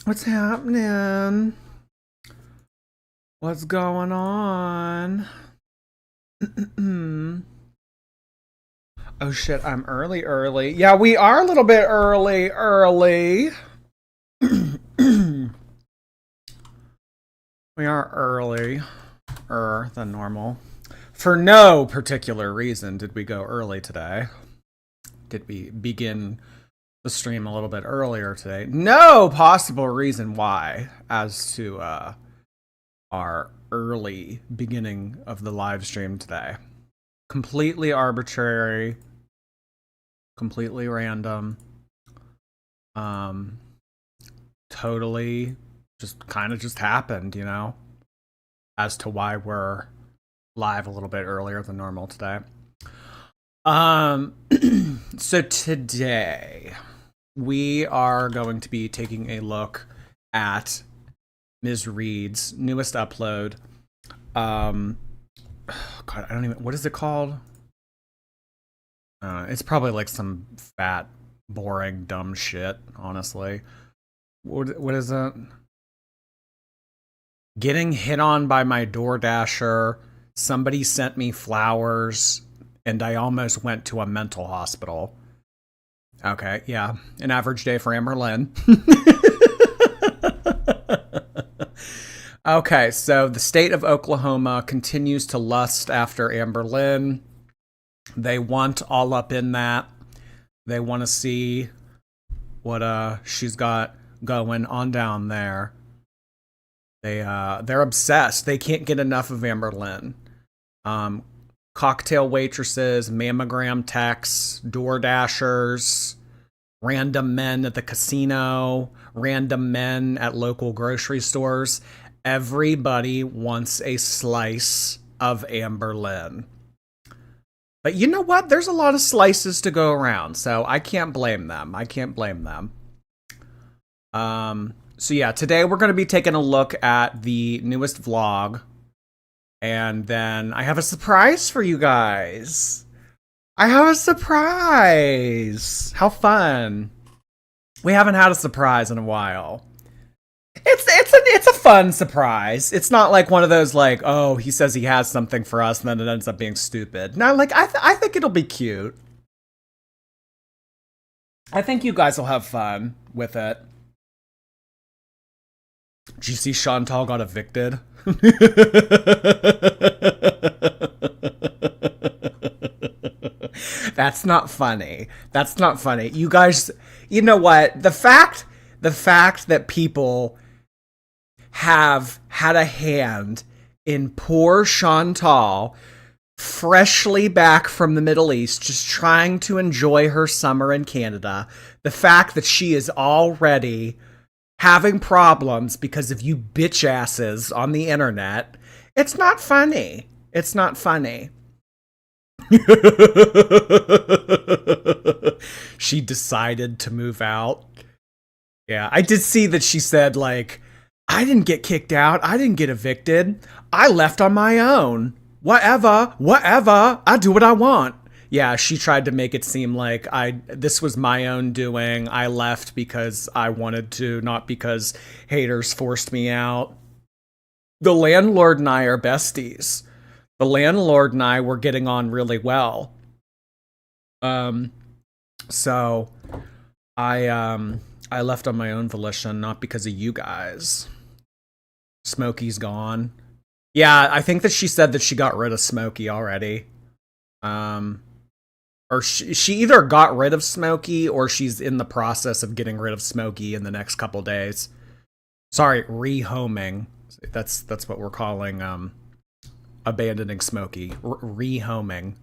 What's happening? What's going on? Oh shit, I'm early. Yeah, we are a little bit early. We are early than normal. For no particular reason did we go early today. Did we begin the stream a little bit earlier today? No possible reason why as to our early beginning of the live stream today. Completely arbitrary, completely random. Totally just kind of just happened, as to why we're live a little bit earlier than normal today. So today we are going to be taking a look at Ms. Reed's newest upload. God, I don't even, what is it called? It's probably like some fat, boring, dumb shit, honestly. What is it? Getting hit on by my DoorDasher. Somebody sent me flowers, and I almost went to a mental hospital. Okay, yeah. An average day for Amberlynn. Okay, so the state of Oklahoma continues to lust after Amberlynn. They want all up in that. They want to see what she's got going on down there. They're obsessed. They can't get enough of Amberlynn. Cocktail waitresses, mammogram techs, door dashers, random men at the casino, random men at local grocery stores. Everybody wants a slice of Amberlynn. But you know what? There's a lot of slices to go around, so I can't blame them. So yeah, today we're going to be taking a look at the newest vlog. And then I have a surprise for you guys. I have a surprise. How fun. We haven't had a surprise in a while. It's a fun surprise. It's not like one of those like, oh, he says he has something for us and then it ends up being stupid. No, like I think it'll be cute. I think you guys will have fun with it. Did you see Shantel got evicted? That's not funny. That's not funny. You guys, you know what? The fact that people have had a hand in poor Chantal, freshly back from the Middle East, just trying to enjoy her summer in Canada. The fact that she is already having problems because of you bitch asses on the internet. It's not funny. It's not funny. She decided to move out. Yeah, I did see that she said, like, I didn't get kicked out. I didn't get evicted. I left on my own. Whatever. I do what I want. Yeah, she tried to make it seem like this was my own doing. I left because I wanted to, not because haters forced me out. The landlord and I are besties. The landlord and I were getting on really well. So I left on my own volition, not because of you guys. Smokey's gone. Yeah, I think that she said that she got rid of Smokey already. Or she either got rid of Smokey or she's in the process of getting rid of Smokey in the next couple days. Sorry, rehoming. That's what we're calling abandoning Smokey. Rehoming.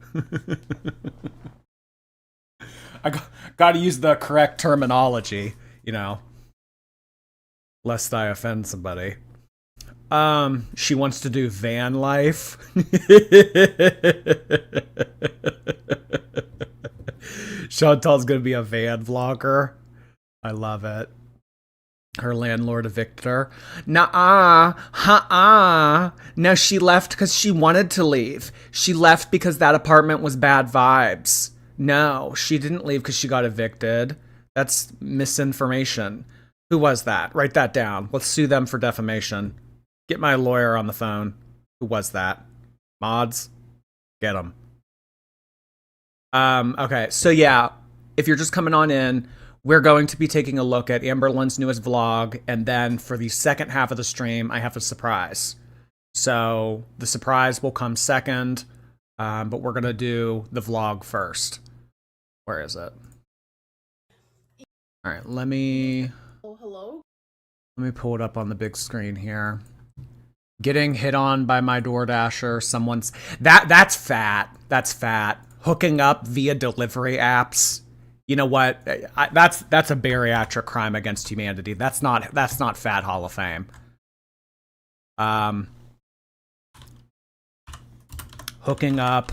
I got to use the correct terminology, lest I offend somebody. She wants to do van life. Chantal's gonna be a van vlogger. I love it. Her landlord evicted her. No, she left because she wanted to leave. She left because that apartment was bad vibes. No, she didn't leave because she got evicted. That's misinformation. Who was that? Write that down. Let's sue them for defamation. Get my lawyer on the phone. Who was that? Mods? Get them. Okay, so yeah, if you're just coming on in, we're going to be taking a look at Amberlynn's newest vlog, and then for the second half of the stream, I have a surprise. So the surprise will come second, but we're going to do the vlog first. Where is it? All right, let me pull it up on the big screen here. Getting hit on by my DoorDasher. Someone's that's fat. That's fat. Hooking up via delivery apps. You know what? That's a bariatric crime against humanity. That's not Fat Hall of Fame. Hooking up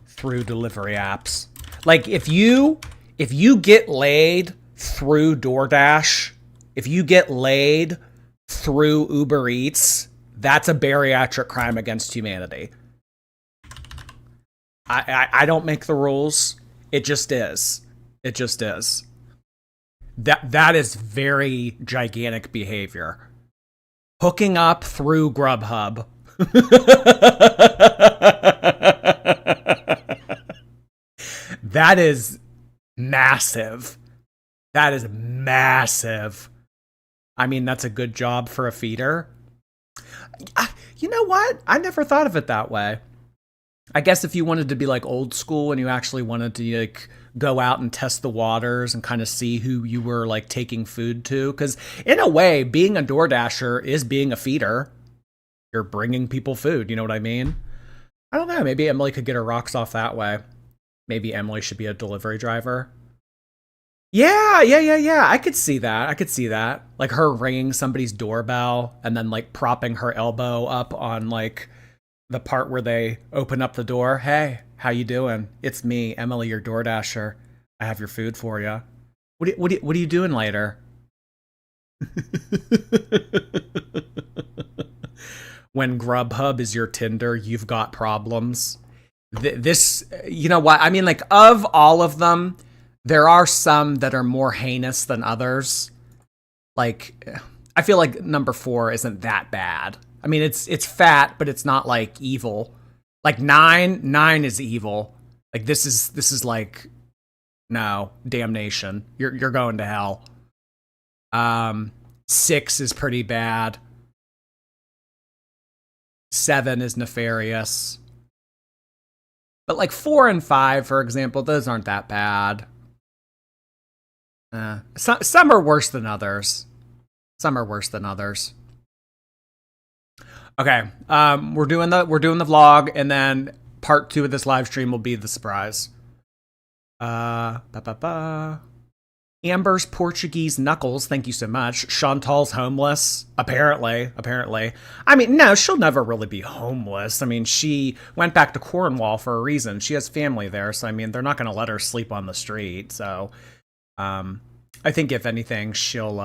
through delivery apps. Like if you get laid through DoorDash, if you get laid through Uber Eats, that's a bariatric crime against humanity. I don't make the rules. It just is. It just is. That is very gigantic behavior. Hooking up through Grubhub. That is massive. That is massive. I mean, that's a good job for a feeder. You know what? I never thought of it that way. I guess if you wanted to be like old school and you actually wanted to like go out and test the waters and kind of see who you were like taking food to, because in a way, being a DoorDasher is being a feeder. You're bringing people food. You know what I mean? I don't know. Maybe Emily could get her rocks off that way. Maybe Emily should be a delivery driver. Yeah. I could see that. Like her ringing somebody's doorbell and then like propping her elbow up on like the part where they open up the door. Hey, how you doing? It's me, Emily, your DoorDasher. I have your food for you. What are you doing later? When Grubhub is your Tinder, you've got problems. This, you know what? I mean, like, of all of them, there are some that are more heinous than others. Like, I feel like number 4 isn't that bad. I mean, it's fat, but it's not like evil. Like 9 is evil. Like this is like, no, damnation. You're going to hell. 6 is pretty bad. 7 is nefarious. But like 4 and 5, for example, those aren't that bad. Some are worse than others. Okay, we're doing the vlog, and then part 2 of this live stream will be the surprise. Amber's Portuguese Knuckles, thank you so much. Shantel's homeless, apparently. I mean, no, she'll never really be homeless. I mean, she went back to Cornwall for a reason. She has family there, so I mean, they're not going to let her sleep on the street. So, I think if anything, she'll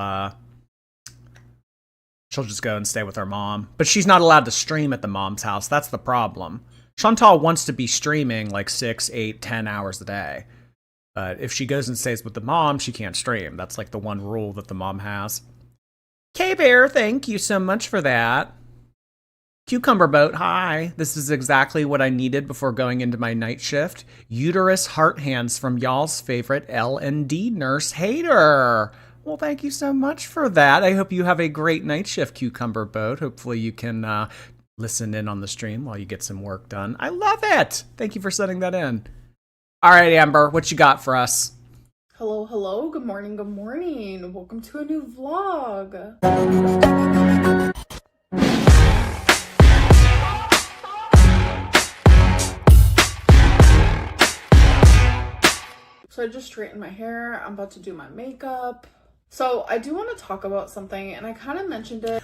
just go and stay with her mom. But she's not allowed to stream at the mom's house. That's the problem. Shantel wants to be streaming like 6, 8, 10 hours a day. But if she goes and stays with the mom, she can't stream. That's like the one rule that the mom has. K-Bear, thank you so much for that. Cucumber Boat, hi. This is exactly what I needed before going into my night shift. Uterus heart hands from y'all's favorite L&D nurse, Hater. Well, thank you so much for that. I hope you have a great night shift, Cucumber Boat. Hopefully you can listen in on the stream while you get some work done. I love it. Thank you for setting that in. All right, Amber, what you got for us? Hello. Good morning. Welcome to a new vlog. So I just straightened my hair. I'm about to do my makeup. So I do want to talk about something, and I kind of mentioned it.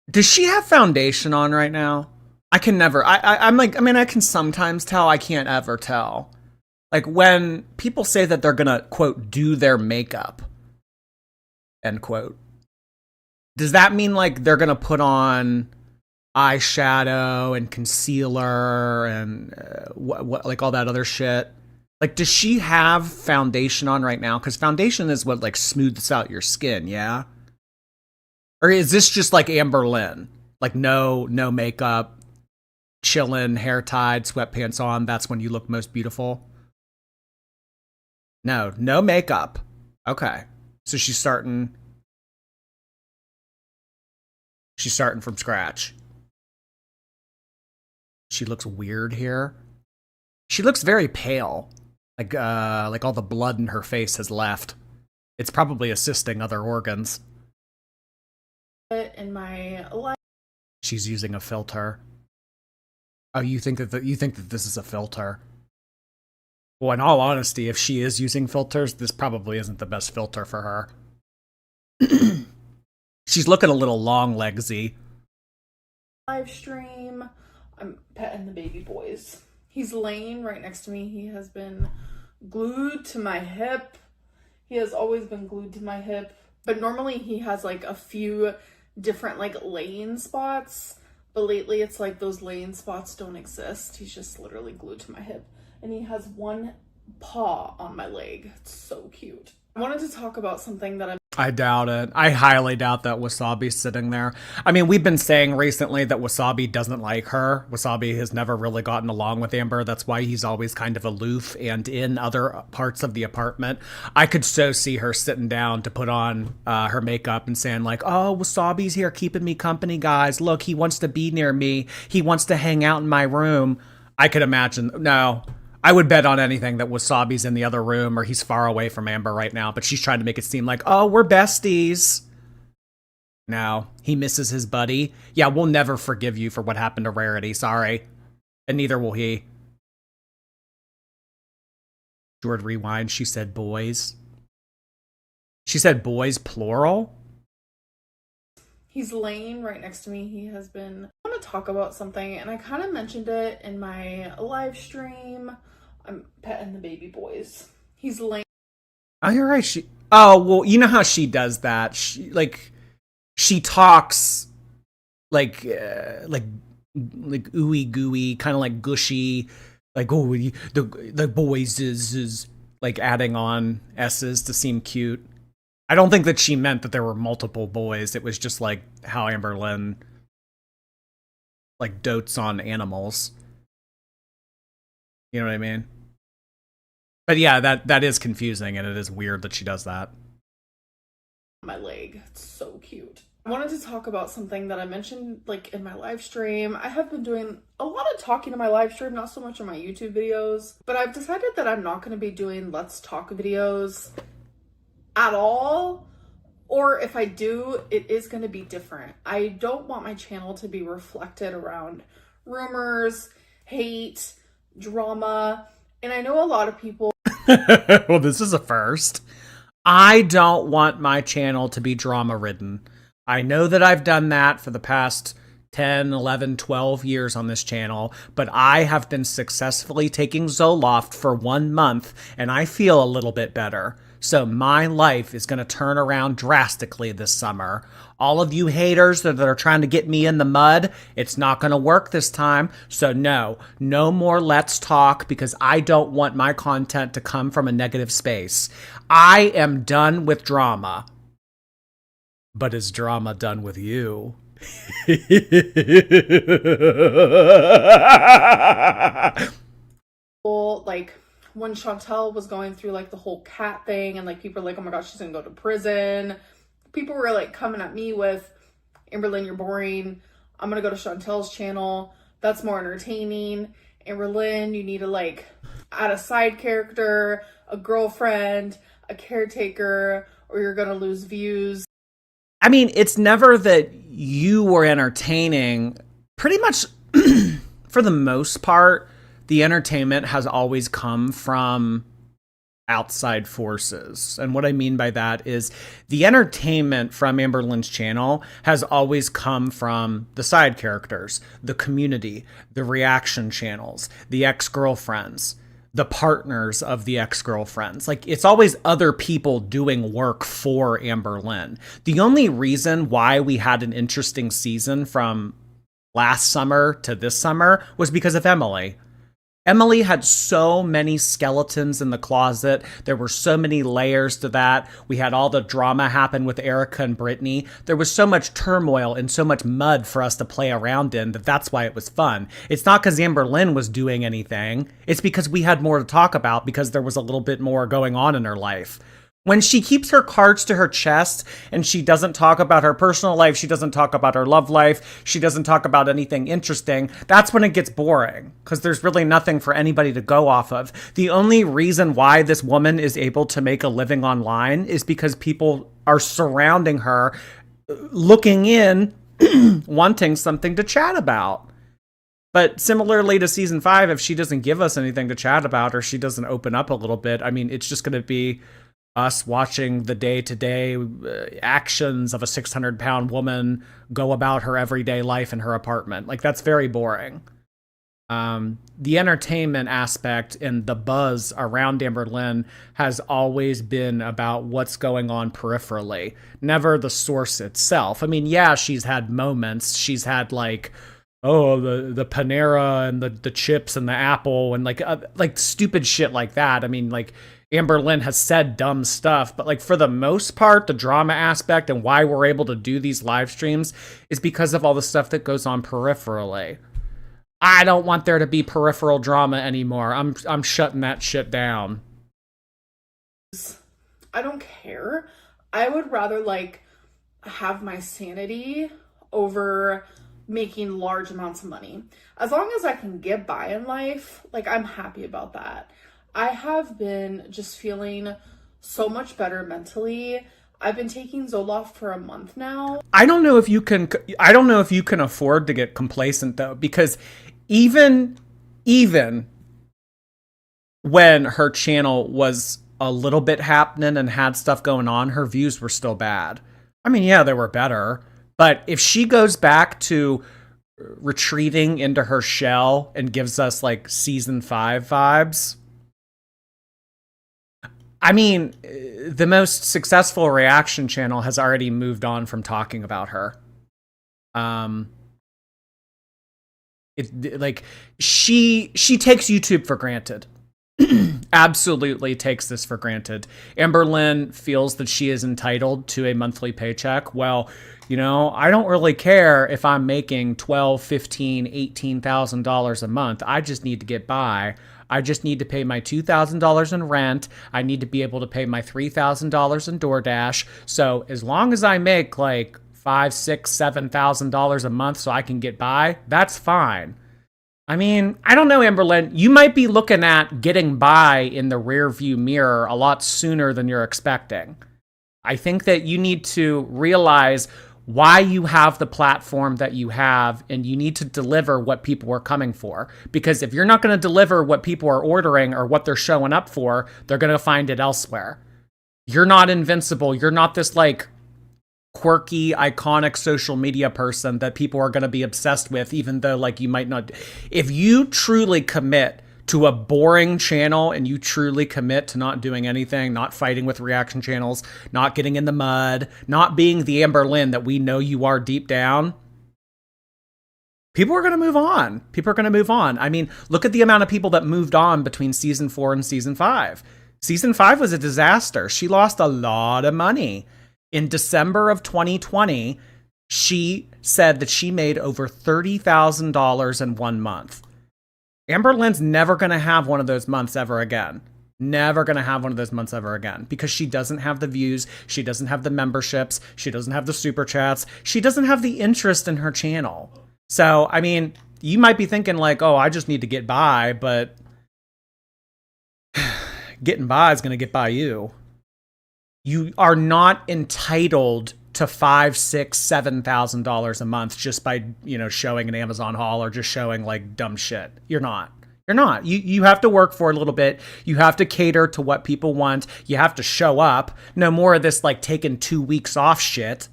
Does she have foundation on right now? I can never. I'm like, I mean, I can sometimes tell. I can't ever tell. Like when people say that they're gonna, quote, do their makeup, end quote. Does that mean like they're gonna put on eyeshadow and concealer and what like all that other shit? Like, does she have foundation on right now? Because foundation is what, like, smooths out your skin, yeah? Or is this just like Amberlynn? Like, no makeup, chillin', hair tied, sweatpants on, that's when you look most beautiful? No makeup. Okay. So she's starting from scratch. She looks weird here. She looks very pale. Like all the blood in her face has left. It's probably assisting other organs. In my life. She's using a filter. Oh, you think that this is a filter? Well, in all honesty, if she is using filters, this probably isn't the best filter for her. She's looking a little long legsy. Live stream. I'm petting the baby boys. He's laying right next to me. He has been glued to my hip. He has always been glued to my hip. But normally he has like a few different like laying spots. But lately it's like those laying spots don't exist. He's just literally glued to my hip. And he has one paw on my leg. It's so cute. I wanted to talk about something that I doubt it. I highly doubt that Wasabi's sitting there. I mean, we've been saying recently that Wasabi doesn't like her. Wasabi has never really gotten along with Amber. That's why he's always kind of aloof and in other parts of the apartment. I could so see her sitting down to put on her makeup and saying like, oh, Wasabi's here keeping me company, guys. Look, he wants to be near me. He wants to hang out in my room. I could imagine. No. I would bet on anything that Wasabi's in the other room or he's far away from Amber right now, but she's trying to make it seem like, oh, we're besties. No, he misses his buddy. Yeah, we'll never forgive you for what happened to Rarity, sorry. And neither will he. Jord rewind, she said boys. She said boys, plural? He's laying right next to me. He has been... I want to talk about something, and I kind of mentioned it in my live stream. I'm petting the baby boys. He's laying... Oh, you're right. Oh, well, you know how she does that. She talks like ooey gooey, kind of like gushy, like, oh, the boys is like adding on S's to seem cute. I don't think that she meant that there were multiple boys. It was just like how Amberlynn like dotes on animals. You know what I mean? But yeah, that is confusing, and it is weird that she does that. My leg. It's so cute. I wanted to talk about something that I mentioned like in my live stream. I have been doing a lot of talking in my live stream, not so much on my YouTube videos, but I've decided that I'm not going to be doing Let's Talk videos at all, or if I do, it is going to be different. I don't want my channel to be reflected around rumors, hate, drama, and I know a lot of people... Well, this is a first. I don't want my channel to be drama-ridden. I know that I've done that for the past 10, 11, 12 years on this channel, but I have been successfully taking Zoloft for 1 month, and I feel a little bit better. So my life is going to turn around drastically this summer. All of you haters that are trying to get me in the mud, it's not going to work this time. So no more Let's Talk, because I don't want my content to come from a negative space. I am done with drama. But is drama done with you? Well, like... when Shantel was going through like the whole cat thing and like people were like, oh my gosh, she's gonna go to prison. People were like coming at me with, Amberlynn, you're boring. I'm gonna go to Shantel's channel. That's more entertaining. Amberlynn, you need to like add a side character, a girlfriend, a caretaker, or you're gonna lose views. I mean, it's never that you were entertaining. Pretty much, for the most part, the entertainment has always come from outside forces. And what I mean by that is the entertainment from Amberlynn's channel has always come from the side characters, the community, the reaction channels, the ex-girlfriends, the partners of the ex-girlfriends. Like, it's always other people doing work for Amberlynn. The only reason why we had an interesting season from last summer to this summer was because of Emily. Emily had so many skeletons in the closet. There were so many layers to that. We had all the drama happen with Erica and Brittany. There was so much turmoil and so much mud for us to play around in that's why it was fun. It's not because Amberlynn was doing anything. It's because we had more to talk about because there was a little bit more going on in her life. When she keeps her cards to her chest and she doesn't talk about her personal life, she doesn't talk about her love life, she doesn't talk about anything interesting, that's when it gets boring because there's really nothing for anybody to go off of. The only reason why this woman is able to make a living online is because people are surrounding her, looking in, wanting something to chat about. But similarly to season 5, if she doesn't give us anything to chat about or she doesn't open up a little bit, I mean, it's just going to be us watching the day-to-day actions of a 600-pound woman go about her everyday life in her apartment. Like, that's very boring. The entertainment aspect and the buzz around Amberlynn has always been about what's going on peripherally, never the source itself. I mean, yeah, she's had moments. She's had, like, the Panera and the chips and the apple and, like stupid shit like that. I mean, like, Amberlynn has said dumb stuff, but like for the most part, the drama aspect and why we're able to do these live streams is because of all the stuff that goes on peripherally. I don't want there to be peripheral drama anymore. I'm shutting that shit down. I don't care. I would rather like have my sanity over making large amounts of money. As long as I can get by in life, like I'm happy about that. I have been just feeling so much better mentally. I've been taking Zoloft for a month now. I don't know if you can afford to get complacent though, because even when her channel was a little bit happening and had stuff going on, her views were still bad. I mean, yeah, they were better, but if she goes back to retreating into her shell and gives us like season 5 vibes, I mean, the most successful reaction channel has already moved on from talking about her. She takes YouTube for granted. Absolutely takes this for granted. Amberlynn feels that she is entitled to a monthly paycheck. Well, you know, I don't really care if I'm making $12,000, $15,000, $18,000 a month. I just need to get by. I just need to pay my $2,000 in rent. I need to be able to pay my $3,000 in DoorDash. So as long as I make like $5,000, $6,000, $7,000 a month so I can get by, that's fine. I mean, I don't know, Amberlynn. You might be looking at getting by in the rear view mirror a lot sooner than you're expecting. I think that you need to realize why you have the platform that you have, and you need to deliver what people are coming for. Because if you're not going to deliver what people are ordering or what they're showing up for, they're going to find it elsewhere. You're not invincible. You're not this like quirky, iconic social media person that people are going to be obsessed with, even though like you might not. If you truly commit to a boring channel and you truly commit to not doing anything, not fighting with reaction channels, not getting in the mud, not being the Amberlynn that we know you are deep down, people are going to move on. People are going to move on. I mean, look at the amount of people that moved on between season 4 and season 5. Season 5 was a disaster. She lost a lot of money. In December of 2020, she said that she made over $30,000 in 1 month. Amberlynn's never going to have one of those months ever again. Never going to have one of those months ever again because she doesn't have the views. She doesn't have the memberships. She doesn't have the super chats. She doesn't have the interest in her channel. So, I mean, you might be thinking like, oh, I just need to get by, but getting by is going to get by you. You are not entitled to $5,000, $6,000, $7,000 a month just by, you know, showing an Amazon haul or just showing like dumb shit. You're not. You're not. You have to work for it a little bit. You have to cater to what people want. You have to show up. No more of this like taking 2 weeks off shit.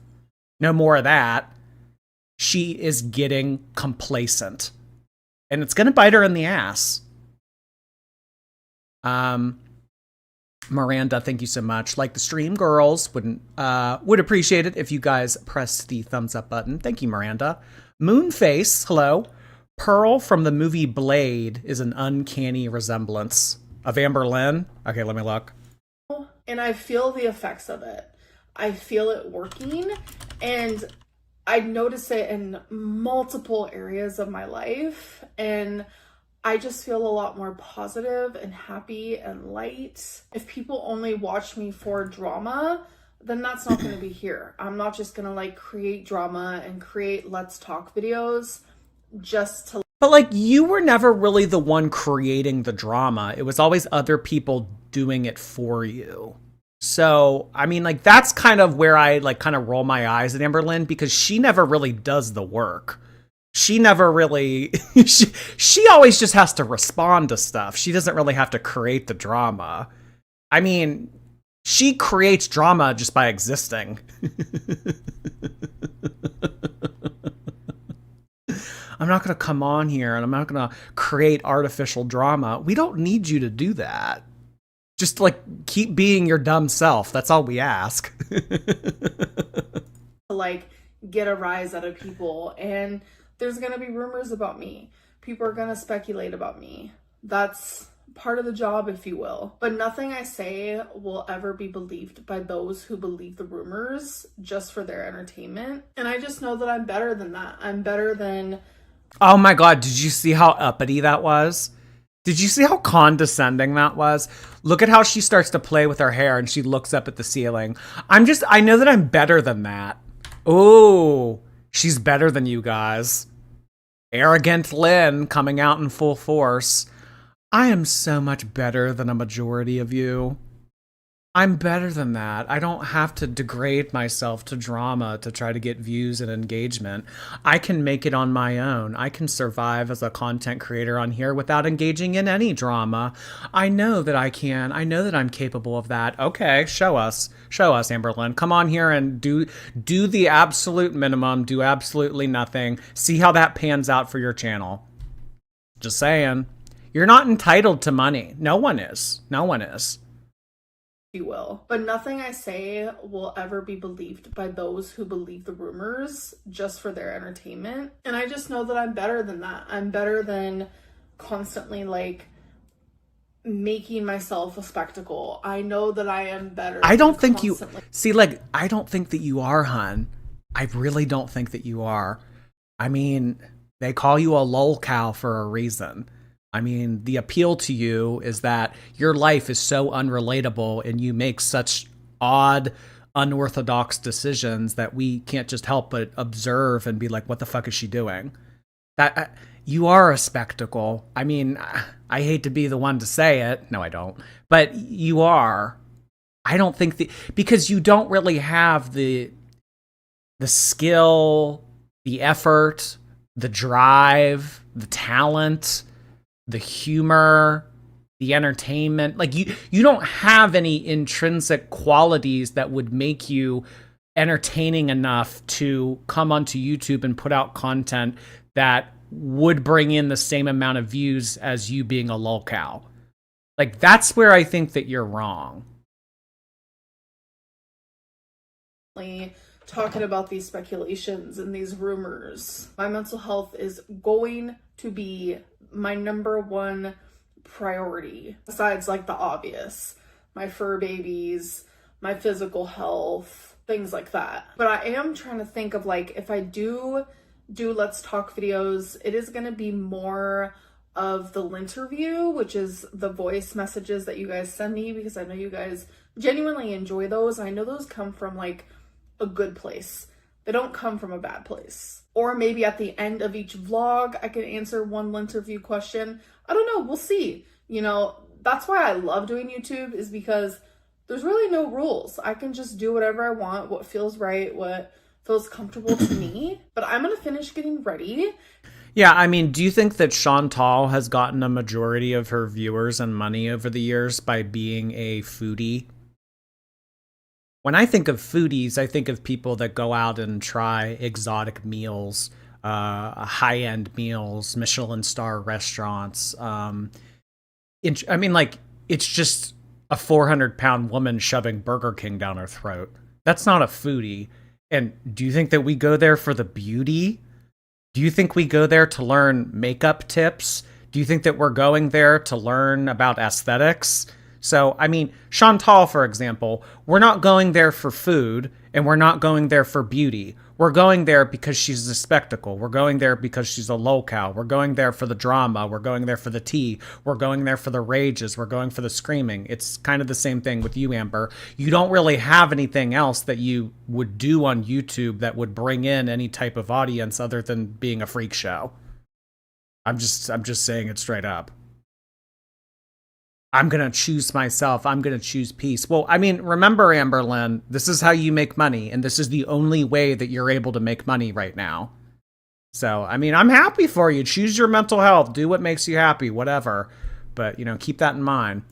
No more of that. She is getting complacent. And it's going to bite her in the ass. Miranda, thank you so much. Like the stream, girls would appreciate it if you guys press the thumbs up button. Thank you, Miranda. Moonface, hello. Pearl from the movie Blade is an uncanny resemblance of Amberlynn. Okay, let me look. And I feel the effects of it. I feel it working, and I notice it in multiple areas of my life, and I just feel a lot more positive and happy and light. If people only watch me for drama, then that's not going to be here. I'm not just going to like create drama and create let's talk videos just to. But like, you were never really the one creating the drama. It was always other people doing it for you. So, I mean, like, that's kind of where I like kind of roll my eyes at Amberlynn, because she never really does the work. She never really, she always just has to respond to stuff. She doesn't really have to create the drama. I mean, she creates drama just by existing. I'm not going to come on here and I'm not going to create artificial drama. We don't need you to do that. Just like keep being your dumb self. That's all we ask. Like get a rise out of people, and there's going to be rumors about me. People are going to speculate about me. That's part of the job, if you will. But nothing I say will ever be believed by those who believe the rumors just for their entertainment. And I just know that I'm better than that. I'm better than... Oh my God, did you see how uppity that was? Did you see how condescending that was? Look at how she starts to play with her hair and she looks up at the ceiling. I know that I'm better than that. Oh, she's better than you guys. Arrogant Lynn coming out in full force. I am so much better than a majority of you. I'm better than that. I don't have to degrade myself to drama to try to get views and engagement. I can make it on my own. I can survive as a content creator on here without engaging in any drama. I know that I can. I know that I'm capable of that. Okay, show us. Show us, Amberlynn. Come on here and do the absolute minimum. Do absolutely nothing. See how that pans out for your channel. Just saying. You're not entitled to money. No one is. No one is. You will. But nothing I say will ever be believed by those who believe the rumors just for their entertainment. And I just know that I'm better than that. I'm better than constantly like making myself a spectacle. I know that I am better. I don't think you see, like, I don't think that you are, hun. I really don't think that you are. I mean, they call you a lol cow for a reason. I mean, the appeal to you is that your life is so unrelatable and you make such odd, unorthodox decisions that we can't just help but observe and be like, what the fuck is she doing? That you are a spectacle. I mean, I hate to be the one to say it. No, I don't. But you are. I don't think because you don't really have the skill, the effort, the drive, the talent, the humor, the entertainment. Like you don't have any intrinsic qualities that would make you entertaining enough to come onto YouTube and put out content that would bring in the same amount of views as you being a lol cow. Like, that's where I think that you're wrong. Talking about these speculations and these rumors. My mental health is going to be my number one priority, besides like the obvious, my fur babies, my physical health, things like that. But I am trying to think of like, if I do let's talk videos, it is going to be more of the interview, which is the voice messages that you guys send me, because I know you guys genuinely enjoy those. I know those come from like a good place. They don't come from a bad place. Or maybe at the end of each vlog, I can answer one interview question. I don't know. We'll see. You know, that's why I love doing YouTube, is because there's really no rules. I can just do whatever I want, what feels right, what feels comfortable to me. But I'm going to finish getting ready. Yeah, I mean, do you think that Shantel has gotten a majority of her viewers and money over the years by being a foodie? When I think of foodies, I think of people that go out and try exotic meals, high-end meals, Michelin star restaurants. I mean, like, it's just a 400-pound woman shoving Burger King down her throat. That's not a foodie. And do you think that we go there for the beauty? Do you think we go there to learn makeup tips? Do you think that we're going there to learn about aesthetics? So, I mean, Shantel, for example, we're not going there for food and we're not going there for beauty. We're going there because she's a spectacle. We're going there because she's a lolcow. We're going there for the drama. We're going there for the tea. We're going there for the rages. We're going for the screaming. It's kind of the same thing with you, Amber. You don't really have anything else that you would do on YouTube that would bring in any type of audience other than being a freak show. I'm just saying it straight up. I'm going to choose myself. I'm going to choose peace. Well, I mean, remember, Amberlynn, this is how you make money, and this is the only way that you're able to make money right now. So, I mean, I'm happy for you. Choose your mental health. Do what makes you happy, whatever. But, you know, keep that in mind.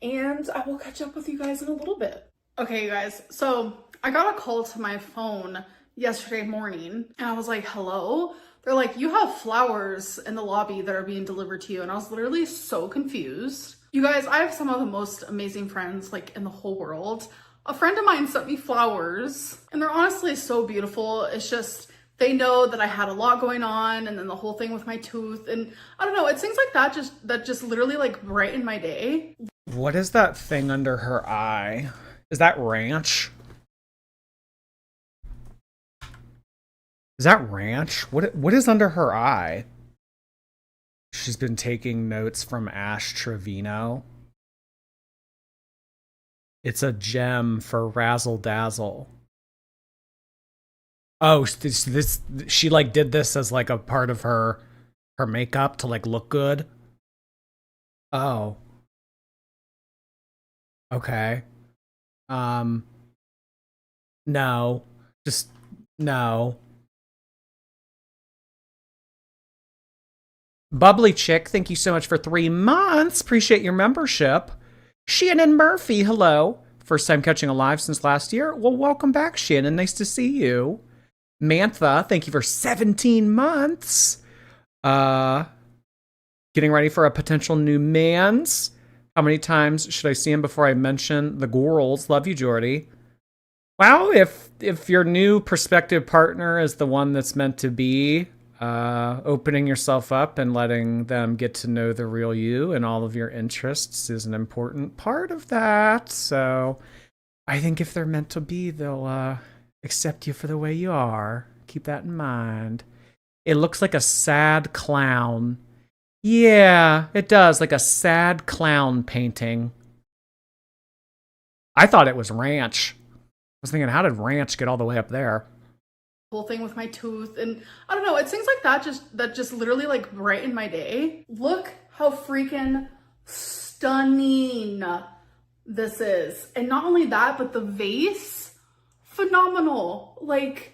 And I will catch up with you guys in a little bit. Okay, you guys. So, I got a call to my phone yesterday morning, and I was like, hello? They're like, you have flowers in the lobby that are being delivered to you. And I was literally so confused. You guys, I have some of the most amazing friends like in the whole world. A friend of mine sent me flowers and they're honestly so beautiful. It's just, they know that I had a lot going on and then the whole thing with my tooth. And I don't know, it's things like that just literally like brighten my day. What is that thing under her eye? Is that ranch? Is that ranch? What is under her eye? She's been taking notes from Ash Trevino. It's a gem for Razzle Dazzle. Oh, this she like did this as like a part of her makeup to like look good. Oh. Okay. No. Just no. Bubbly Chick, thank you so much for 3 months. Appreciate your membership. Shannon Murphy, hello. First time catching a live since last year. Well, welcome back, Shannon. Nice to see you. Mantha, thank you for 17 months. Getting ready for a potential new man's. How many times should I see him before I mention the girls? Love you, Jordy. Well, if your new prospective partner is the one that's meant to be, opening yourself up and letting them get to know the real you and all of your interests is an important part of that. So I think if they're meant to be, they'll accept you for the way you are. Keep that in mind. It looks like a sad clown. Yeah, it does. Like a sad clown painting. I thought it was ranch. I was thinking, how did ranch get all the way up there? Whole thing with my tooth and I don't know, it's things like that just literally like brighten my day. Look how freaking stunning this is. And not only that, but the vase, phenomenal. Like,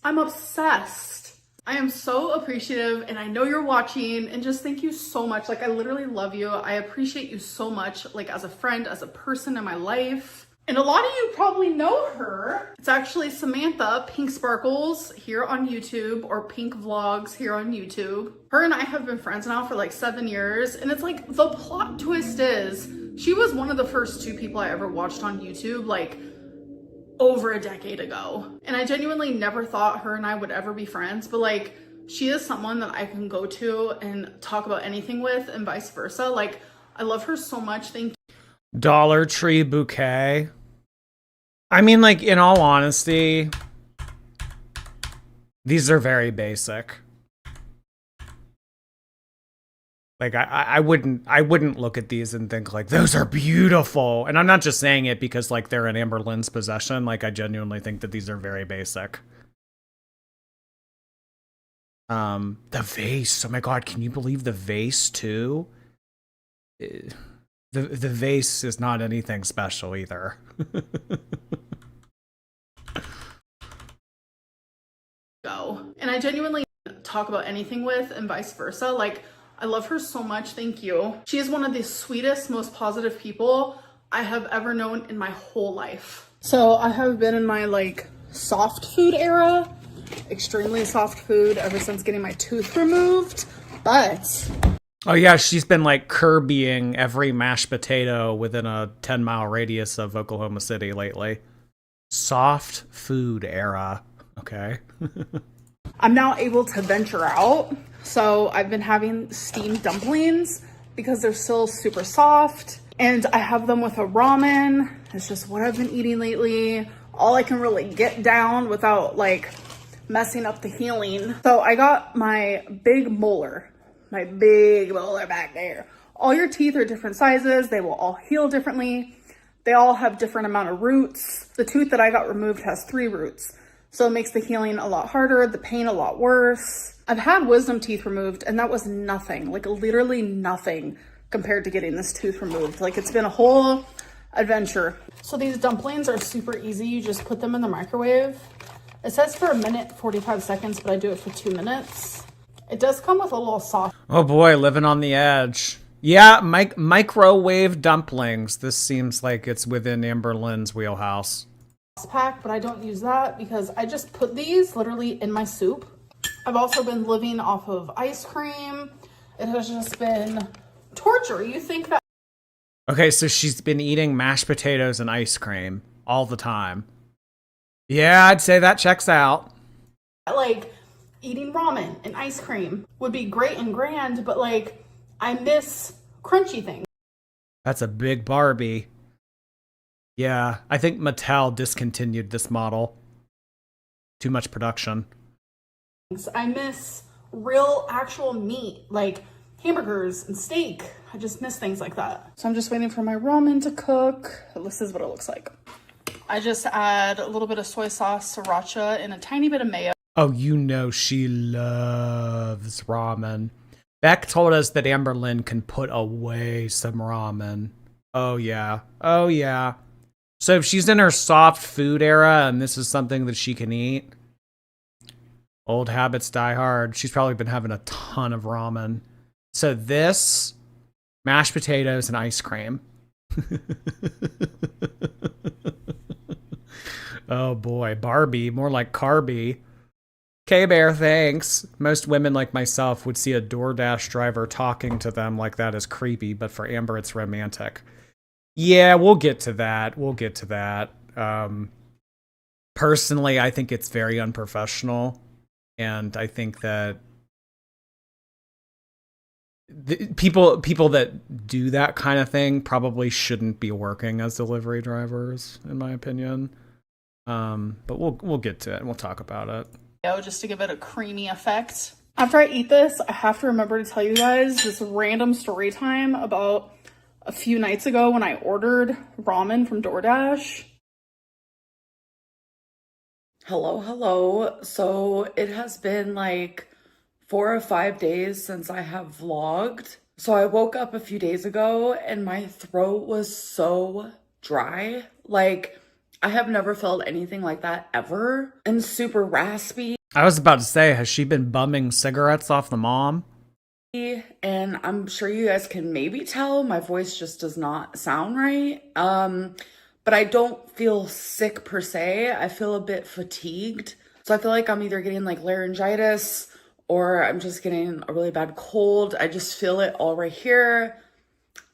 I'm obsessed. I am so appreciative and I know you're watching and just thank you so much. Like, I literally love you. I appreciate you so much, like as a friend, as a person in my life. And a lot of you probably know her. It's actually Samantha Pink Sparkles here on YouTube, or Pink Vlogs here on YouTube. Her and I have been friends now for like 7 years. And it's like, the plot twist is she was one of the first 2 people I ever watched on YouTube, like over a decade ago. And I genuinely never thought her and I would ever be friends, but like, she is someone that I can go to and talk about anything with and vice versa. Like, I love her so much. Thank you. Dollar Tree bouquet. I mean, like, in all honesty, these are very basic. Like, I wouldn't look at these and think like, those are beautiful. And I'm not just saying it because like they're in Amberlynn's possession. Like, I genuinely think that these are very basic. The vase. Oh my God, can you believe the vase too? The vase is not anything special either. Go. And I genuinely talk about anything with and vice versa. Like, I love her so much. Thank you. She is one of the sweetest, most positive people I have ever known in my whole life. So I have been in my like soft food era, extremely soft food ever since getting my tooth removed, but oh yeah, she's been like Kirbying every mashed potato within a 10-mile radius of Oklahoma City lately. Soft food era. Okay. I'm now able to venture out. So I've been having steamed dumplings because they're still super soft. And I have them with a ramen. It's just what I've been eating lately. All I can really get down without like messing up the healing. So I got my big molar back there. All your teeth are different sizes. They will all heal differently. They all have different amount of roots. The tooth that I got removed has 3 roots. So it makes the healing a lot harder, the pain a lot worse. I've had wisdom teeth removed and that was nothing, like literally nothing compared to getting this tooth removed. Like it's been a whole adventure. So these dumplings are super easy. You just put them in the microwave. It says for 1:45 seconds, but I do it for 2 minutes. It does come with a little sauce. Oh boy, living on the edge. Yeah, microwave dumplings. This seems like it's within Amberlynn's wheelhouse. Pack, but I don't use that because I just put these literally in my soup. I've also been living off of ice cream. It has just been torture. You think that... Okay, so she's been eating mashed potatoes and ice cream all the time. Yeah, I'd say that checks out. Like, eating ramen and ice cream would be great and grand, but like, I miss crunchy things. That's a big Barbie. Yeah, I think Mattel discontinued this model. Too much production. I miss real actual meat, like hamburgers and steak. I just miss things like that. So I'm just waiting for my ramen to cook. This is what it looks like. I just add a little bit of soy sauce, sriracha, and a tiny bit of mayo. Oh, you know she loves ramen. Beck told us that Amberlynn can put away some ramen. Oh yeah. Oh yeah. So if she's in her soft food era and this is something that she can eat, old habits die hard. She's probably been having a ton of ramen. So this, mashed potatoes and ice cream. Oh boy, Barbie, more like Carby. K-Bear, thanks. Most women like myself would see a DoorDash driver talking to them like that as creepy, but for Amber, it's romantic. Yeah, we'll get to that. We'll get to that. Personally, I think it's very unprofessional. And I think that people that do that kind of thing probably shouldn't be working as delivery drivers, in my opinion. But we'll get to it and we'll talk about it. Just to give it a creamy effect. After I eat this, I have to remember to tell you guys this random story time about a few nights ago when I ordered ramen from DoorDash. Hello. So it has been like 4 or 5 days since I have vlogged. So I woke up a few days ago and my throat was so dry. Like, I have never felt anything like that ever. And super raspy. I was about to say, has she been bumming cigarettes off the mom? And I'm sure you guys can maybe tell my voice just does not sound right. But I don't feel sick per se. I feel a bit fatigued. So I feel like I'm either getting like laryngitis or I'm just getting a really bad cold. I just feel it all right here.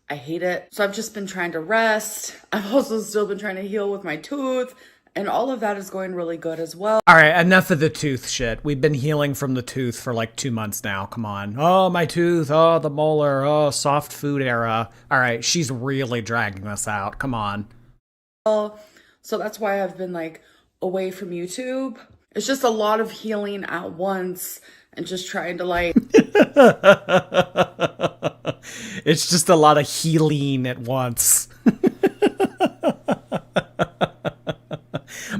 I hate it. So I've just been trying to rest. I've also still been trying to heal with my tooth. And all of that is going really good as well. All right, enough of the tooth shit. We've been healing from the tooth for like 2 months now. Come on. Oh, my tooth. Oh, the molar. Oh, soft food era. All right, she's really dragging us out. Come on. So that's why I've been like away from YouTube. It's just a lot of healing at once and just trying to like... It's just a lot of healing at once.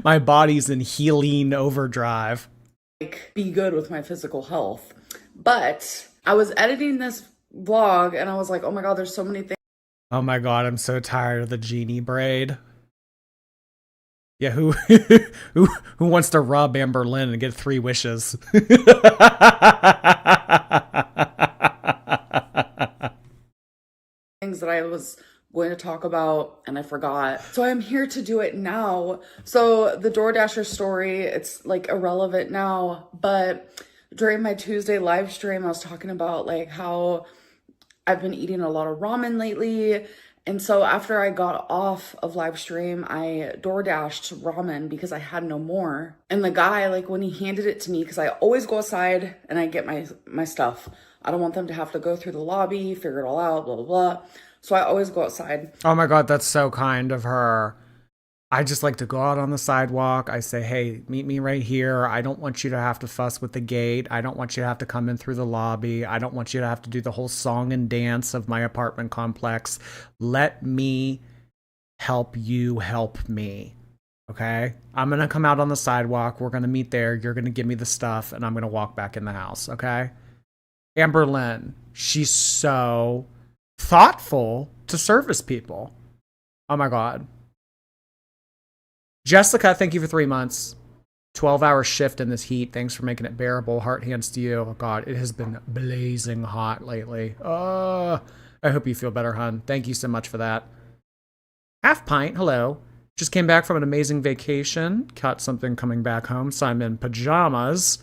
My body's in healing overdrive. Like, be good with my physical health. But I was editing this vlog and I was like, oh my God, there's so many things. Oh my God, I'm so tired of the genie braid. Yeah, who wants to rob Amberlynn and get 3 wishes? Things that I was going to talk about and I forgot. So I'm here to do it now. So the DoorDasher story, it's like irrelevant now, but during my Tuesday live stream, I was talking about like how I've been eating a lot of ramen lately And so after I got off of live stream, I DoorDashed ramen because I had no more. And the guy, like when he handed it to me, because I always go outside and I get my stuff. I don't want them to have to go through the lobby, figure it all out, blah, blah, blah. So I always go outside. Oh my God, that's so kind of her. I just like to go out on the sidewalk. I say, hey, meet me right here. I don't want you to have to fuss with the gate. I don't want you to have to come in through the lobby. I don't want you to have to do the whole song and dance of my apartment complex. Let me help you help me. Okay? I'm going to come out on the sidewalk. We're going to meet there. You're going to give me the stuff and I'm going to walk back in the house. Okay? Amberlynn, she's so thoughtful to service people. Oh my God. Jessica, thank you for 3 months. 12-hour shift in this heat. Thanks for making it bearable. Heart hands to you. Oh God, it has been blazing hot lately. I hope you feel better, hun. Thank you so much for that. Half pint, hello. Just came back from an amazing vacation. Caught something coming back home, so I'm in pajamas.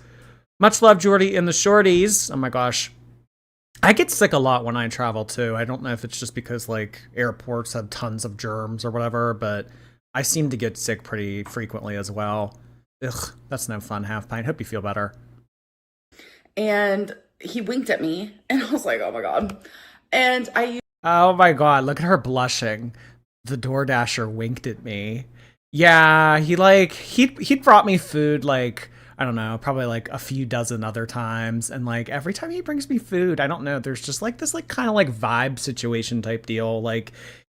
Much love, Jordy and the shorties. Oh my gosh. I get sick a lot when I travel too. I don't know if it's just because like airports have tons of germs or whatever, but I seem to get sick pretty frequently as well. Ugh, that's no fun, half pint. Hope you feel better. And he winked at me, and I was like, oh my God. And oh my God, look at her blushing. The DoorDasher winked at me. Yeah, he brought me food like, I don't know, probably like a few dozen other times. And like every time he brings me food, I don't know, there's just like this like kind of like vibe situation type deal. Like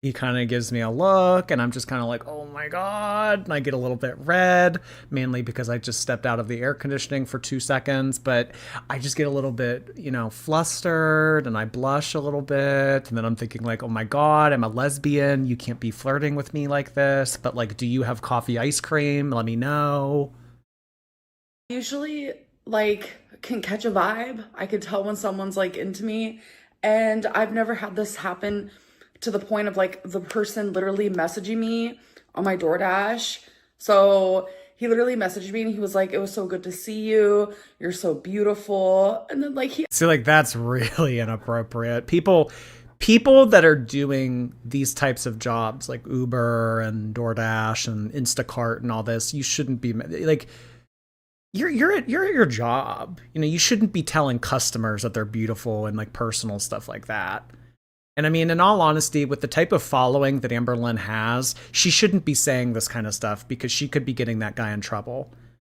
he kind of gives me a look and I'm just kind of like, oh my God. And I get a little bit red, mainly because I just stepped out of the air conditioning for 2 seconds. But I just get a little bit, you know, flustered and I blush a little bit. And then I'm thinking like, oh my God, I'm a lesbian. You can't be flirting with me like this. But like, do you have coffee ice cream? Let me know. Usually like can catch a vibe. I could tell when someone's like into me. And I've never had this happen to the point of like the person literally messaging me on my DoorDash. So he literally messaged me and he was like, it was so good to see you. You're so beautiful. And then like see, like that's really inappropriate. People that are doing these types of jobs like Uber and DoorDash and Instacart and all this, you shouldn't be like, you're at your job. You know, you shouldn't be telling customers that they're beautiful and like personal stuff like that. And I mean, in all honesty, with the type of following that Amberlynn has, she shouldn't be saying this kind of stuff because she could be getting that guy in trouble.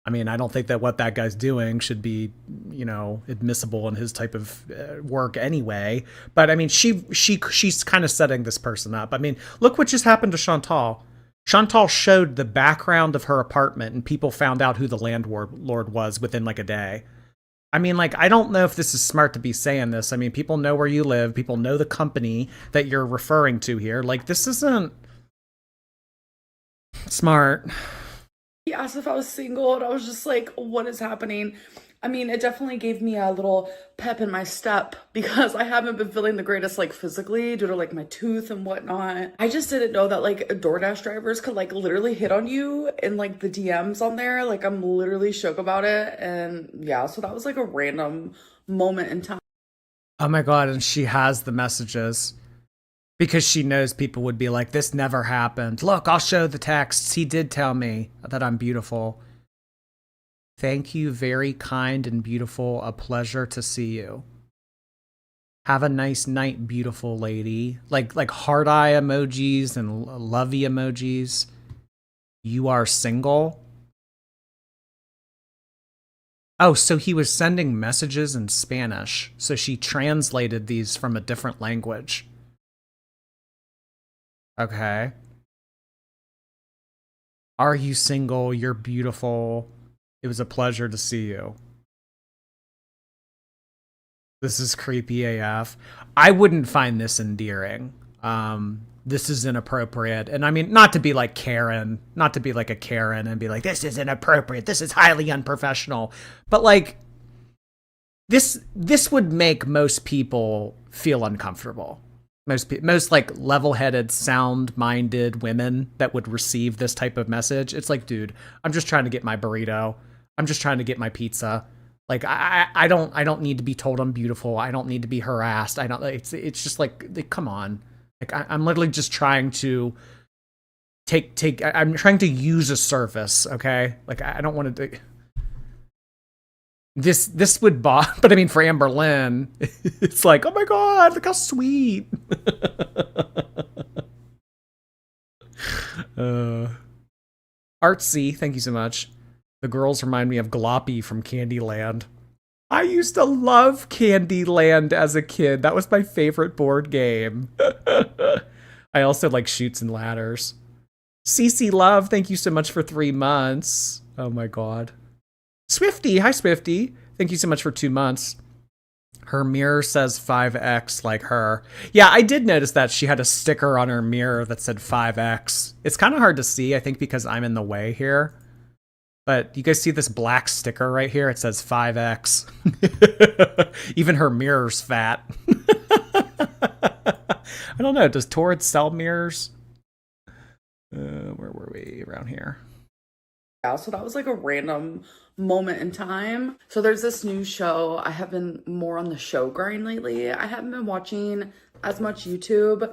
I mean, I don't think that what that guy's doing should be, you know, admissible in his type of work anyway. But I mean, she's kind of setting this person up. I mean, look what just happened to Shantel. Shantel showed the background of her apartment and people found out who the landlord was within like a day. I mean, like, I don't know if this is smart to be saying this. I mean, people know where you live. People know the company that you're referring to here. Like, this isn't smart. He asked if I was single, and I was just like, what is happening? I mean, it definitely gave me a little pep in my step because I haven't been feeling the greatest, like, physically due to, like, my tooth and whatnot. I just didn't know that, like, DoorDash drivers could, like, literally hit on you in, like, the DMs on there. Like, I'm literally shook about it. And, yeah, so that was, like, a random moment in time. Oh, my God, and she has the messages because she knows people would be like, this never happened. Look, I'll show the texts. He did tell me that I'm beautiful. Thank you, very kind and beautiful. A pleasure to see you. Have a nice night, beautiful lady. Like heart eye emojis and lovey emojis. You are single? Oh, so he was sending messages in Spanish. So she translated these from a different language. Okay. Are you single? You're beautiful. It was a pleasure to see you. This is creepy AF. I wouldn't find this endearing. This is inappropriate. And I mean, not to be like Karen, not to be like a Karen and be like, this is inappropriate. This is highly unprofessional. But like, this would make most people feel uncomfortable. Most like level-headed, sound-minded women that would receive this type of message. It's like, dude, I'm just trying to get my burrito. I'm just trying to get my pizza. Like, I don't need to be told I'm beautiful. I don't need to be harassed. It's just like, come on. Like I'm literally just trying to I'm trying to use a service, okay? Like I don't want to this would but I mean for Amberlynn, it's like, oh my god, look how sweet. Artsy, thank you so much. The girls remind me of Gloppy from Candyland. I used to love Candyland as a kid. That was my favorite board game. I also like Chutes and Ladders. CC Love, thank you so much for 3 months. Oh my god. Swifty, hi Swifty. Thank you so much for 2 months. Her mirror says 5X like her. Yeah, I did notice that she had a sticker on her mirror that said 5X. It's kind of hard to see, I think, because I'm in the way here. But you guys see this black sticker right here? It says 5X. Even her mirror's fat. I don't know. Does Torrid sell mirrors? Where were we? Around here. Yeah, so that was like a random moment in time. So there's this new show. I have been more on the show grind lately. I haven't been watching as much YouTube.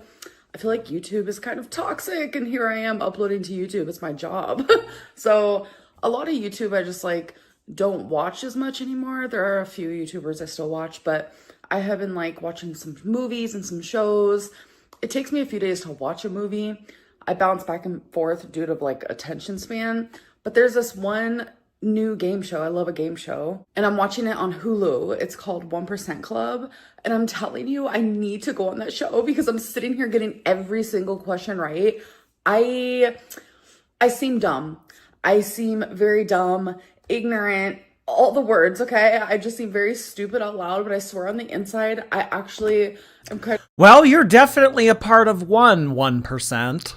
I feel like YouTube is kind of toxic, and here I am uploading to YouTube. It's my job. So a lot of YouTube I just like don't watch as much anymore. There are a few YouTubers I still watch, but I have been like watching some movies and some shows. It takes me a few days to watch a movie. I bounce back and forth due to like attention span. But there's this one new game show. I love a game show. And I'm watching it on Hulu. It's called 1% Club. And I'm telling you, I need to go on that show because I'm sitting here getting every single question right. I seem dumb. I seem very dumb, ignorant, all the words, okay? I just seem very stupid out loud, but I swear on the inside, I actually am kind Well, you're definitely a part of 1%.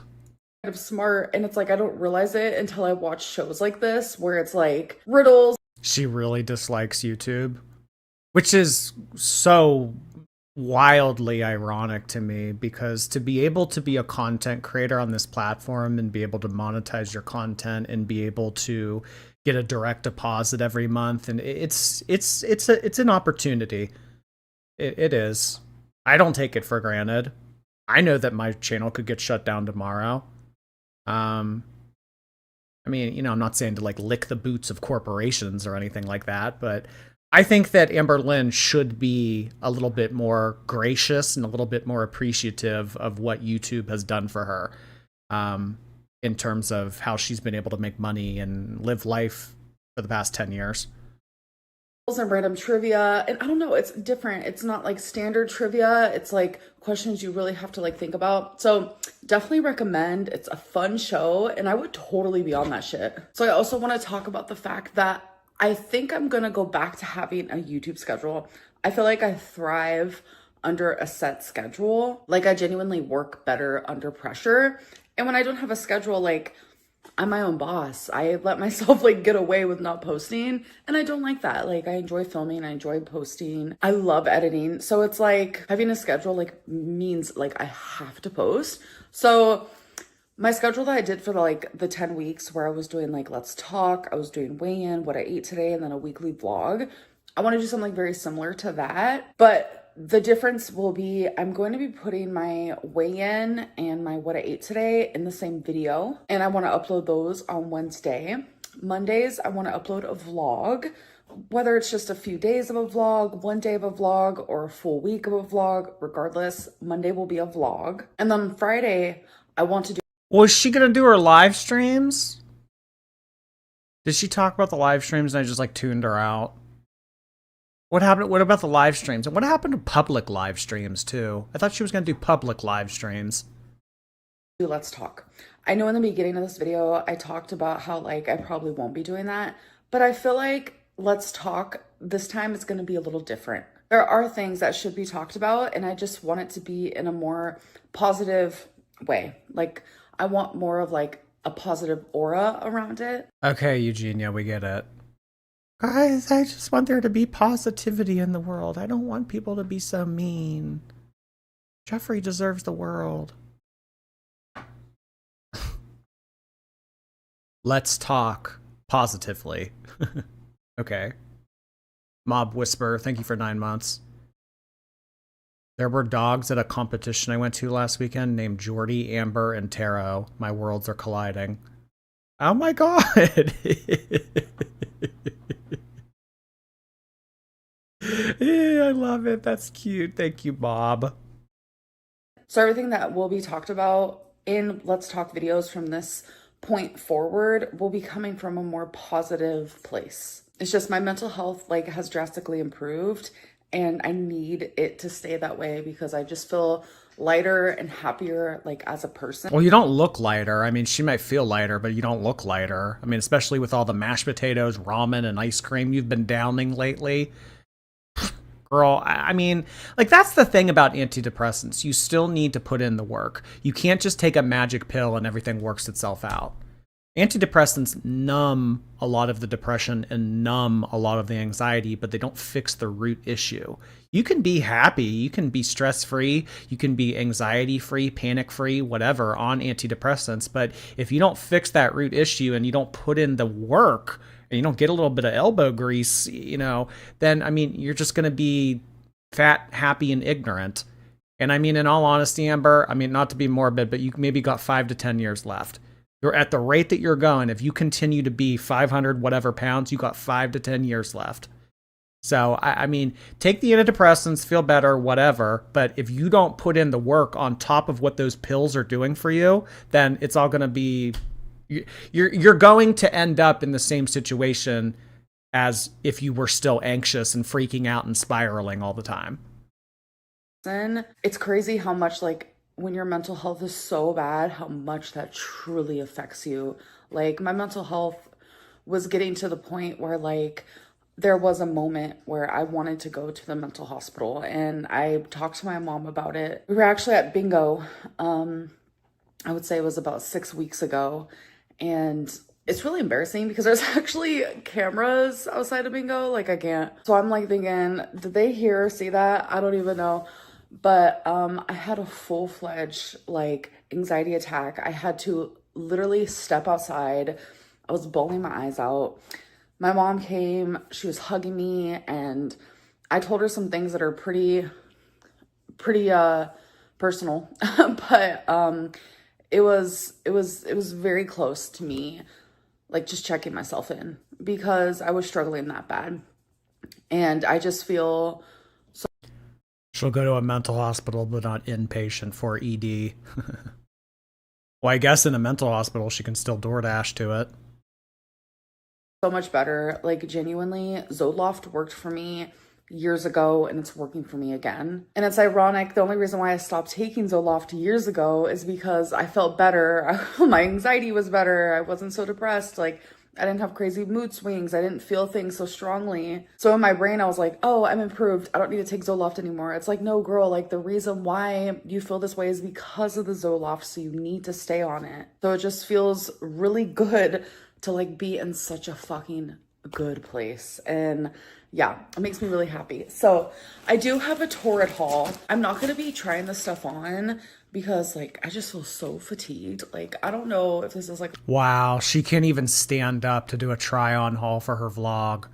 of smart, and it's like I don't realize it until I watch shows like this where it's like riddles. She really dislikes YouTube, which is so wildly ironic to me, because to be able to be a content creator on this platform and be able to monetize your content and be able to get a direct deposit every month, and it's an opportunity. It is. I don't take it for granted. I know that my channel could get shut down tomorrow. I mean, you know, I'm not saying to like lick the boots of corporations or anything like that, but I think that Amberlynn should be a little bit more gracious and a little bit more appreciative of what YouTube has done for her, in terms of how she's been able to make money and live life for the past 10 years. And random trivia, and I don't know, it's different. It's not like standard trivia. It's like questions you really have to like think about. So definitely recommend. It's a fun show, and I would totally be on that shit. So I also want to talk about the fact that I think I'm gonna go back to having a YouTube schedule. I feel like I thrive under a set schedule. Like I genuinely work better under pressure. And when I don't have a schedule, like I'm my own boss. I let myself like get away with not posting, and I don't like that. Like I enjoy filming, I enjoy posting. I love editing. So it's like having a schedule like means like I have to post. So my schedule that I did for the 10 weeks where I was doing like Let's Talk, I was doing weigh-in, what I ate today, and then a weekly vlog. I want to do something very similar to that, but the difference will be I'm going to be putting my weigh-in and my what I ate today in the same video, and I want to upload those on Wednesday. Mondays, I want to upload a vlog, whether it's just a few days of a vlog, one day of a vlog, or a full week of a vlog. Regardless, Monday will be a vlog. And then Friday, I want to do... Was she going to do her live streams? Did she talk about the live streams and I just like tuned her out? What happened? What about the live streams? And what happened to public live streams too? I thought she was going to do public live streams. Let's Talk. I know in the beginning of this video, I talked about how like I probably won't be doing that, but I feel like Let's Talk this time is going to be a little different. There are things that should be talked about, and I just want it to be in a more positive way. Like I want more of like a positive aura around it. Okay, Eugenia, we get it. Guys, I just want there to be positivity in the world. I don't want people to be so mean. Jeffrey deserves the world. Let's talk positively. Okay. Mob Whisper, thank you for 9 months. There were dogs at a competition I went to last weekend named Jordy, Amber, and Taro. My worlds are colliding. Oh my god! Yeah, I love it. That's cute. Thank you, Bob. So everything that will be talked about in Let's Talk videos from this point forward will be coming from a more positive place. It's just my mental health like has drastically improved, and I need it to stay that way because I just feel lighter and happier like as a person. Well, you don't look lighter. I mean, she might feel lighter, but you don't look lighter. I mean, especially with all the mashed potatoes, ramen, and ice cream you've been downing lately. Girl, I mean, like, that's the thing about antidepressants. You still need to put in the work. You can't just take a magic pill and everything works itself out. Antidepressants numb a lot of the depression and numb a lot of the anxiety, but they don't fix the root issue. You can be happy, you can be stress-free, you can be anxiety-free, panic-free, whatever, on antidepressants, but if you don't fix that root issue and you don't put in the work, and you don't get a little bit of elbow grease, you know, then, I mean, you're just going to be fat, happy, and ignorant. And I mean, in all honesty, Amber, I mean, not to be morbid, but you maybe got 5 to 10 years left. You're at the rate that you're going. If you continue to be 500 whatever pounds, you got 5 to 10 years left. So, I mean, take the antidepressants, feel better, whatever. But if you don't put in the work on top of what those pills are doing for you, then it's all going to be... You're going to end up in the same situation as if you were still anxious and freaking out and spiraling all the time. It's crazy how much, like, when your mental health is so bad, how much that truly affects you. Like, my mental health was getting to the point where, like, there was a moment where I wanted to go to the mental hospital, and I talked to my mom about it. We were actually at bingo. I would say it was about 6 weeks ago. And it's really embarrassing because there's actually cameras outside of bingo. Like, I can't. So I'm like thinking, did they see that? I don't even know. But I had a full-fledged like anxiety attack. I had to literally step outside. I was bawling my eyes out. My mom came, she was hugging me, and I told her some things that are pretty personal. But it was very close to me, like, just checking myself in because I was struggling that bad. And I just feel so. She'll go to a mental hospital, but not inpatient for ED. Well, I guess in a mental hospital, she can still DoorDash to it. So much better. Like, genuinely, Zoloft worked for me years ago, and it's working for me again. And it's ironic, the only reason why I stopped taking Zoloft years ago is because I felt better. My anxiety was better. I wasn't so depressed. Like, I didn't have crazy mood swings. I didn't feel things so strongly. So in my brain, I was like, oh, I'm improved. I don't need to take Zoloft anymore. It's like, no, girl, like, the reason why you feel this way is because of the Zoloft, so you need to stay on it. So it just feels really good to, like, be in such a fucking good place. And yeah, it makes me really happy. So I do have a Torrid haul. I'm not going to be trying this stuff on because, like, I just feel so fatigued. Like, I don't know if this is like... Wow, she can't even stand up to do a try-on haul for her vlog.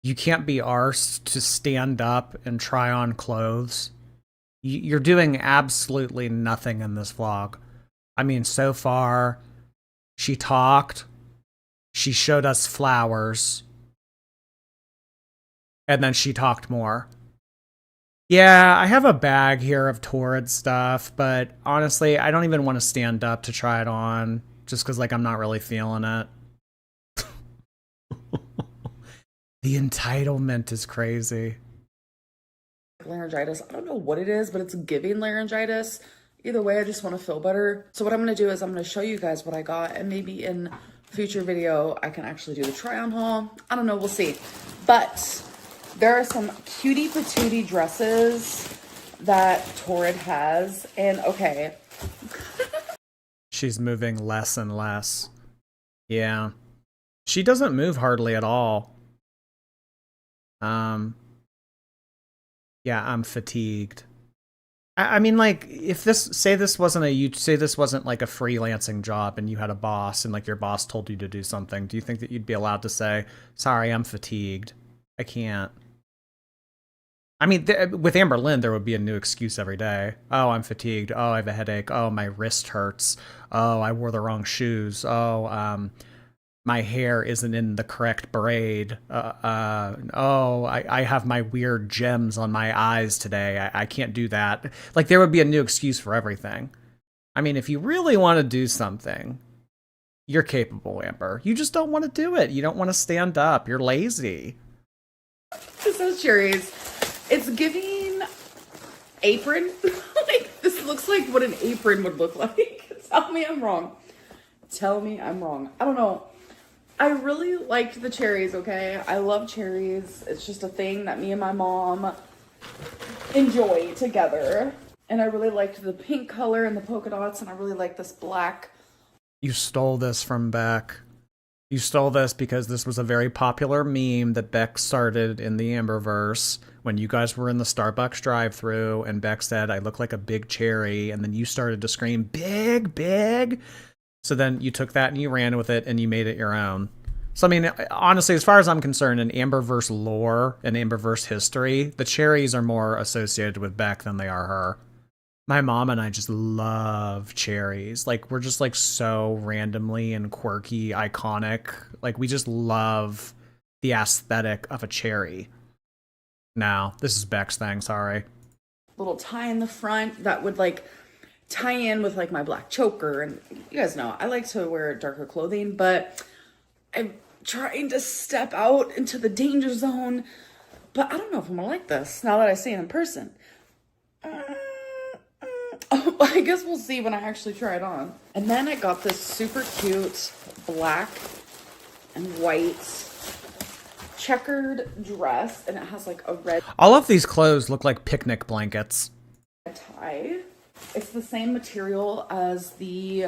You can't be arsed to stand up and try on clothes. You're doing absolutely nothing in this vlog. I mean, so far, she talked, she showed us flowers, and then she talked more. Yeah, I have a bag here of Torrid stuff, but honestly, I don't even want to stand up to try it on, just because, like, I'm not really feeling it. The entitlement is crazy. Laryngitis. I don't know what it is, but it's giving laryngitis. Either way, I just want to feel better. So what I'm going to do is I'm going to show you guys what I got, and maybe in future video, I can actually do the try-on haul. I don't know. We'll see. But there are some cutie patootie dresses that Torrid has. And okay. She's moving less and less. Yeah. She doesn't move hardly at all. Yeah, I'm fatigued. I mean, like, if this wasn't like a freelancing job and you had a boss and, like, your boss told you to do something, do you think that you'd be allowed to say, sorry, I'm fatigued? I can't. I mean, with Amberlynn, there would be a new excuse every day. Oh, I'm fatigued. Oh, I have a headache. Oh, my wrist hurts. Oh, I wore the wrong shoes. Oh, my hair isn't in the correct braid. Oh, I have my weird gems on my eyes today. I can't do that. Like, there would be a new excuse for everything. I mean, if you really want to do something, you're capable, Amber. You just don't want to do it. You don't want to stand up. You're lazy. This is cherries. It's giving apron. Like, this looks like what an apron would look like. Tell me I'm wrong. Tell me I'm wrong. I don't know. I really liked the cherries, okay? I love cherries. It's just a thing that me and my mom enjoy together. And I really liked the pink color and the polka dots, and I really like this black. You stole this from Beck. You stole this because this was a very popular meme that Beck started in the Amberverse when you guys were in the Starbucks drive-thru, and Beck said, I look like a big cherry, and then you started to scream, big, big. So then you took that and you ran with it and you made it your own. So, I mean, honestly, as far as I'm concerned, in Amberverse lore and Amberverse history, the cherries are more associated with Beck than they are her. My mom and I just love cherries. Like, we're just, like, so randomly and quirky, iconic. Like, we just love the aesthetic of a cherry. No, this is Beck's thing, sorry. Little tie in the front that would, like, tie in with, like, my black choker. And you guys know, I like to wear darker clothing, but I'm trying to step out into the danger zone. But I don't know if I'm gonna like this now that I see it in person. I guess we'll see when I actually try it on. And then I got this super cute black and white checkered dress, and it has like a red All of these clothes look like picnic blankets. tie. It's the same material as the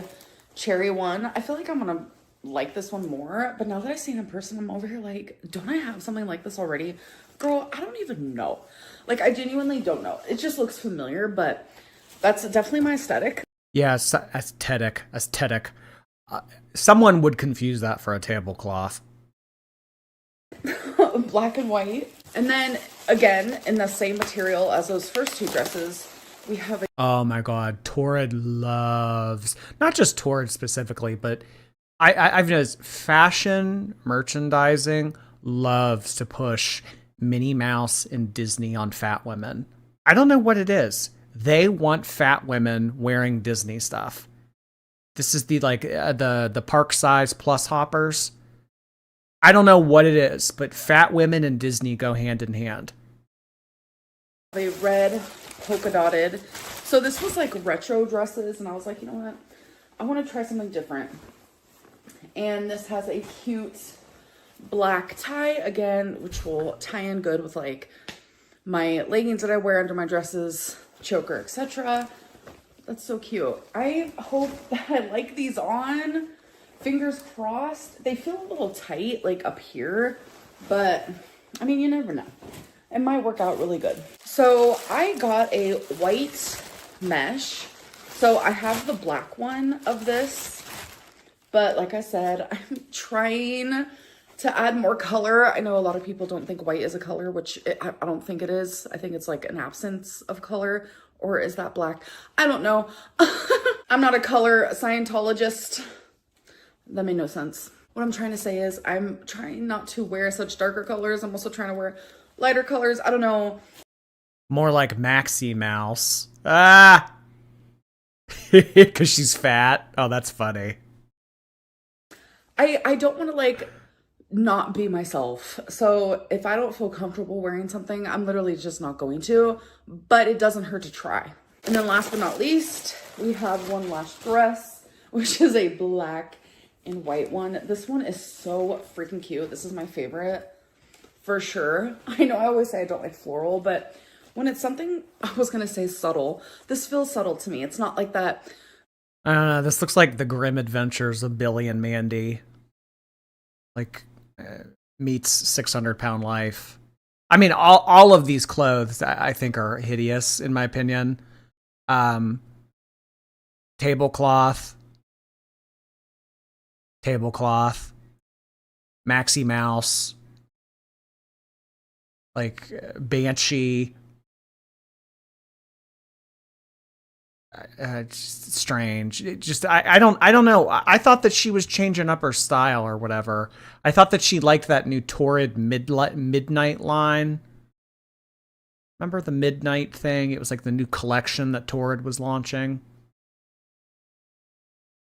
cherry one. I feel like I'm gonna like this one more, but now that I've seen it in person, I'm over here like, don't I have something like this already? Girl, I don't even know. Like, I genuinely don't know. It just looks familiar, but that's definitely my aesthetic. Yeah, aesthetic. Someone would confuse that for a tablecloth. Black and white. And then, again, in the same material as those first two dresses, we have a... Oh my god, Torrid loves... Not just Torrid specifically, but I've noticed fashion merchandising loves to push Minnie Mouse and Disney on fat women. I don't know what it is. They want fat women wearing Disney stuff. This is the the park size plus hoppers. I don't know what it is, but fat women and Disney go hand in hand. A red polka dotted. So this was like retro dresses, and I was like, you know what? I want to try something different. And this has a cute black tie again, which will tie in good with like my leggings that I wear under my dresses, choker, etc. That's so cute. I hope that I like these on. Fingers crossed. They feel a little tight, like up here, but I mean, you never know. It might work out really good. So I got a white mesh. So I have the black one of this, but like I said, I'm trying to add more color. I know a lot of people don't think white is a color, which I don't think it is. I think it's like an absence of color. Or is that black? I don't know. I'm not a color Scientologist. That made no sense. What I'm trying to say is I'm trying not to wear such darker colors. I'm also trying to wear lighter colors. I don't know. More like Maxie Mouse. Ah! Because she's fat. Oh, that's funny. I don't want to like not be myself. So if I don't feel comfortable wearing something, I'm literally just not going to. But it doesn't hurt to try. And then last but not least, we have one last dress, which is a black and white one. This one is so freaking cute. This is my favorite for sure. I know I always say I don't like floral, but when it's something, I was gonna say subtle, this feels subtle to me. It's not like that. I don't know. This looks like the grim adventures of Billy and Mandy. Like, meets 600-pound life. I mean, all of these clothes I think are hideous in my opinion. Tablecloth, Maxie Mouse, like Banshee, Just strange. I don't know. I thought that she was changing up her style or whatever. I thought that she liked that new Torrid midnight line. Remember the midnight thing? It was like the new collection that Torrid was launching.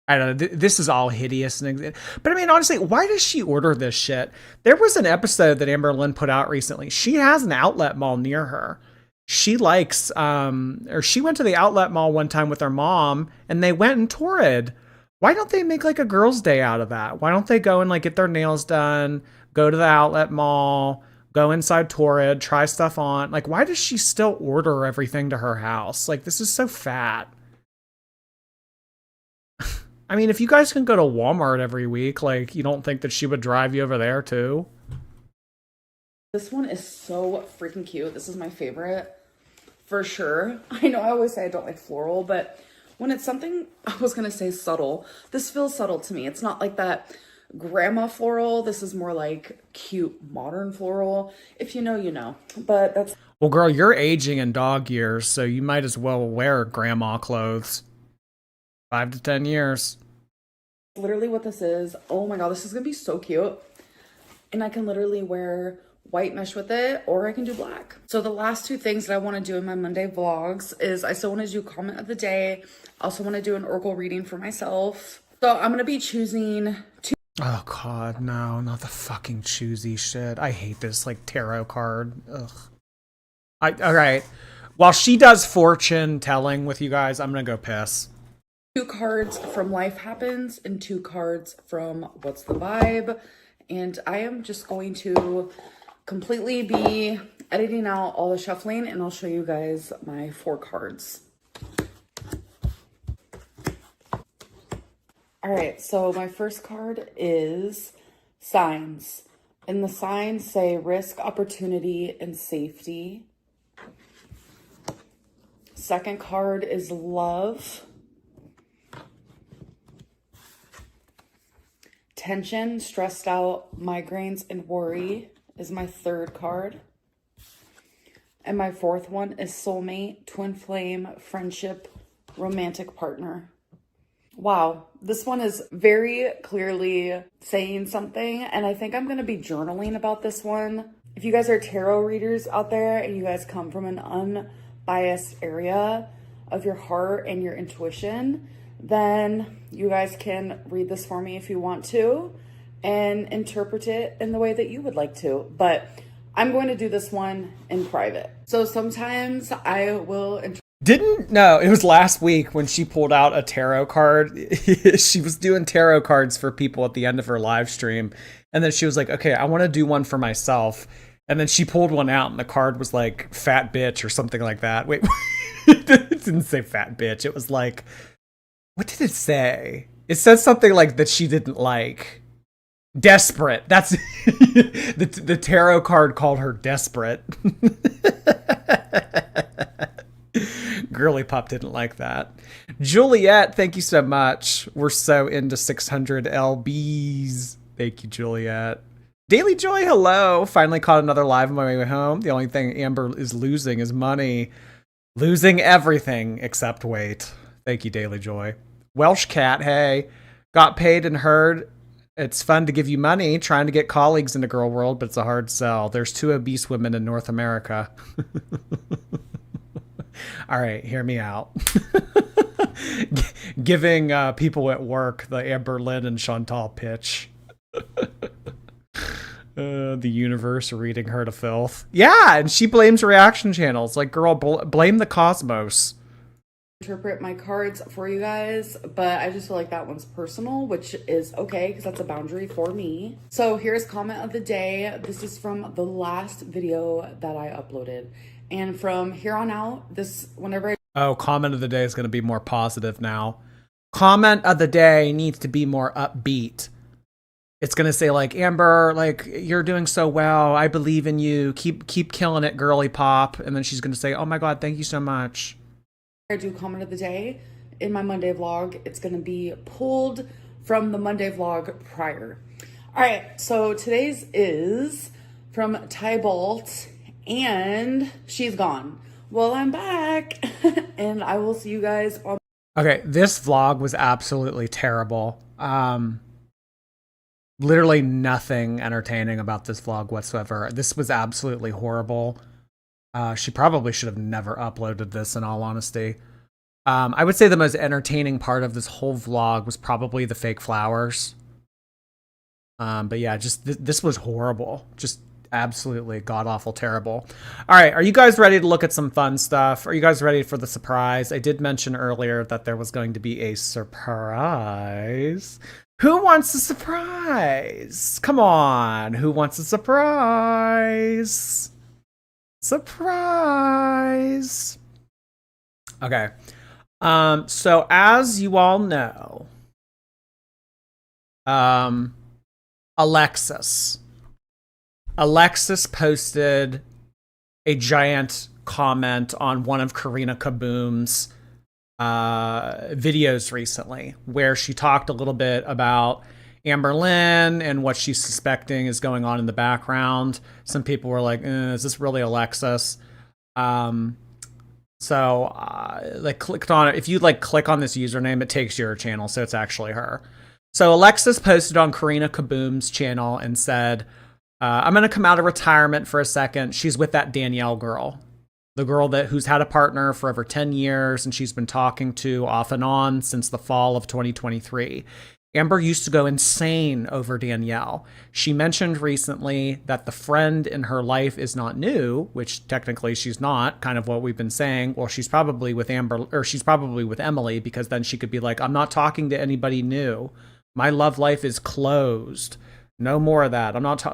I don't know. This is all hideous. But I mean, honestly, why does she order this shit? There was an episode that Amberlynn put out recently. She has an outlet mall near her. She likes, or she went to the outlet mall one time with her mom and they went in Torrid. Why don't they make like a girls' day out of that? Why don't they go and like get their nails done, go to the outlet mall, go inside Torrid, try stuff on? Like, why does she still order everything to her house? Like, this is so fat. I mean, if you guys can go to Walmart every week, like, you don't think that she would drive you over there too? This one is so freaking cute. This is my favorite for sure. I know I always say I don't like floral, but when it's something, I was going to say subtle, this feels subtle to me. It's not like that grandma floral. This is more like cute modern floral. If you know, you know. But that's... Well, girl, you're aging in dog years, so you might as well wear grandma clothes. 5 to 10 years. Literally what this is. Oh my god, this is going to be so cute. And I can literally wear white mesh with it, or I can do black. So the last two things that I want to do in my Monday vlogs is I still want to do comment of the day. I also want to do an oracle reading for myself. So I'm going to be choosing two. Oh god, no, not the fucking choosy shit. I hate this like tarot card. Ugh. All right. While she does fortune telling with you guys, I'm going to go piss. 2 cards from Life Happens and 2 cards from What's the Vibe. And I am just going to completely be editing out all the shuffling, and I'll show you guys my 4 cards. All right, so my first card is signs. And the signs say risk, opportunity, and safety. Second card is love. Tension, stressed out, migraines, and worry is my third card. And my fourth one is soulmate, twin flame, friendship, romantic partner. Wow, this one is very clearly saying something, and I think I'm going to be journaling about this one. If you guys are tarot readers out there and you guys come from an unbiased area of your heart and your intuition, then you guys can read this for me if you want to and interpret it in the way that you would like to. But I'm going to do this one in private. So sometimes I will... No, it was last week when she pulled out a tarot card. She was doing tarot cards for people at the end of her live stream. And then she was like, okay, I want to do one for myself. And then she pulled one out and the card was like fat bitch or something like that. Wait, it didn't say fat bitch. It was like... What did it say? It says something like that she didn't like. Desperate. That's the tarot card called her desperate. Girly Pop didn't like that. Juliet, thank you so much. We're so into 600 LBs. Thank you, Juliet. Daily Joy, hello. Finally caught another live on my way home. The only thing Amber is losing is money. Losing everything except weight. Thank you, Daily Joy. Welsh Cat, hey. Got paid and heard it's fun to give you money trying to get colleagues into girl world, but it's a hard sell. There's 2 obese women in North America. All right, hear me out. Giving people at work the Amberlynn and Shantel pitch. The universe reading her to filth. Yeah, and she blames reaction channels. Like, girl, blame the cosmos. Interpret my cards for you guys, but I just feel like that one's personal, which is okay because that's a boundary for me. So here's comment of the day. This is from the last video that I uploaded, and from here on out, whenever comment of the day is going to be more positive now. Comment of the day needs to be more upbeat. It's going to say like, Amber, like, you're doing so well, I believe in you, keep killing it, girly pop. And then she's going to say, oh my god, thank you so much. I do comment of the day in my Monday vlog, it's going to be pulled from the Monday vlog prior. All right, so today's is from Tybalt, and she's gone. Well, I'm back, and I will see you guys on. Okay, this vlog was absolutely terrible. Literally nothing entertaining about this vlog whatsoever. This was absolutely horrible. She probably should have never uploaded this, in all honesty. I would say the most entertaining part of this whole vlog was probably the fake flowers. But yeah, just this was horrible. Just absolutely god-awful terrible. All right, are you guys ready to look at some fun stuff? Are you guys ready for the surprise? I did mention earlier that there was going to be a surprise. Who wants a surprise? Come on, who wants a surprise? Surprise! Okay. So as you all know, Alexis posted a giant comment on one of Karina Kaboom's videos recently, where she talked a little bit about Amberlynn and what she's suspecting is going on in the background. Some people were like, is this really Alexis? So clicked on it. If you click on this username, it takes your channel, so it's actually her. So Alexis posted on Karina Kaboom's channel and said, I'm going to come out of retirement for a second. She's with that Danielle girl. The girl who's had a partner for over 10 years and she's been talking to off and on since the fall of 2023. Amber used to go insane over Danielle. She mentioned recently that the friend in her life is not new, which technically she's not, kind of what we've been saying. Well, she's probably with she's probably with Emily, because then she could be like, I'm not talking to anybody new. My love life is closed. No more of that. I'm not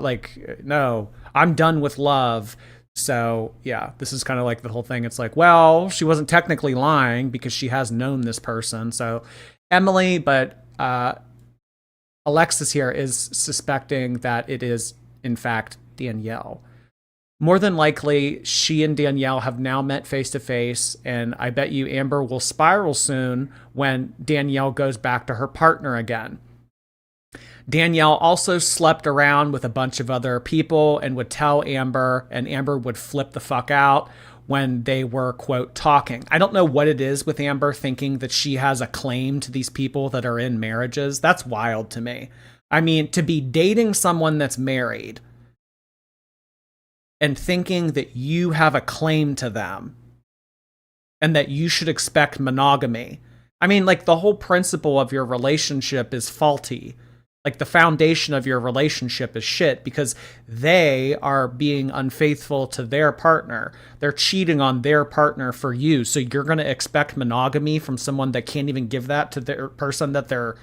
no, I'm done with love. So yeah, this is kind of like the whole thing. It's like, well, she wasn't technically lying because she has known this person. So Emily, but Alexis here is suspecting that it is, in fact, Danielle. More than likely, she and Danielle have now met face to face, and I bet you Amber will spiral soon when Danielle goes back to her partner again. Danielle also slept around with a bunch of other people and would tell Amber, and Amber would flip the fuck out when they were, quote, talking. I don't know what it is with Amber thinking that she has a claim to these people that are in marriages. That's wild to me. I mean, to be dating someone that's married and thinking that you have a claim to them and that you should expect monogamy. I mean, the whole principle of your relationship is faulty. The foundation of your relationship is shit because they are being unfaithful to their partner. They're cheating on their partner for you. So you're going to expect monogamy from someone that can't even give that to their person that they're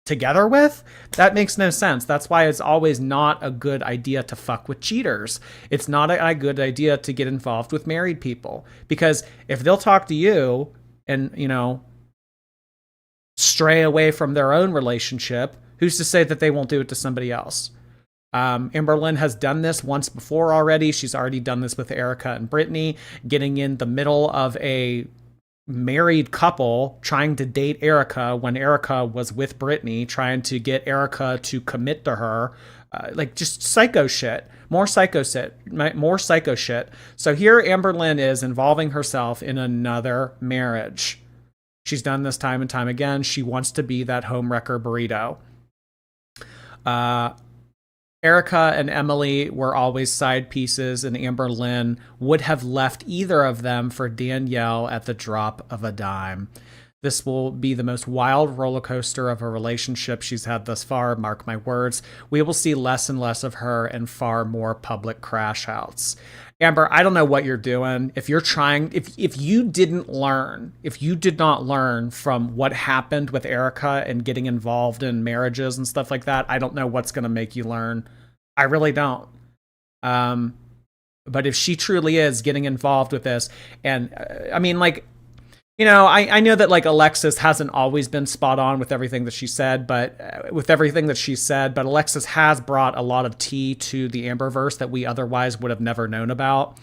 together with? That makes no sense. That's why it's always not a good idea to fuck with cheaters. It's not a good idea to get involved with married people, because if they'll talk to you and, stray away from their own relationship, who's to say that they won't do it to somebody else? Amberlynn has done this once before already. She's already done this with Erica and Brittany, getting in the middle of a married couple trying to date Erica when Erica was with Brittany, trying to get Erica to commit to her. Just psycho shit. More psycho shit. So here Amberlynn is involving herself in another marriage. She's done this time and time again. She wants to be that homewrecker burrito. Erica and Emily were always side pieces, and Amberlynn would have left either of them for Danielle at the drop of a dime. This will be the most wild roller coaster of a relationship she's had thus far, mark my words. We will see less and less of her and far more public crash outs. Amber, I don't know what you're doing. If you did not learn from what happened with Erica and getting involved in marriages and stuff like that, I don't know what's going to make you learn. I really don't. But if she truly is getting involved with this, and I know that Alexis hasn't always been spot on with everything that she said, but Alexis has brought a lot of tea to the Amberverse that we otherwise would have never known about.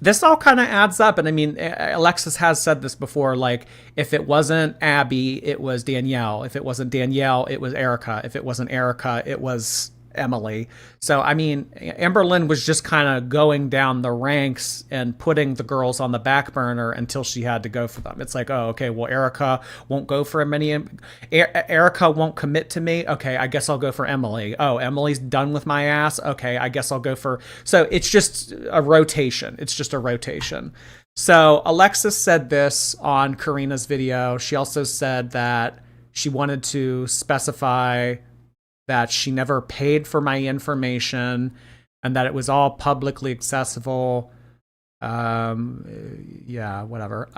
This all kind of adds up. And Alexis has said this before, if it wasn't Abby, it was Danielle. If it wasn't Danielle, it was Erica. If it wasn't Erica, it was Emily. So, I mean, Amberlynn was just kind of going down the ranks and putting the girls on the back burner until she had to go for them. It's like, oh, okay, well, Erica won't go for many. Erica won't commit to me. Okay, I guess I'll go for Emily. Oh, Emily's done with my ass. Okay, I guess I'll go for. So it's just a rotation. It's just a rotation. So Alexis said this on Karina's video. She also said that she wanted to specify that she never paid for my information and that it was all publicly accessible. Yeah, whatever.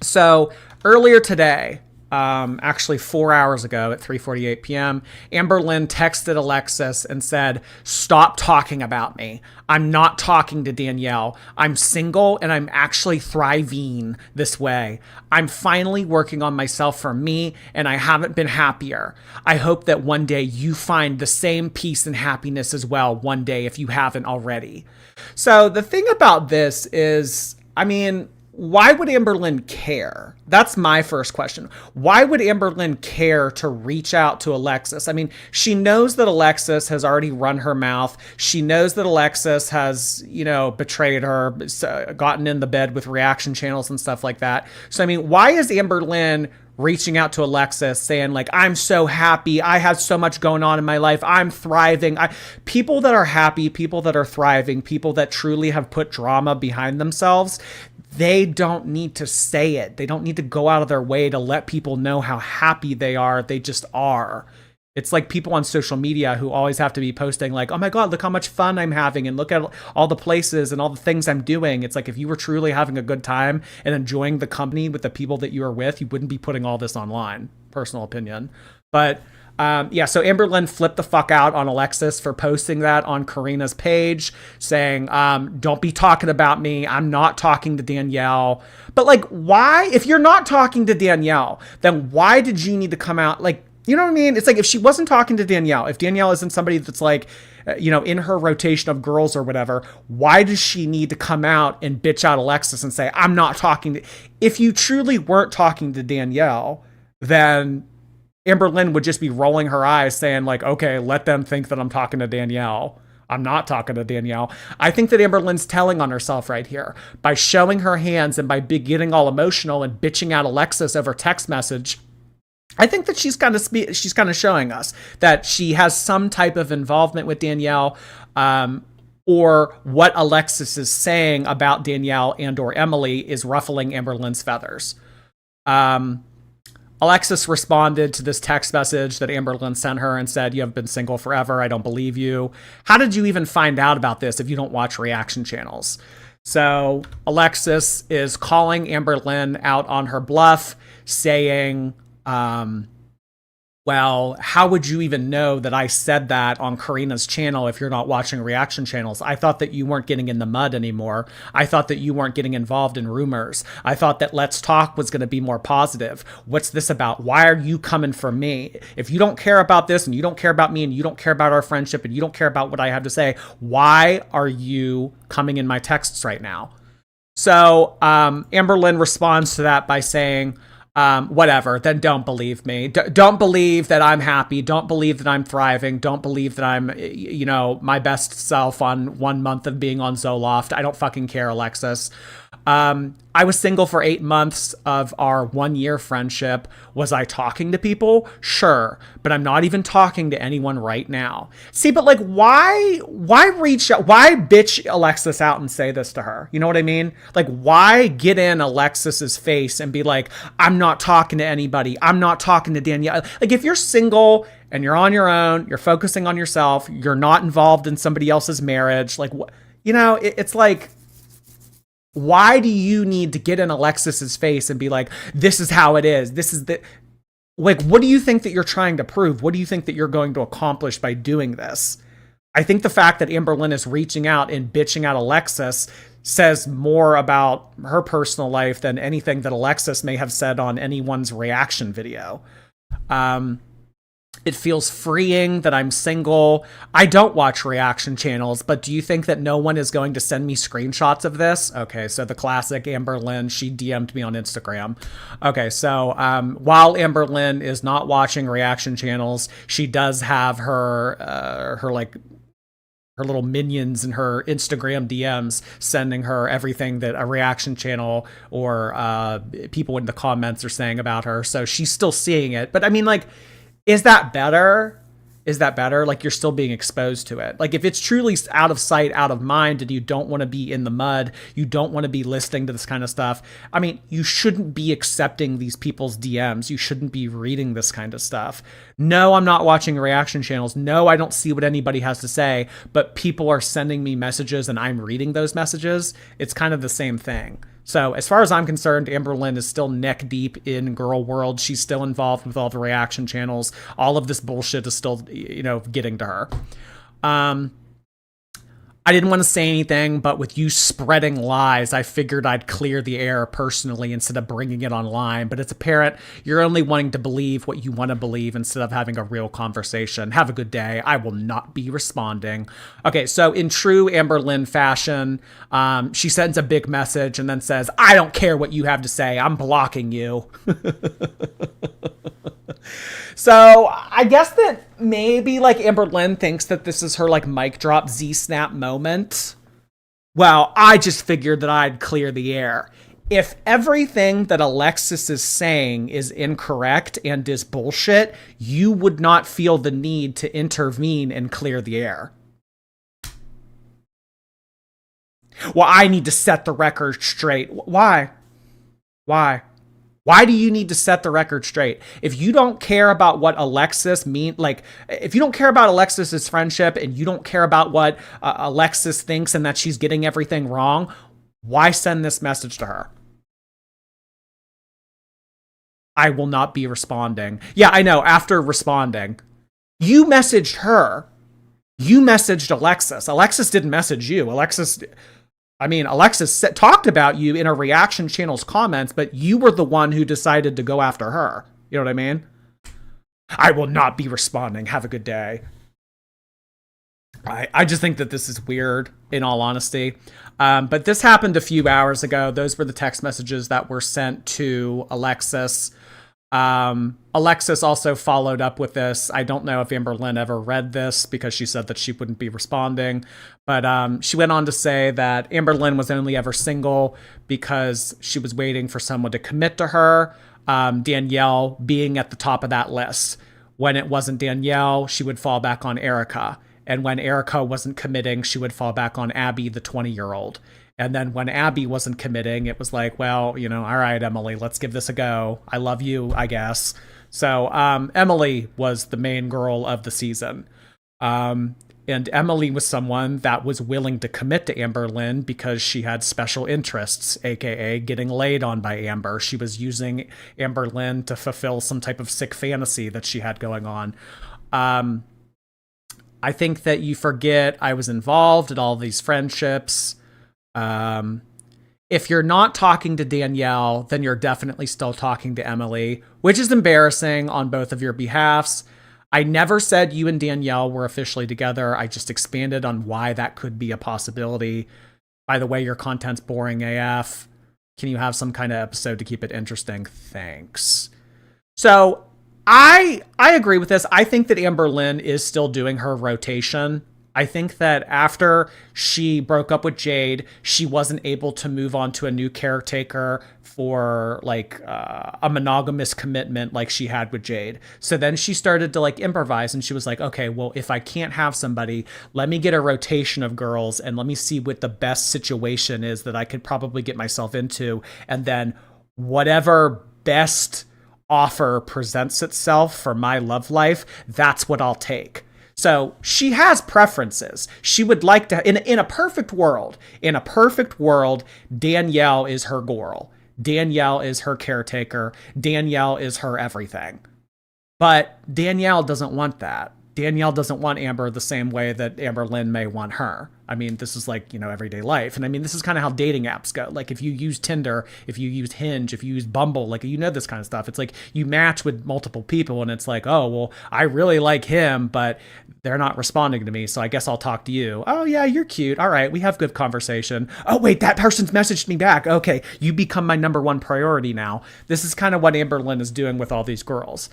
So earlier today, actually 4 hours ago at 3:48 p.m., Amberlynn texted Alexis and said, "Stop talking about me. I'm not talking to Danielle. I'm single and I'm actually thriving this way. I'm finally working on myself for me and I haven't been happier. I hope that one day you find the same peace and happiness as well one day if you haven't already." So the thing about this is, I mean, why would Amberlynn care? That's my first question. Why would Amberlynn care to reach out to Alexis? I mean, she knows that Alexis has already run her mouth. She knows that Alexis has, betrayed her, gotten in the bed with reaction channels and stuff like that. So, I mean, why is Amberlynn reaching out to Alexis saying, like, I'm so happy. I have so much going on in my life. I'm thriving. People that are happy, people that are thriving, people that truly have put drama behind themselves, they don't need to say it. They don't need to go out of their way to let people know how happy they are. They just are. It's like people on social media who always have to be posting like, oh my God, look how much fun I'm having and look at all the places and all the things I'm doing. It's like, if you were truly having a good time and enjoying the company with the people that you are with, you wouldn't be putting all this online. Personal opinion. But so Amberlynn flipped the fuck out on Alexis for posting that on Karina's page, saying, don't be talking about me. I'm not talking to Danielle. But like, why? If you're not talking to Danielle, then why did you need to come out? Like, you know what I mean? It's like, if she wasn't talking to Danielle, if Danielle isn't somebody that's like, in her rotation of girls or whatever, why does she need to come out and bitch out Alexis and say, I'm not talking to... If you truly weren't talking to Danielle, then Amberlynn would just be rolling her eyes saying like, okay, let them think that I'm talking to Danielle. I'm not talking to Danielle. I think that Amberlynn's telling on herself right here by showing her hands and by getting all emotional and bitching out Alexis over text message. I think that she's kind of showing us that she has some type of involvement with Danielle, or what Alexis is saying about Danielle and or Emily is ruffling Amberlynn's feathers. Alexis responded to this text message that Amberlynn sent her and said, "You have been single forever. I don't believe you. How did you even find out about this if you don't watch reaction channels?" So Alexis is calling Amberlynn out on her bluff, saying, well, how would you even know that I said that on Karina's channel if you're not watching reaction channels? I thought that you weren't getting in the mud anymore. I thought that you weren't getting involved in rumors. I thought that Let's Talk was going to be more positive. What's this about? Why are you coming for me? If you don't care about this and you don't care about me and you don't care about our friendship and you don't care about what I have to say, why are you coming in my texts right now? So Amberlynn responds to that by saying, whatever, then don't believe me. Don't believe that I'm happy. Don't believe that I'm thriving. Don't believe that I'm, my best self on 1 month of being on Zoloft. I don't fucking care, Alexis. I was single for 8 months of our 1 year friendship. Was I talking to people? Sure. But I'm not even talking to anyone right now. See, but like, why reach out? Why bitch Alexis out and say this to her? You know what I mean? Like, why get in Alexis's face and be like, I'm not talking to anybody. I'm not talking to Danielle. Like, if you're single and you're on your own, you're focusing on yourself, you're not involved in somebody else's marriage. Like, it's like, why do you need to get in Alexis's face and be like, this is how it is? This is like, what do you think that you're trying to prove? What do you think that you're going to accomplish by doing this? I think the fact that Amberlynn is reaching out and bitching out Alexis says more about her personal life than anything that Alexis may have said on anyone's reaction video. It feels freeing that I'm single. I don't watch reaction channels, but do you think that no one is going to send me screenshots of this? Okay, so the classic Amberlynn, she DM'd me on Instagram. Okay, so while Amberlynn is not watching reaction channels, she does have her little minions in her Instagram DMs sending her everything that a reaction channel or people in the comments are saying about her. So she's still seeing it. But I mean, like, is that better? Is that better? Like, you're still being exposed to it. Like, if it's truly out of sight, out of mind, and you don't want to be in the mud, you don't want to be listening to this kind of stuff, I mean, you shouldn't be accepting these people's DMs. You shouldn't be reading this kind of stuff. No, I'm not watching reaction channels. No, I don't see what anybody has to say, but people are sending me messages and I'm reading those messages. It's kind of the same thing. So as far as I'm concerned, Amberlynn is still neck deep in girl world. She's still involved with all the reaction channels. All of this bullshit is still, getting to her. I didn't want to say anything, but with you spreading lies, I figured I'd clear the air personally instead of bringing it online. But it's apparent you're only wanting to believe what you want to believe instead of having a real conversation. Have a good day. I will not be responding. Okay, so in true Amberlynn fashion, she sends a big message and then says, I don't care what you have to say. I'm blocking you. So I guess that maybe like Amberlynn thinks that this is her like mic drop Z-snap moment. Well, I just figured that I'd clear the air. If everything that Alexis is saying is incorrect and is bullshit, you would not feel the need to intervene and clear the air. Well, I need to set the record straight. Why? Why do you need to set the record straight? If you don't care about what Alexis if you don't care about Alexis's friendship and you don't care about what Alexis thinks and that she's getting everything wrong, why send this message to her? I will not be responding. Yeah, I know, after responding. You messaged her. You messaged Alexis. Alexis didn't message you. Alexis talked about you in a reaction channel's comments, but you were the one who decided to go after her. You know what I mean? I will not be responding. Have a good day. I just think that this is weird, in all honesty. But this happened a few hours ago. Those were the text messages that were sent to Alexis. Alexis also followed up with this. I don't know if Amberlynn ever read this because she said that she wouldn't be responding. But she went on to say that Amberlynn was only ever single because she was waiting for someone to commit to her. Danielle being at the top of that list. When it wasn't Danielle, she would fall back on Erica. And when Erica wasn't committing, she would fall back on Abby, the 20-year-old. And then when Abby wasn't committing, it was like, well, all right, Emily, let's give this a go. I love you, I guess. So Emily was the main girl of the season. And Emily was someone that was willing to commit to Amberlynn because she had special interests, aka getting laid on by Amber. She was using Amberlynn to fulfill some type of sick fantasy that she had going on. I think that you forget I was involved in all these friendships. If you're not talking to Danielle, then you're definitely still talking to Emily, which is embarrassing on both of your behalfs. I never said you and Danielle were officially together. I just expanded on why that could be a possibility. By the way, your content's boring AF. Can you have some kind of episode to keep it interesting? Thanks. So I agree with this. I think that Amberlynn is still doing her rotation. I think that after she broke up with Jade, she wasn't able to move on to a new caretaker for a monogamous commitment like she had with Jade. So then she started to improvise, and she was like, okay, well, if I can't have somebody, let me get a rotation of girls and let me see what the best situation is that I could probably get myself into. And then whatever best offer presents itself for my love life, that's what I'll take. So she has preferences. She would like to, in a perfect world, Danielle is her girl. Danielle is her caretaker. Danielle is her everything. But Danielle doesn't want that. Danielle doesn't want Amber the same way that Amberlynn may want her. I mean, this is like, everyday life. And I mean, this is kind of how dating apps go. Like if you use Tinder, if you use Hinge, if you use Bumble, like, this kind of stuff. It's like you match with multiple people and it's like, oh, well, I really like him, but they're not responding to me. So I guess I'll talk to you. Oh yeah, you're cute. All right. We have good conversation. Oh wait, that person's messaged me back. Okay. You become my number one priority now. This is kind of what Amberlynn is doing with all these girls.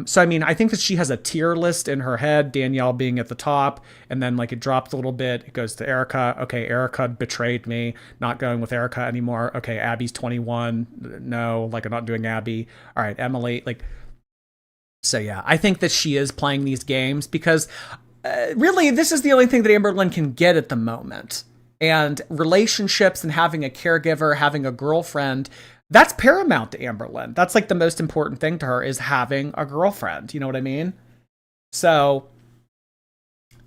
So, I mean, I think that she has a tier list in her head, Danielle being at the top, and then like it drops a little bit. It goes to Erica. Okay, Erica betrayed me. Not going with Erica anymore. Okay, Abby's 21. No, like I'm not doing Abby. All right, Emily. So yeah, I think that she is playing these games because really this is the only thing that Amberlynn can get at the moment. And relationships and having a caregiver, having a girlfriend, that's paramount to Amberlynn. That's like the most important thing to her is having a girlfriend. You know what I mean? So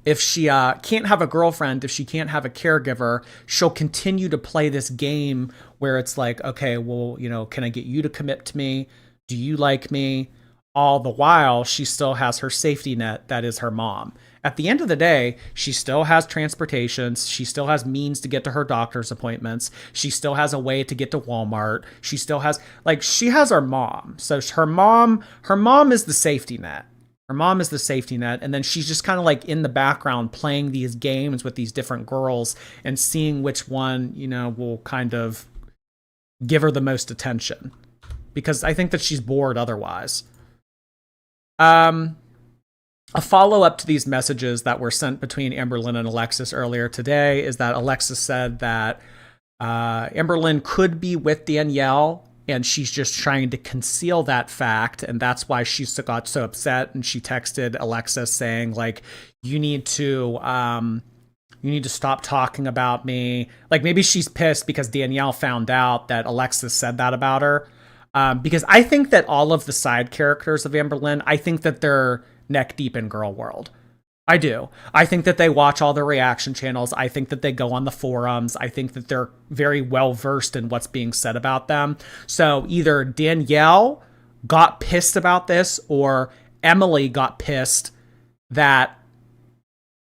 if she can't have a girlfriend, if she can't have a caregiver, she'll continue to play this game where it's like, okay, well, can I get you to commit to me? Do you like me? All the while, she still has her safety net that is her mom. At the end of the day, she still has transportation. She still has means to get to her doctor's appointments. She still has a way to get to Walmart. She still has, she has her mom. So her mom is the safety net. Her mom is the safety net. And then she's just kind of like in the background playing these games with these different girls and seeing which one, will kind of give her the most attention. Because I think that she's bored otherwise. A follow-up to these messages that were sent between Amberlynn and Alexis earlier today is that Alexis said that Amberlynn could be with Danielle and she's just trying to conceal that fact, and that's why she got so upset, and she texted Alexis saying, like, you need to stop talking about me. Like, maybe she's pissed because Danielle found out that Alexis said that about her. Because I think that all of the side characters of Amberlynn, I think that they're neck deep in girl world. I do. I think that they watch all the reaction channels. I think that they go on the forums. I think that they're very well versed in what's being said about them. So either Danielle got pissed about this or Emily got pissed that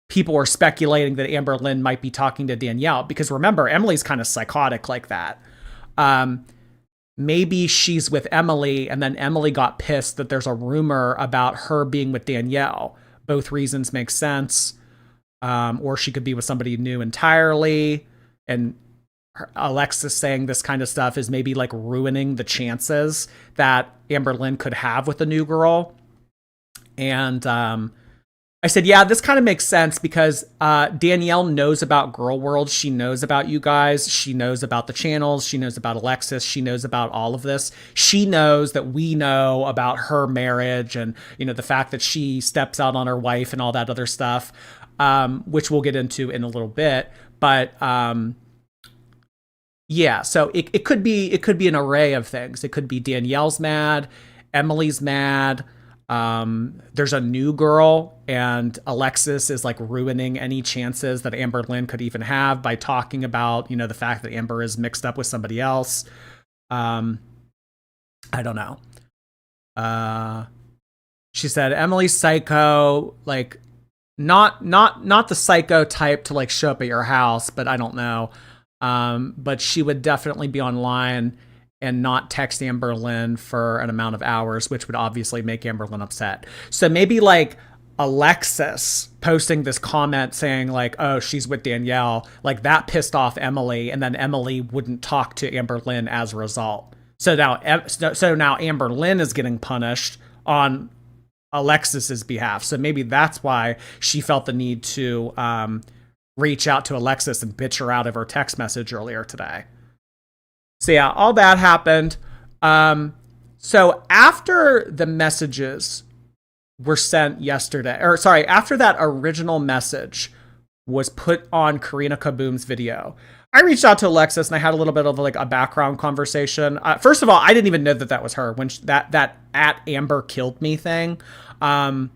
people were speculating that Amberlynn might be talking to Danielle. Because remember, Emily's kind of psychotic like that. Maybe she's with Emily and then Emily got pissed that there's a rumor about her being with Danielle. Both reasons make sense. Or she could be with somebody new entirely. And Alexis saying this kind of stuff is maybe like ruining the chances that Amberlynn could have with a new girl. And I said, yeah, this kind of makes sense because Danielle knows about Girl World. She knows about you guys. She knows about the channels. She knows about Alexis. She knows about all of this. She knows that we know about her marriage and, the fact that she steps out on her wife and all that other stuff, which we'll get into in a little bit. But yeah, so it could be an array of things. It could be Danielle's mad, Emily's mad. There's a new girl and Alexis is like ruining any chances that Amberlynn could even have by talking about, the fact that Amber is mixed up with somebody else. I don't know. She said Emily's psycho, like not the psycho type to like show up at your house, but I don't know. But she would definitely be online and not text Amberlynn for an amount of hours, which would obviously make Amberlynn upset. So maybe like Alexis posting this comment saying like, oh, she's with Danielle, like that pissed off Emily, and then Emily wouldn't talk to Amberlynn as a result. So now Amberlynn is getting punished on Alexis's behalf. So maybe that's why she felt the need to reach out to Alexis and bitch her out of her text message earlier today. So yeah, all that happened. So after the messages were sent yesterday, after that original message was put on Karina Kaboom's video, I reached out to Alexis and I had a little bit of like a background conversation. First of all, I didn't even know that was her when that at Amber killed me thing. I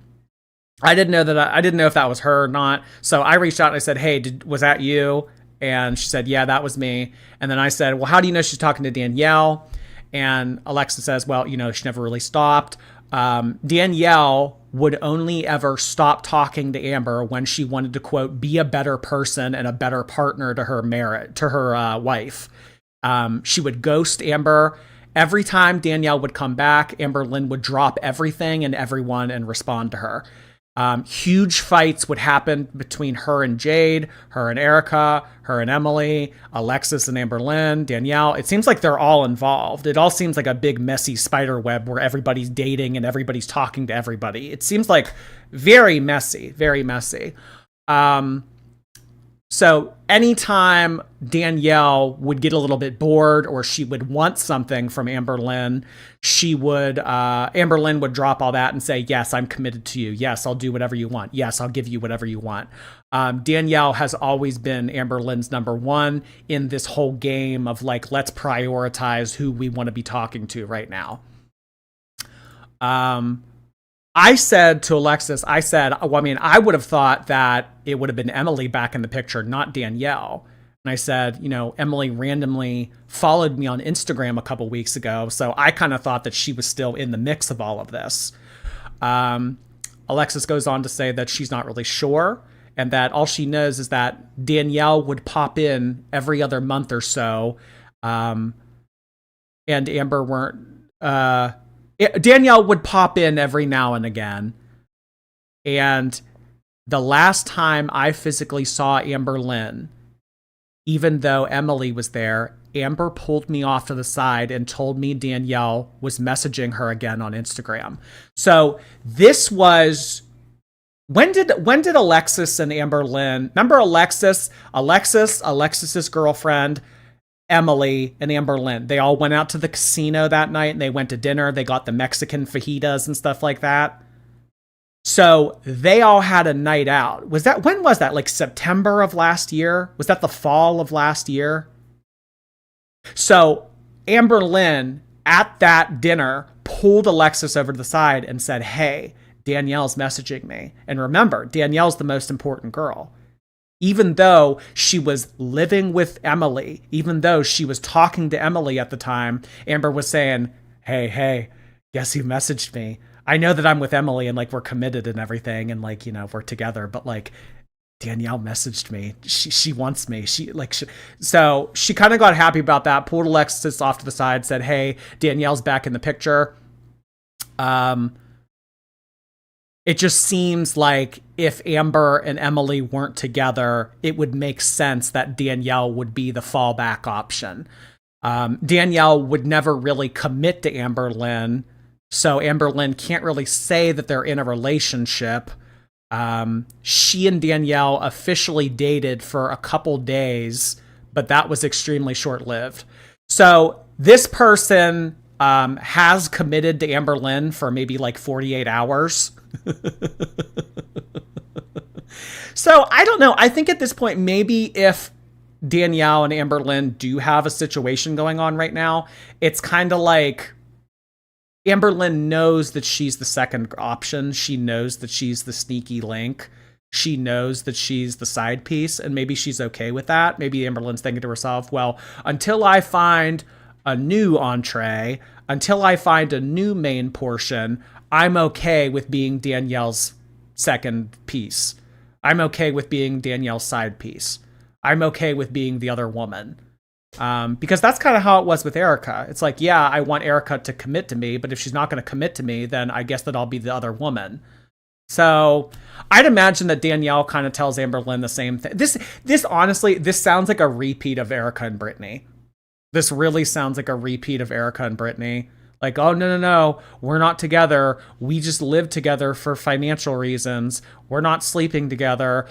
didn't know if that was her or not. So I reached out and I said, hey, was that you? And she said, yeah, that was me. And then I said, well, how do you know she's talking to Danielle? And Alexa says, well, she never really stopped. Danielle would only ever stop talking to Amber when she wanted to, quote, be a better person and a better partner to her wife. She would ghost Amber. Every time Danielle would come back, Amberlynn would drop everything and everyone and respond to her. Huge fights would happen between her and Jade, her and Erica, her and Emily, Alexis and Amberlynn, Danielle. It seems like they're all involved. It all seems like a big messy spider web where everybody's dating and everybody's talking to everybody. It seems like very messy, very messy. So anytime Danielle would get a little bit bored or she would want something from Amberlynn, Amberlynn would drop all that and say, yes, I'm committed to you. Yes, I'll do whatever you want. Yes, I'll give you whatever you want. Danielle has always been Amberlynn's number one in this whole game of like, let's prioritize who we want to be talking to right now. I said to Alexis, I would have thought that it would have been Emily back in the picture, not Danielle. And I said, Emily randomly followed me on Instagram a couple weeks ago, so I kind of thought that she was still in the mix of all of this. Alexis goes on to say that she's not really sure, and that all she knows is that Danielle would pop in every other month or so, and Amber weren't... Danielle would pop in every now and again. And the last time I physically saw Amberlynn, even though Emily was there, Amber pulled me off to the side and told me Danielle was messaging her again on Instagram. So this was... When did Alexis and Amberlynn... Remember Alexis's girlfriend... Emily and Amberlynn, they all went out to the casino that night and they went to dinner. They got the Mexican fajitas and stuff like that. So they all had a night out. When was that? Like September of last year? Was that the fall of last year? So Amberlynn at that dinner pulled Alexis over to the side and said, hey, Danielle's messaging me. And remember, Danielle's the most important girl. Even though she was living with Emily, even though she was talking to Emily at the time, Amber was saying, hey, guess who messaged me? I know that I'm with Emily and like we're committed and everything and like, we're together, but like Danielle messaged me. She wants me. So she kind of got happy about that, pulled Alexis off to the side, said, hey, Danielle's back in the picture. It just seems like if Amber and Emily weren't together, it would make sense that Danielle would be the fallback option. Danielle would never really commit to Amberlynn, so Amberlynn can't really say that they're in a relationship. She and Danielle officially dated for a couple days, but that was extremely short-lived. So this person has committed to Amberlynn for maybe like 48 hours. So I don't know. I think at this point, maybe if Danielle and Amberlynn do have a situation going on right now, it's kind of like Amberlynn knows that she's the second option. She knows that she's the sneaky link. She knows that she's the side piece, and maybe she's okay with that. Maybe Amberlynn's thinking to herself, well, until I find a new entree, until I find a new main portion, I'm okay with being Danielle's second piece. I'm okay with being Danielle's side piece. I'm okay with being the other woman. Because that's kind of how it was with Erica. It's like, yeah, I want Erica to commit to me, but if she's not going to commit to me, then I guess that I'll be the other woman. So I'd imagine that Danielle kind of tells Amberlynn the same thing. This honestly, this sounds like a repeat of Erica and Brittany. This really sounds like a repeat of Erica and Brittany. Like, oh, no, we're not together. We just live together for financial reasons. We're not sleeping together.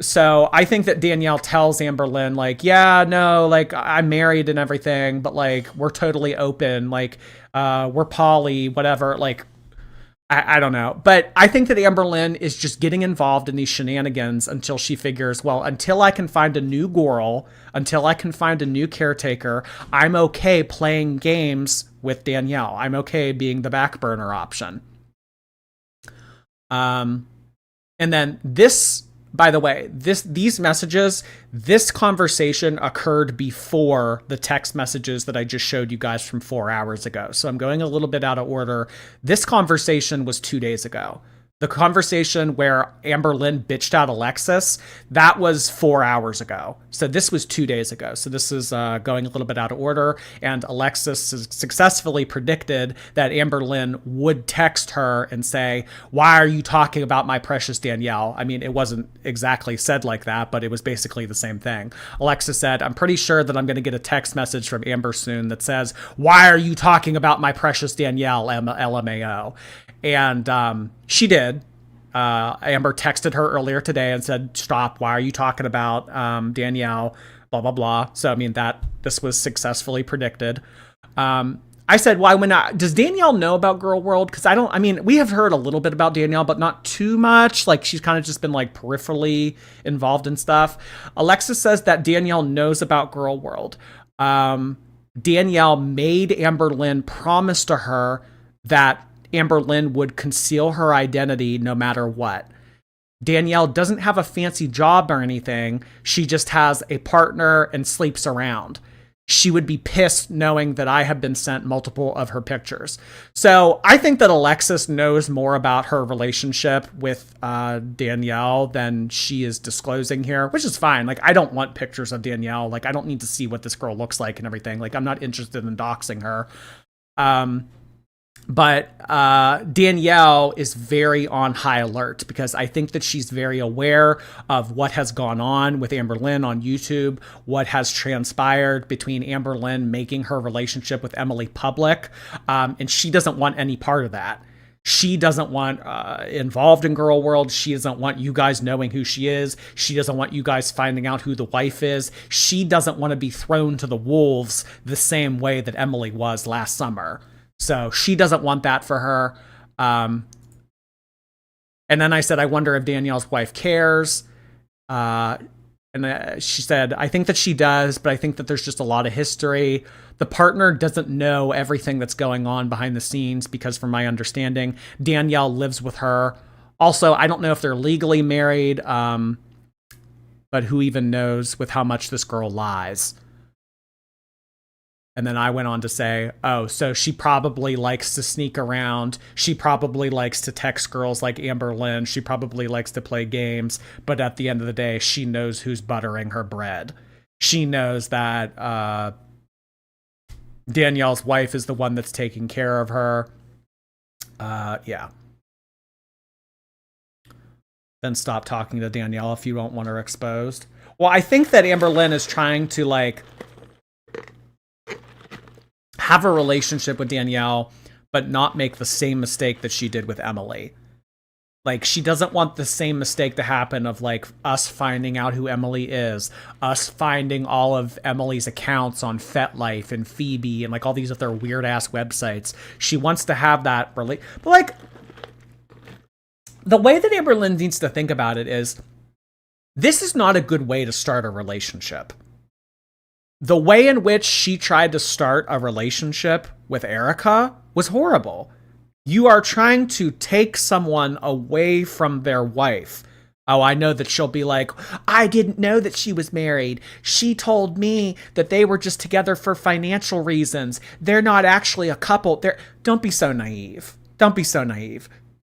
So I think that Danielle tells Amberlynn, like, yeah, no, like, I'm married and everything, but, like, we're totally open. Like, we're poly, whatever. Like, I don't know. But I think that Amberlynn is just getting involved in these shenanigans until she figures, well, until I can find a new girl, until I can find a new caretaker, I'm okay playing games with Danielle. I'm okay being the back burner option. And then this by the way, these messages, this conversation occurred before the text messages that I just showed you guys from 4 hours ago. So I'm going a little bit out of order. This conversation was 2 days ago. The conversation where Amberlynn bitched out Alexis, that was 4 hours ago. So this was 2 days ago. So this is going a little bit out of order. And Alexis successfully predicted that Amberlynn would text her and say, "Why are you talking about my precious Danielle?" I mean, it wasn't exactly said like that, but it was basically the same thing. Alexis said, "I'm pretty sure that I'm going to get a text message from Amber soon that says, 'Why are you talking about my precious Danielle, LMAO?'" And she did. Amber texted her earlier today and said, "Stop. Why are you talking about Danielle? Blah, blah, blah." So, I mean, this was successfully predicted. I said, "Why does Danielle know about Girl World?" Because we have heard a little bit about Danielle, but not too much. Like, she's kind of just been like peripherally involved in stuff. Alexis says that Danielle knows about Girl World. Danielle made Amberlynn promise to her that Amberlynn would conceal her identity no matter what. Danielle doesn't have a fancy job or anything. She just has a partner and sleeps around. She would be pissed knowing that I have been sent multiple of her pictures. So I think that Alexis knows more about her relationship with Danielle than she is disclosing here, which is fine. Like, I don't want pictures of Danielle. Like, I don't need to see what this girl looks like and everything. Like, I'm not interested in doxing her. But Danielle is very on high alert because I think that she's very aware of what has gone on with Amberlynn on YouTube, what has transpired between Amberlynn making her relationship with Emily public, and she doesn't want any part of that. She doesn't want involved in Girl World. She doesn't want you guys knowing who she is. She doesn't want you guys finding out who the wife is. She doesn't want to be thrown to the wolves the same way that Emily was last summer. So she doesn't want that for her. And then I said, I wonder if Danielle's wife cares. And she said, I think that she does, but I think that there's just a lot of history. The partner doesn't know everything that's going on behind the scenes because from my understanding, Danielle lives with her. Also, I don't know if they're legally married, but who even knows with how much this girl lies. And then I went on to say, oh, so she probably likes to sneak around. She probably likes to text girls like Amberlynn. She probably likes to play games. But at the end of the day, she knows who's buttering her bread. She knows that Danielle's wife is the one that's taking care of her. Yeah. Then stop talking to Danielle if you don't want her exposed. Well, I think that Amberlynn is trying to, like, have a relationship with Danielle, but not make the same mistake that she did with Emily. Like, she doesn't want the same mistake to happen of, like, us finding out who Emily is, us finding all of Emily's accounts on FetLife and Phoebe and, like, all these other weird-ass websites. She wants to have that but, like, the way that Amberlynn needs to think about it is, this is not a good way to start a relationship. The way in which she tried to start a relationship with Erica was horrible. You are trying to take someone away from their wife. Oh, I know that she'll be like, I didn't know that she was married. She told me that they were just together for financial reasons. They're not actually a couple. Don't be so naive. Don't be so naive.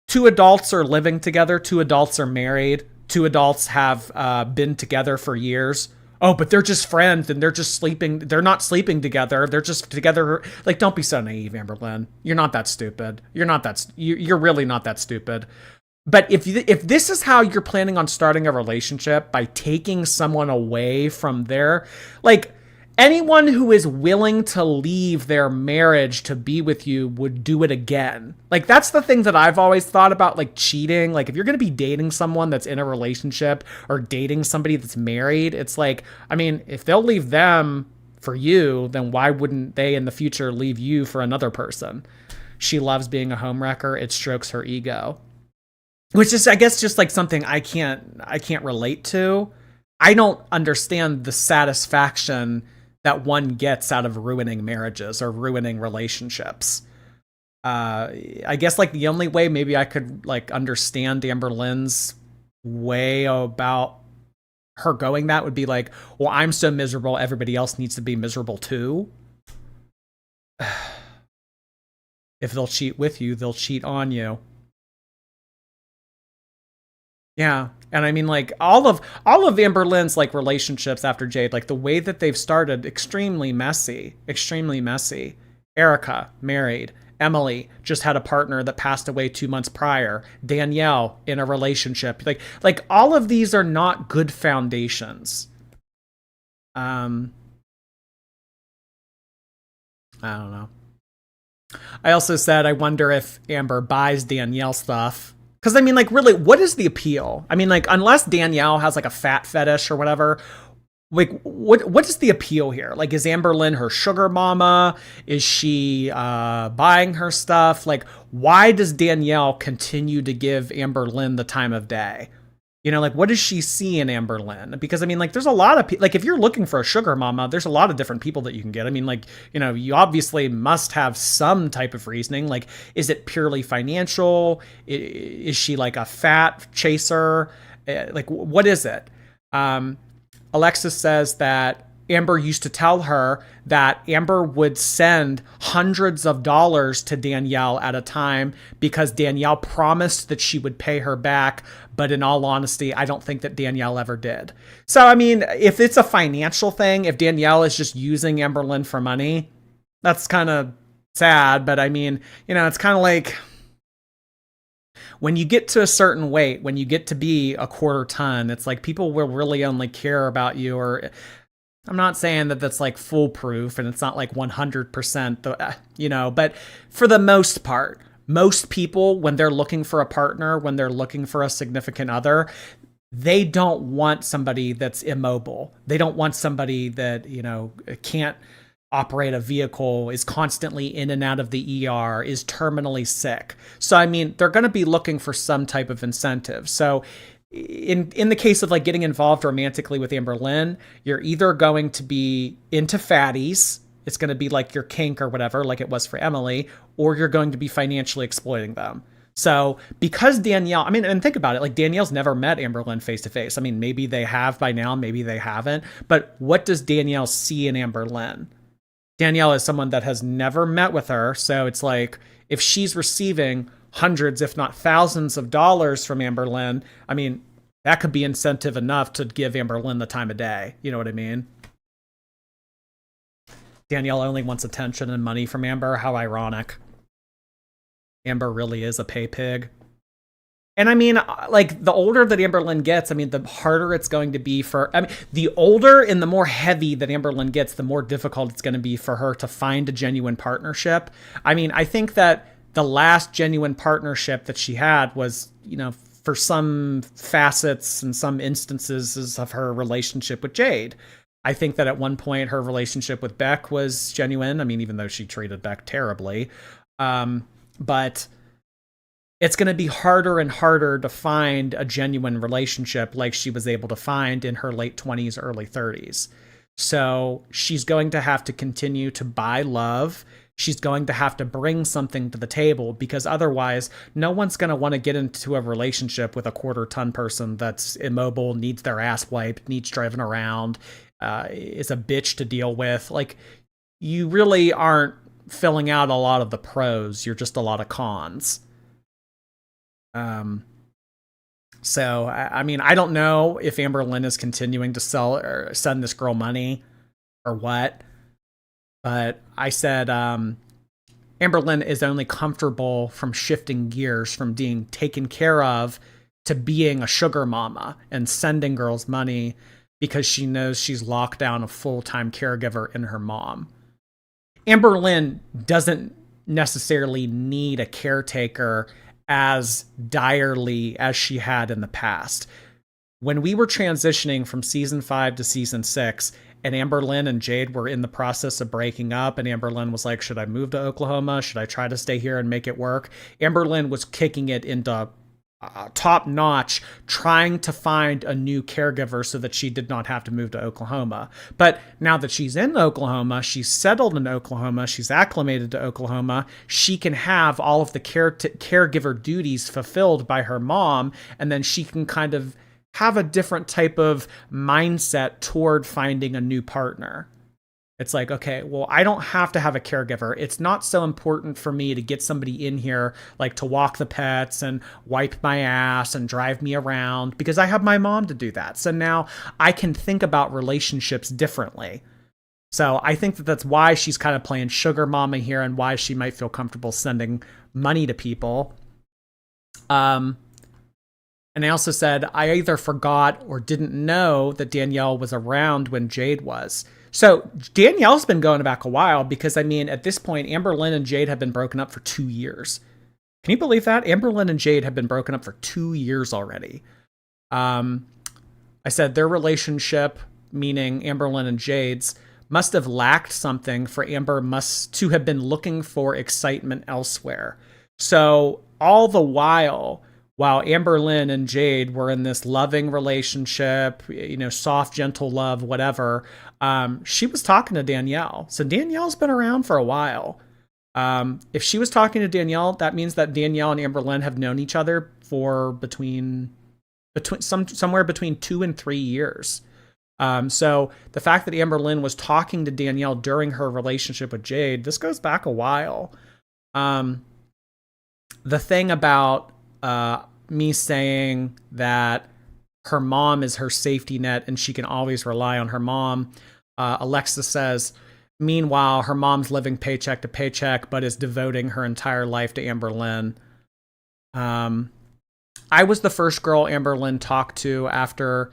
2 adults are living together. 2 adults are married. 2 adults have been together for years. Oh, but they're just friends and they're just sleeping. They're not sleeping together. They're just together. Like, don't be so naive, Amberlynn. You're not that stupid. You're really not that stupid. But if this is how you're planning on starting a relationship, by taking someone away from their, like, anyone who is willing to leave their marriage to be with you would do it again. Like, that's the thing that I've always thought about, like, cheating. Like, if you're going to be dating someone that's in a relationship or dating somebody that's married, it's like, I mean, if they'll leave them for you, then why wouldn't they in the future leave you for another person? She loves being a homewrecker. It strokes her ego. Which is, I guess, just like something I can't relate to. I don't understand the satisfaction that one gets out of ruining marriages or ruining relationships. I guess, like, the only way maybe I could, like, understand Amberlynn's way about her going that would be like, well, I'm so miserable, everybody else needs to be miserable too. If they'll cheat with you, they'll cheat on you. Yeah. And I mean, like, all of Amberlynn's like relationships after Jade, like the way that they've started, extremely messy, extremely messy. Erica, married. Emily just had a partner that passed away 2 months prior. Danielle in a relationship. Like all of these are not good foundations. I don't know. I also said I wonder if Amber buys Danielle stuff. Because I mean, like, really, what is the appeal? I mean, like, unless Danielle has like a fat fetish or whatever, like, what is the appeal here? Like, is Amberlynn her sugar mama? Is she buying her stuff? Like, why does Danielle continue to give Amberlynn the time of day? You know, like, what does she see in Amberlynn? Because, I mean, like, there's a lot of people, like, if you're looking for a sugar mama, there's a lot of different people that you can get. I mean, like, you know, you obviously must have some type of reasoning. Like, is it purely financial? Is she like a fat chaser? Like, what is it? Alexis says that Amber used to tell her that Amber would send hundreds of dollars to Danielle at a time because Danielle promised that she would pay her back. But in all honesty, I don't think that Danielle ever did. So, I mean, if it's a financial thing, if Danielle is just using Amberlynn for money, that's kind of sad. But I mean, you know, it's kind of like when you get to a certain weight, when you get to be a quarter ton, it's like people will really only care about you. Or I'm not saying that that's like foolproof and it's not like 100%, you know, but for the most part, most people, when they're looking for a partner, when they're looking for a significant other, they don't want somebody that's immobile. They don't want somebody that, you know, can't operate a vehicle, is constantly in and out of the ER, is terminally sick. So, I mean, they're going to be looking for some type of incentive. So in the case of like getting involved romantically with Amberlynn, you're either going to be into fatties, it's going to be like your kink or whatever, like it was for Emily, or you're going to be financially exploiting them. So because Danielle, I mean, and think about it, like Danielle's never met Amberlynn face to face. I mean, maybe they have by now, maybe they haven't, but what does Danielle see in Amberlynn? Danielle is someone that has never met with her. So it's like, if she's receiving hundreds, if not thousands of dollars from Amberlynn, I mean, that could be incentive enough to give Amberlynn the time of day. You know what I mean? Danielle only wants attention and money from Amber. How ironic. Amber really is a pay pig. And I mean, like, the older that Amberlynn gets, I mean, the harder it's going to be for, I mean, the older and the more heavy that Amberlynn gets, the more difficult it's going to be for her to find a genuine partnership. I mean, I think that the last genuine partnership that she had was, you know, for some facets and some instances of her relationship with Jade. I think that at one point her relationship with Beck was genuine. I mean, even though she treated Beck terribly. But it's going to be harder and harder to find a genuine relationship like she was able to find in her late 20s, early 30s. So she's going to have to continue to buy love. She's going to have to bring something to the table, because otherwise no one's going to want to get into a relationship with a quarter ton person that's immobile, needs their ass wiped, needs driven around, is a bitch to deal with. Like, you really aren't filling out a lot of the pros. You're just a lot of cons. So, I mean, I don't know if Amberlynn is continuing to sell or send this girl money or what, but I said, Amberlynn is only comfortable from shifting gears from being taken care of to being a sugar mama and sending girls money because she knows she's locked down a full-time caregiver in her mom. Amberlynn doesn't necessarily need a caretaker as direly as she had in the past. When we were transitioning from season 5 to season 6, and Amberlynn and Jade were in the process of breaking up, and Amberlynn was like, should I move to Oklahoma? Should I try to stay here and make it work? Amberlynn was kicking it into top notch, trying to find a new caregiver so that she did not have to move to Oklahoma. But now that she's in Oklahoma, she's settled in Oklahoma, she's acclimated to Oklahoma, she can have all of the caregiver duties fulfilled by her mom, and then she can kind of have a different type of mindset toward finding a new partner. It's like, okay, well, I don't have to have a caregiver. It's not so important for me to get somebody in here, like to walk the pets and wipe my ass and drive me around, because I have my mom to do that. So now I can think about relationships differently. So I think that that's why she's kind of playing sugar mama here, and why she might feel comfortable sending money to people. And I also said, I either forgot or didn't know that Danielle was around when Jade was. So Danielle's been going back a while, because, I mean, at this point, Amberlynn and Jade have been broken up for 2 years. Can you believe that? Amberlynn and Jade have been broken up for 2 years already. I said their relationship, meaning Amberlynn and Jade's, must have lacked something for Amber must to have been looking for excitement elsewhere. So all the while Amberlynn and Jade were in this loving relationship, soft, gentle love, whatever, she was talking to Danielle. So Danielle's been around for a while. If she was talking to Danielle, that means that Danielle and Amberlynn have known each other for somewhere between 2 and 3 years. So the fact that Amberlynn was talking to Danielle during her relationship with Jade, this goes back a while. The thing about me saying that her mom is her safety net and she can always rely on her mom, Alexis says, meanwhile, her mom's living paycheck to paycheck, but is devoting her entire life to Amberlynn. I was the first girl Amberlynn talked to after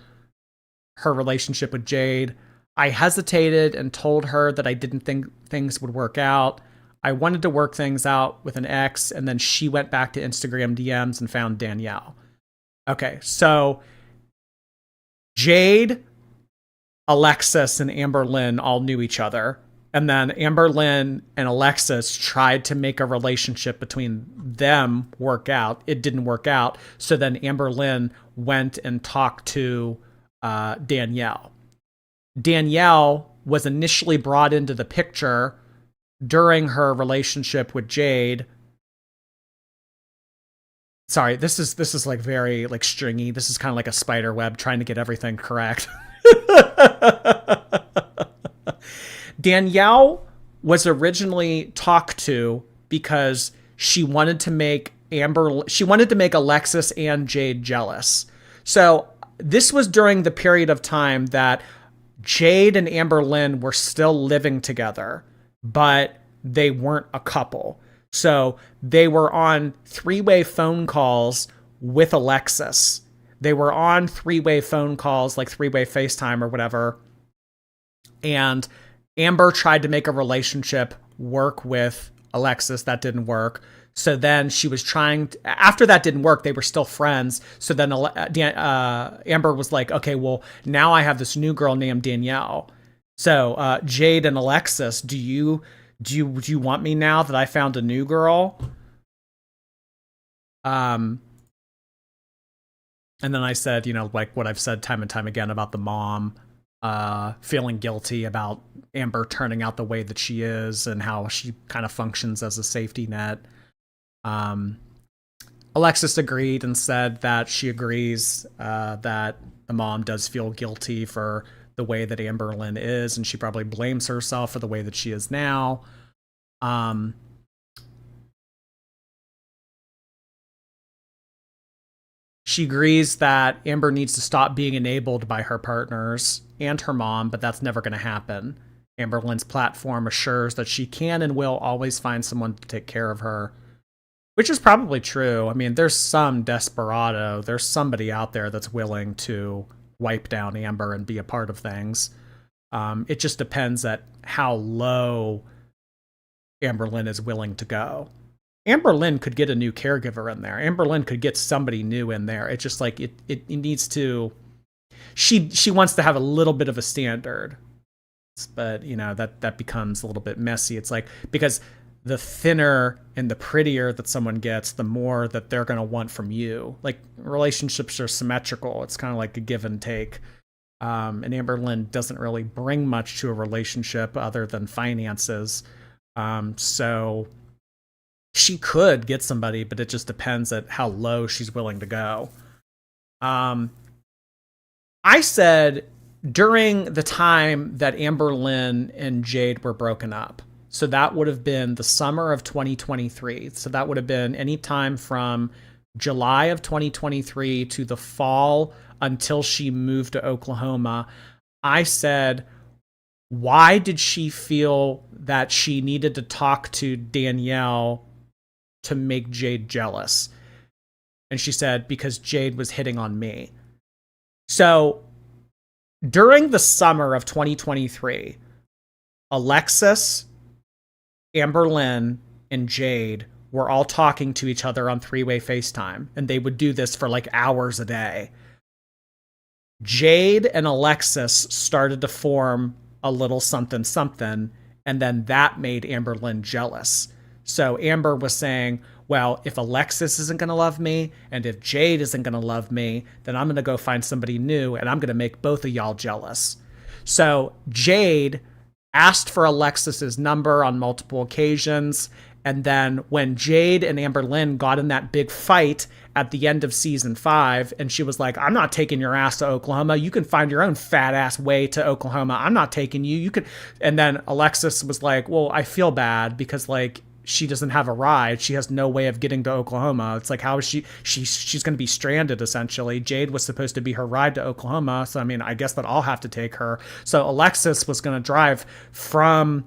her relationship with Jade. I hesitated and told her that I didn't think things would work out. I wanted to work things out with an ex, and then she went back to Instagram DMs and found Danielle. Okay, so Jade, Alexis, and Amberlynn all knew each other. And then Amberlynn and Alexis tried to make a relationship between them work out. It didn't work out. So then Amberlynn went and talked to Danielle. Danielle was initially brought into the picture during her relationship with Jade. Sorry, this is like very like stringy. This is kind of like a spider web trying to get everything correct. Danielle was originally talked to because she wanted to make Alexis and Jade jealous. So this was during the period of time that Jade and Amberlynn were still living together, but they weren't a couple. So they were on 3-way phone calls with Alexis. They were on 3-way phone calls, like 3-way FaceTime or whatever. And Amber tried to make a relationship work with Alexis. That didn't work. So then she was after that didn't work, they were still friends. So then Amber was like, okay, well, now I have this new girl named Danielle. So Jade and Alexis, do you want me now that I found a new girl? And then I said, like what I've said time and time again about the mom feeling guilty about Amber turning out the way that she is and how she kind of functions as a safety net. Alexis agreed and said that she agrees that the mom does feel guilty for the way that Amberlynn is, and she probably blames herself for the way that she is now. She agrees that Amber needs to stop being enabled by her partners and her mom, but that's never going to happen. Amberlynn's platform assures that she can and will always find someone to take care of her, which is probably true. I mean, there's some desperado. There's somebody out there that's willing to wipe down Amber and be a part of things. It just depends at how low Amberlynn is willing to go. Amberlynn could get a new caregiver in there. Amberlynn could get somebody new in there. It's just like it needs to. She wants to have a little bit of a standard, but that becomes a little bit messy. It's like, because the thinner and the prettier that someone gets, the more that they're going to want from you. Like, relationships are symmetrical. It's kind of like a give and take. And Amberlynn doesn't really bring much to a relationship other than finances. So she could get somebody, but it just depends at how low she's willing to go. I said during the time that Amberlynn and Jade were broken up. So that would have been the summer of 2023. So that would have been any time from July of 2023 to the fall until she moved to Oklahoma. I said, why did she feel that she needed to talk to Danielle to make Jade jealous? And she said, because Jade was hitting on me. So during the summer of 2023, Alexis, Amberlynn, and Jade were all talking to each other on three-way FaceTime, and they would do this for like hours a day. Jade and Alexis started to form a little something something, and then that made Amberlynn jealous. So Amber was saying, well, if Alexis isn't going to love me, and if Jade isn't going to love me, then I'm going to go find somebody new, and I'm going to make both of y'all jealous. So Jade asked for Alexis's number on multiple occasions, and then when Jade and Amberlynn got in that big fight at the end of season 5, and she was like, I'm not taking your ass to Oklahoma. You can find your own fat ass way to Oklahoma. I'm not taking you. You could. And then Alexis was like, well, I feel bad because like she doesn't have a ride. She has no way of getting to Oklahoma. It's like, how is she's going to be stranded essentially. Jade was supposed to be her ride to Oklahoma. So, I mean, I guess that I'll have to take her. So Alexis was going to drive from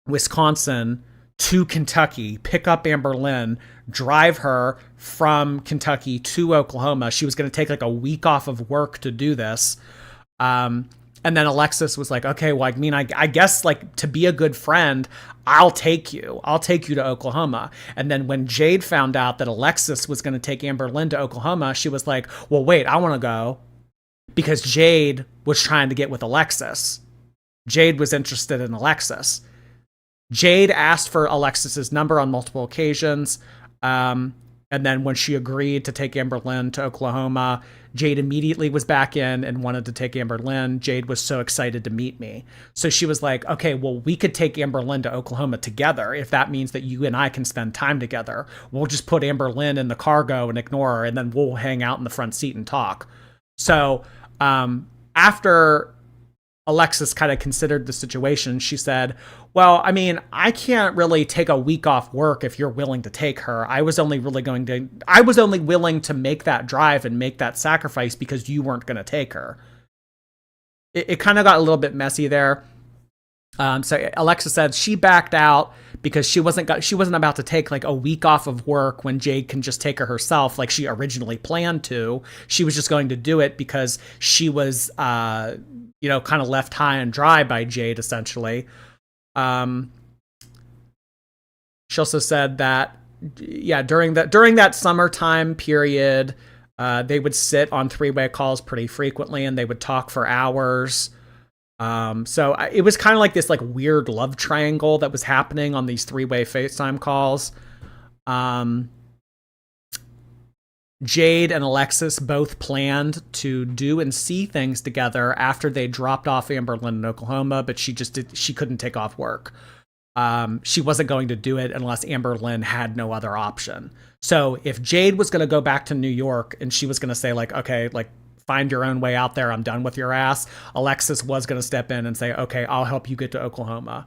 Wisconsin to Kentucky, pick up Amberlynn, drive her from Kentucky to Oklahoma. She was going to take like a week off of work to do this. And then Alexis was like, okay, well, I mean, I guess like to be a good friend, I'll take you to Oklahoma. And then when Jade found out that Alexis was going to take Amberlynn to Oklahoma, she was like, well, wait, I want to go, because Jade was trying to get with Alexis. Jade was interested in Alexis. Jade asked for Alexis's number on multiple occasions. And then when she agreed to take Amberlynn to Oklahoma, Jade immediately was back in and wanted to take Amberlynn. Jade was so excited to meet me. So she was like, okay, well, we could take Amberlynn to Oklahoma together if that means that you and I can spend time together. We'll just put Amberlynn in the cargo and ignore her, and then we'll hang out in the front seat and talk. So after Alexis kind of considered the situation, she said, well, I mean, I can't really take a week off work if you're willing to take her. I was only willing to make that drive and make that sacrifice because you weren't going to take her. It kind of got a little bit messy there. So Alexis said she backed out because she wasn't about to take like a week off of work when Jade can just take her herself like she originally planned to. She was just going to do it because she was, kind of left high and dry by Jade, essentially. She also said that, during that summertime period, they would sit on three-way calls pretty frequently, and they would talk for hours. So it was kind of like this like weird love triangle that was happening on these three-way FaceTime calls. Jade and Alexis both planned to do and see things together after they dropped off Amberlynn in Oklahoma, but she couldn't take off work. She wasn't going to do it unless Amberlynn had no other option. So if Jade was going to go back to New York and she was going to say like, okay, like find your own way out there, I'm done with your ass, Alexis was going to step in and say, okay, I'll help you get to Oklahoma.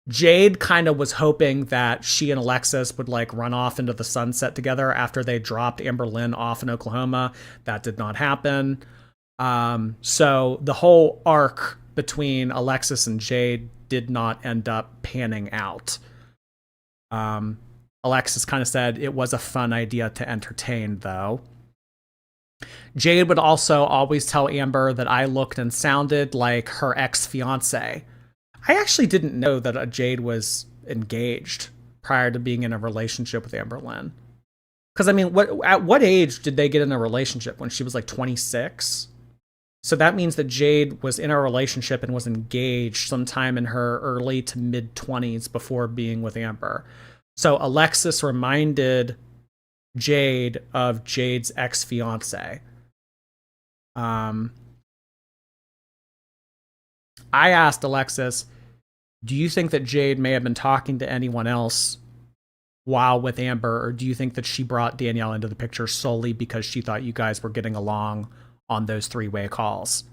Jade kind of was hoping that she and Alexis would like run off into the sunset together after they dropped Amberlynn off in Oklahoma. That did not happen. So the whole arc between Alexis and Jade did not end up panning out. Alexis kind of said it was a fun idea to entertain, though. Jade would also always tell Amber that I looked and sounded like her ex-fiance. I actually didn't know that Jade was engaged prior to being in a relationship with Amberlynn. Because, I mean, at what age did they get in a relationship? When she was like 26? So that means that Jade was in a relationship and was engaged sometime in her early to mid 20s before being with Amber. So Alexis reminded Jade of Jade's ex-fiance. I asked Alexis, do you think that Jade may have been talking to anyone else while with Amber, or do you think that she brought Danielle into the picture solely because she thought you guys were getting along on those three-way calls?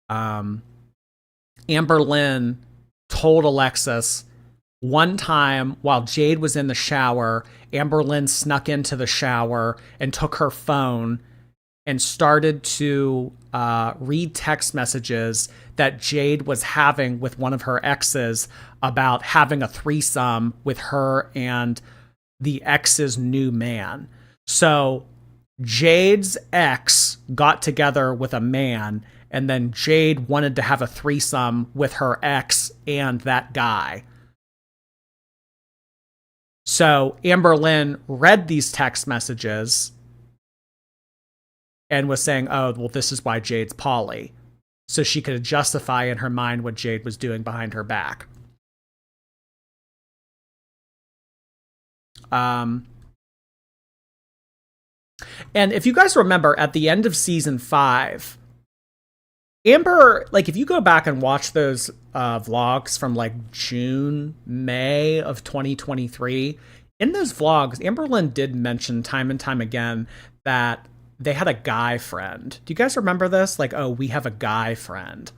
Amberlynn told Alexis one time while Jade was in the shower, Amberlynn snuck into the shower and took her phone and started to read text messages that Jade was having with one of her exes about having a threesome with her and the ex's new man. So Jade's ex got together with a man, and then Jade wanted to have a threesome with her ex and that guy. So Amberlynn read these text messages and was saying, oh, well, this is why Jade's poly. So she could justify in her mind what Jade was doing behind her back. And if you guys remember, at the end of season 5, Amber, like, if you go back and watch those vlogs from like June, May of 2023, in those vlogs, Amberlynn did mention time and time again that they had a guy friend. Do you guys remember this? Like, oh, we have a guy friend.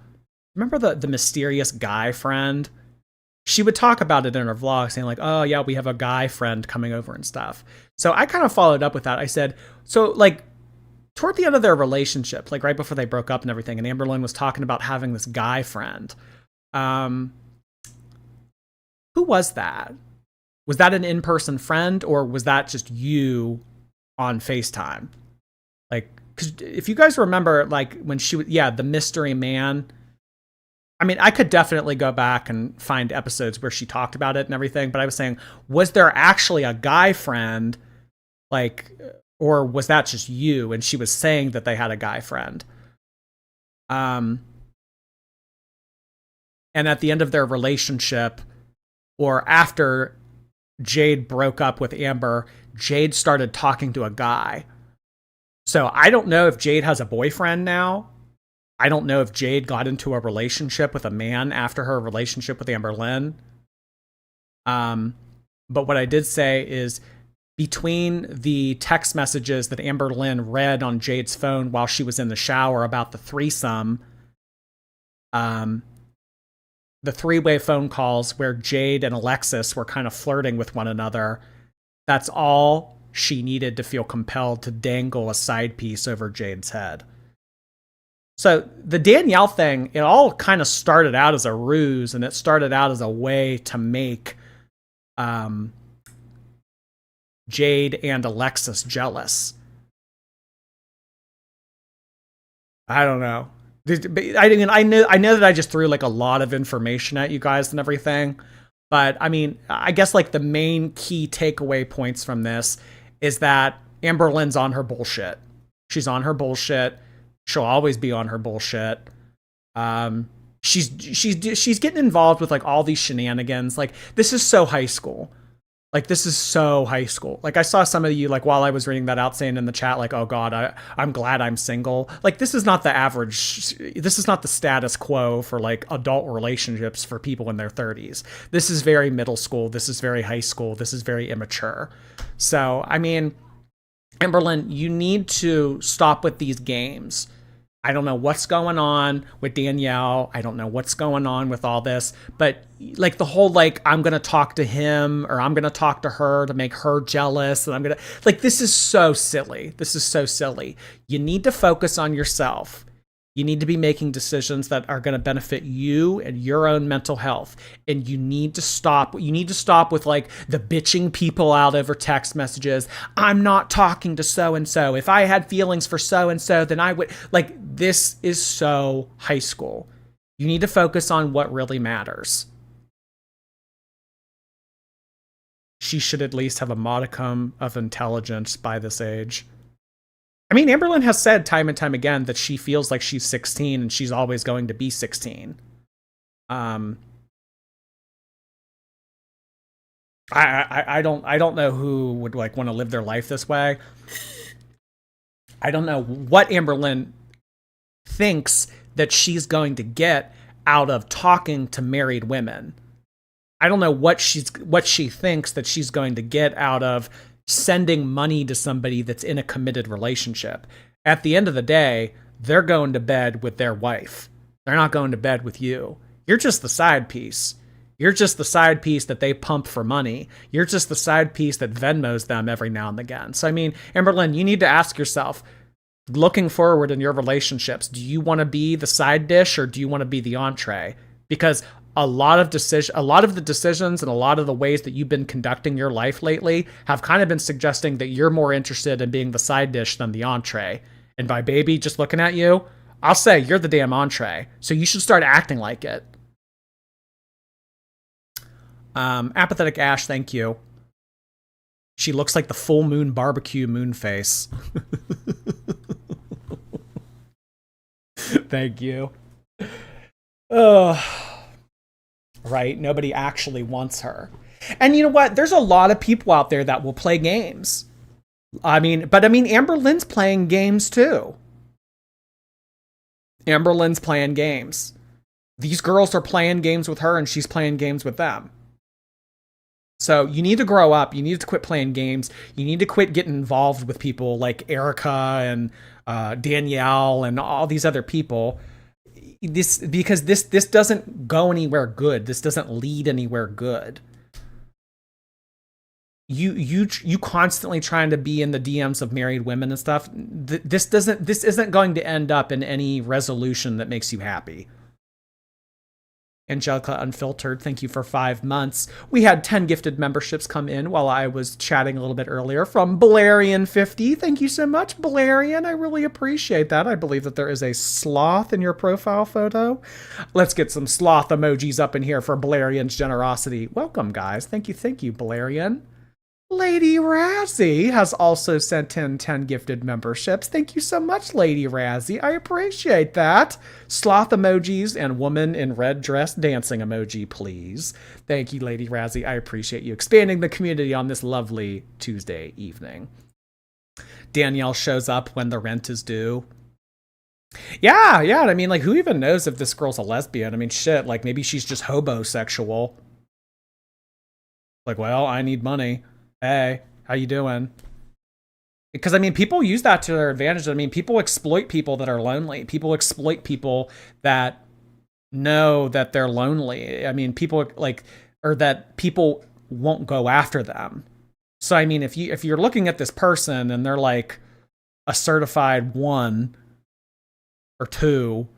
Remember the mysterious guy friend? She would talk about it in her vlog, saying like, oh yeah, we have a guy friend coming over and stuff. So I kind of followed up with that. I said, so like toward the end of their relationship, like right before they broke up and everything, and Amberlynn was talking about having this guy friend. Who was that? Was that an in-person friend, or was that just you on FaceTime? Like, because if you guys remember, like when she was, yeah, the mystery man. I mean, I could definitely go back and find episodes where she talked about it and everything, but I was saying, was there actually a guy friend, like, or was that just you? And she was saying that they had a guy friend. And at the end of their relationship, or after Jade broke up with Amber, Jade started talking to a guy. So I don't know if Jade has a boyfriend now. I don't know if Jade got into a relationship with a man after her relationship with Amberlynn. But what I did say is, between the text messages that Amberlynn read on Jade's phone while she was in the shower about the threesome, the three-way phone calls where Jade and Alexis were kind of flirting with one another, that's all she needed to feel compelled to dangle a side piece over Jade's head. So the Danielle thing, it all kind of started out as a ruse, and it started out as a way to make Jade and Alexis jealous. I don't know. I know that I just threw like a lot of information at you guys and everything, but I mean, I guess like the main key takeaway points from this is that Amberlynn's on her bullshit. She's on her bullshit. She'll always be on her bullshit. She's getting involved with like all these shenanigans. Like, this is so high school. Like, this is so high school. Like, I saw some of you, like, while I was reading that out, saying in the chat, like, oh God, I'm glad I'm single. Like, this is not the average, this is not the status quo for like adult relationships for people in their 30s. This is very middle school. This is very high school. This is very immature. So, I mean, Amberlynn, you need to stop with these games. I don't know what's going on with Danielle. I don't know what's going on with all this, but like the whole, like, I'm going to talk to him or I'm going to talk to her to make her jealous. And I'm going to, like, this is so silly. This is so silly. You need to focus on yourself. You need to be making decisions that are going to benefit you and your own mental health. And you need to stop. You need to stop with like the bitching people out over text messages. I'm not talking to so-and-so. If I had feelings for so-and-so, then I would. Like, this is so high school. You need to focus on what really matters. She should at least have a modicum of intelligence by this age. I mean, Amberlynn has said time and time again that she feels like she's 16 and she's always going to be 16. I don't know who would like want to live their life this way. I don't know what Amberlynn thinks that she's going to get out of talking to married women. I don't know what she thinks that she's going to get out of sending money to somebody that's in a committed relationship. At the end of the day, they're going to bed with their wife. They're not going to bed with you. You're just the side piece. You're just the side piece that they pump for money. You're just the side piece that Venmos them every now and again. So, I mean, Amberlynn, you need to ask yourself, looking forward in your relationships, do you want to be the side dish or do you want to be the entree? Because a lot of the decisions and a lot of the ways that you've been conducting your life lately have kind of been suggesting that you're more interested in being the side dish than the entree. And by baby, just looking at you, I'll say you're the damn entree. So you should start acting like it. Apathetic Ash, thank you. She looks like the full moon barbecue moon face. Thank you. Right, nobody actually wants her. And you know what? There's a lot of people out there that will play games. I mean, Amberlynn's playing games too. Amberlynn's playing games. These girls are playing games with her and she's playing games with them. So you need to grow up. You need to quit playing games. You need to quit getting involved with people like Erica and Danielle and all these other people. Because this doesn't go anywhere good. This doesn't lead anywhere good. You constantly trying to be in the DMs of married women and stuff. This isn't going to end up in any resolution that makes you happy. Angelica Unfiltered, thank you for 5 months. We had 10 gifted memberships come in while I was chatting a little bit earlier from Balerian50. Thank you so much, Balerian. I really appreciate that. I believe that there is a sloth in your profile photo. Let's get some sloth emojis up in here for Balerian's generosity. Welcome, guys. Thank you, Balerian. Lady Razzie has also sent in 10 gifted memberships. Thank you so much, Lady Razzie. I appreciate that. Sloth emojis and woman in red dress dancing emoji, please. Thank you, Lady Razzie. I appreciate you expanding the community on this lovely Tuesday evening. Danielle shows up when the rent is due. Yeah. I mean, like, who even knows if this girl's a lesbian? I mean, shit, like, maybe she's just hobosexual. Like, well, I need money. Hey, how you doing? Because, I mean, people use that to their advantage. I mean, people exploit people that are lonely. People exploit people that know that they're lonely. I mean, people like, or that people won't go after them. So, I mean, if you're looking at this person and they're like a certified 1 or 2,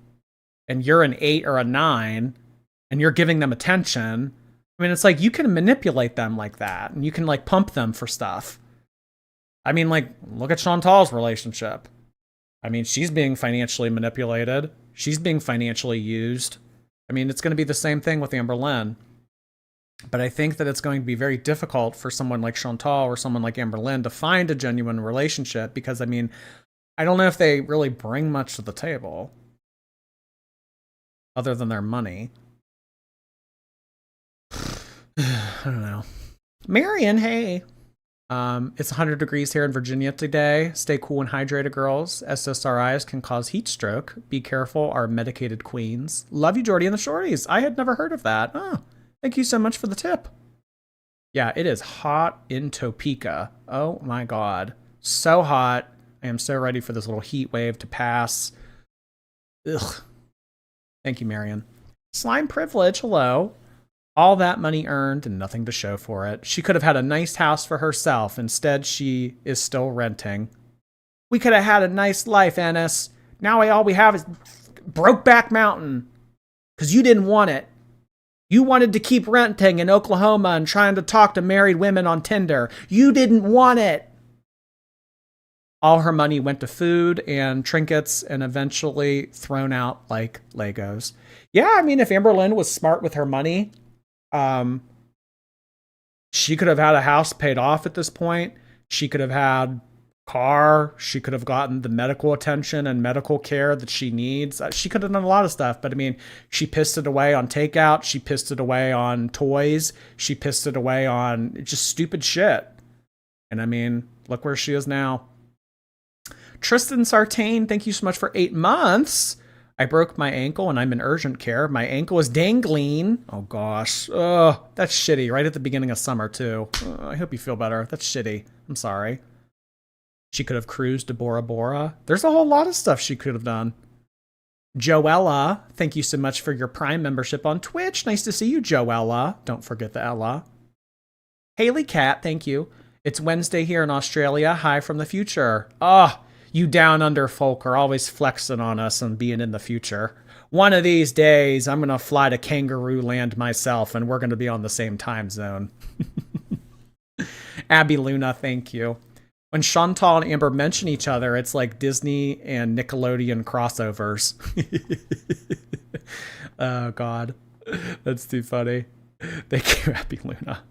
and you're an 8 or a 9, and you're giving them attention, I mean, it's like you can manipulate them like that, and you can like pump them for stuff. I mean, like, look at Shantel's relationship. I mean, she's being financially manipulated. She's being financially used. I mean, it's going to be the same thing with Amberlynn. But I think that it's going to be very difficult for someone like Shantel or someone like Amberlynn to find a genuine relationship because, I mean, I don't know if they really bring much to the table other than their money. I don't know. Marion, hey. It's 100 degrees here in Virginia today. Stay cool and hydrated, girls. SSRIs can cause heat stroke. Be careful, our medicated queens. Love you, Jordy and the Shorties. I had never heard of that. Oh, thank you so much for the tip. Yeah, it is hot in Topeka. Oh my God. So hot. I am so ready for this little heat wave to pass. Ugh. Thank you, Marion. Slime privilege, hello. All that money earned and nothing to show for it. She could have had a nice house for herself. Instead, she is still renting. We could have had a nice life, Ennis. Now all we have is Brokeback Mountain. Because you didn't want it. You wanted to keep renting in Oklahoma and trying to talk to married women on Tinder. You didn't want it. All her money went to food and trinkets and eventually thrown out like Legos. Yeah, I mean, if Amberlynn was smart with her money, she could have had a house paid off at this point. She could have had car. She could have gotten the medical attention and medical care that she needs. She could have done a lot of stuff, but I mean, she pissed it away on takeout. She pissed it away on toys. She pissed it away on just stupid shit. And I mean, look where she is now. Tristan Sartain, thank you so much for 8 months. I broke my ankle and I'm in urgent care. My ankle is dangling. Oh gosh. That's shitty. Right at the beginning of summer too. I hope you feel better. That's shitty. I'm sorry. She could have cruised to Bora Bora. There's a whole lot of stuff she could have done. Joella, thank you so much for your Prime membership on Twitch. Nice to see you, Joella. Don't forget the Ella. Haley Cat, thank you. It's Wednesday here in Australia. Hi from the future. You down under folk are always flexing on us and being in the future. One of these days, I'm going to fly to Kangaroo Land myself, and we're going to be on the same time zone. Abby Luna, thank you. When Shantel and Amber mention each other, it's like Disney and Nickelodeon crossovers. Oh, God. That's too funny. Thank you, Abby Luna.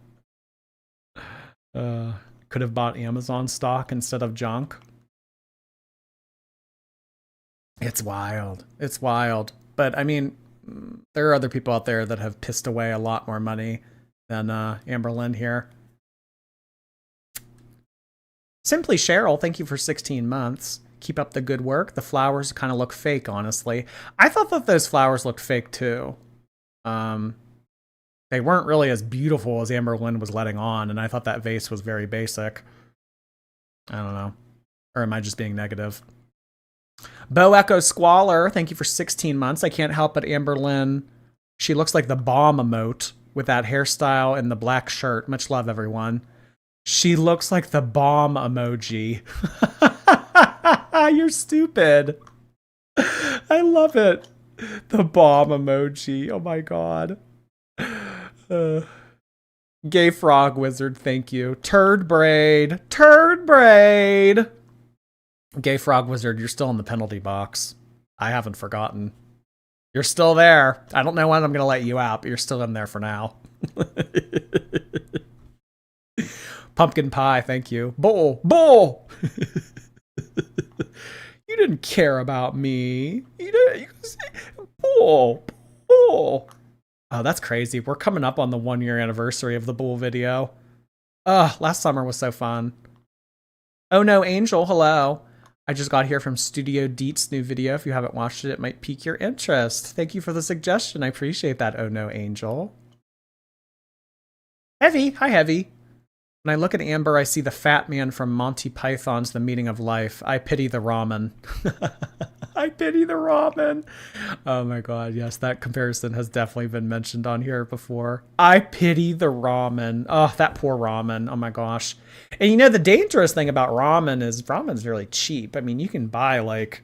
Could have bought Amazon stock instead of junk. It's wild. It's wild. But, I mean, there are other people out there that have pissed away a lot more money than Amberlynn here. Simply Cheryl, thank you for 16 months. Keep up the good work. The flowers kind of look fake, honestly. I thought that those flowers looked fake, too. They weren't really as beautiful as Amberlynn was letting on, and I thought that vase was very basic. I don't know. Or am I just being negative? Bo Echo Squalor, thank you for 16 months. I can't help but Amberlynn. She looks like the bomb emote with that hairstyle and the black shirt. Much love, everyone. She looks like the bomb emoji. You're stupid. I love it. The bomb emoji. Oh my god. Gay Frog Wizard, thank you. Turd Braid. Turd Braid. Gay Frog Wizard, you're still in the penalty box. I haven't forgotten. You're still there. I don't know when I'm going to let you out, but you're still in there for now. Pumpkin Pie, thank you. Bull! Bull! You didn't care about me. You didn't. Bull! Bull! Oh, that's crazy. We're coming up on the 1-year anniversary of the Bull video. Last summer was so fun. Oh no, Angel, hello. I just got here from Studio Deet's new video. If you haven't watched it, it might pique your interest. Thank you for the suggestion. I appreciate that, oh no, Angel. Heavy, hi Heavy. When I look at Amber, I see the fat man from Monty Python's The Meaning of Life. I pity the ramen. I pity the ramen. Oh my god, yes, that comparison has definitely been mentioned on here before. I pity the ramen. Oh, that poor ramen. Oh my gosh. And you know, the dangerous thing about ramen is ramen's really cheap. I mean, you can buy like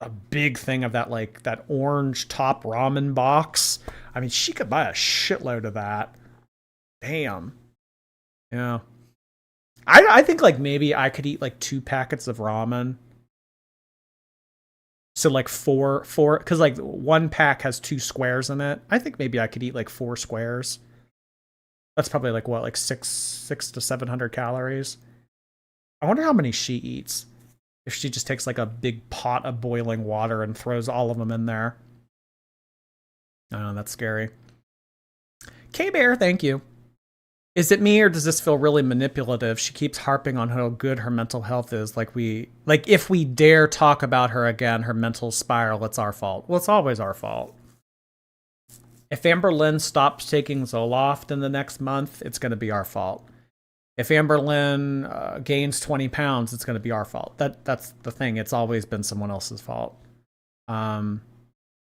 a big thing of that, like that orange top ramen box. I mean, she could buy a shitload of that. Damn. Yeah. I think like maybe I could eat like 2 packets of ramen. So like four, because like 1 pack has 2 squares in it. I think maybe I could eat like 4 squares. That's probably like what, like 600 to 700 calories. I wonder how many she eats. If she just takes like a big pot of boiling water and throws all of them in there. Oh, that's scary. K-Bear, thank you. Is it me or does this feel really manipulative? She keeps harping on how good her mental health is. Like if we dare talk about her again, her mental spiral, it's our fault. Well, it's always our fault. If Amberlynn stops taking Zoloft in the next month, it's going to be our fault. If Amberlynn gains 20 pounds, it's going to be our fault. That's the thing. It's always been someone else's fault.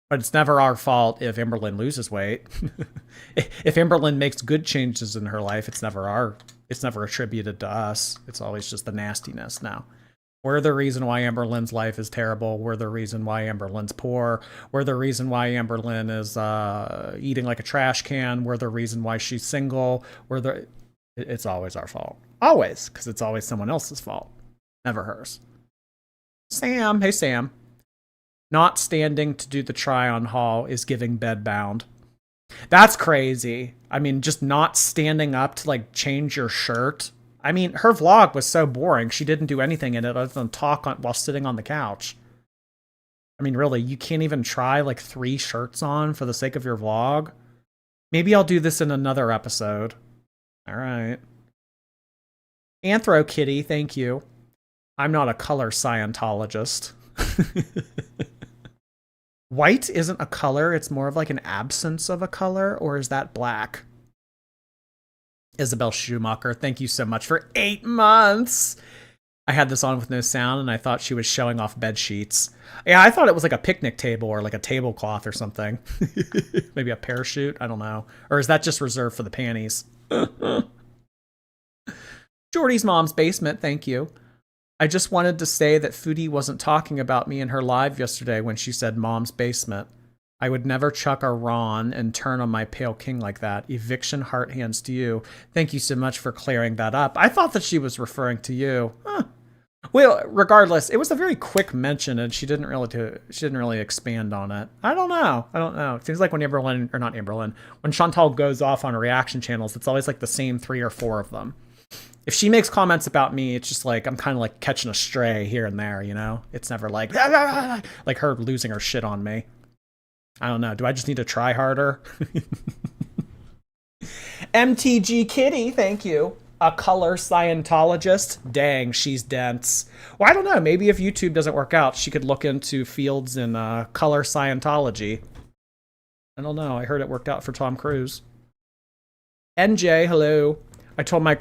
But it's never our fault if Amberlynn loses weight. If Amberlynn makes good changes in her life, it's never attributed to us. It's always just the nastiness now. We're the reason why Amberlynn's life is terrible. We're the reason why Amberlynn's poor. We're the reason why Amberlynn is eating like a trash can. We're the reason why she's single. It's always our fault. Always, because it's always someone else's fault. Never hers. Sam, hey Sam. Not standing to do the try-on haul is giving bedbound. That's crazy. I mean, just not standing up to like change your shirt. I mean, her vlog was so boring. She didn't do anything in it other than talk while sitting on the couch. I mean, really, you can't even try like 3 shirts on for the sake of your vlog? Maybe I'll do this in another episode. All right. Anthro Kitty, thank you. I'm not a color Scientologist. White isn't a color, it's more of like an absence of a color, or is that black? Isabel Schumacher, thank you so much for 8 months. I had this on with no sound and I thought she was showing off bed sheets. Yeah, I thought it was like a picnic table or like a tablecloth or something. Maybe a parachute, I don't know. Or is that just reserved for the panties? Jordy's mom's basement, thank you. I just wanted to say that Foodie wasn't talking about me in her live yesterday when she said mom's basement. I would never chuck a Ron and turn on my pale king like that. Eviction heart hands to you. Thank you so much for clearing that up. I thought that she was referring to you. Huh. Well, regardless, it was a very quick mention and she didn't really expand on it. I don't know. It seems like when Amberlynn, or not Amberlynn, when Shantel goes off on reaction channels, it's always like the same 3 or 4 of them. If she makes comments about me, it's just like I'm kind of like catching a stray here and there, you know? It's never like her losing her shit on me. I don't know. Do I just need to try harder? MTG Kitty, thank you. A color Scientologist. Dang, she's dense. Well, I don't know. Maybe if YouTube doesn't work out, she could look into fields in color Scientology. I don't know. I heard it worked out for Tom Cruise. NJ, hello. I told my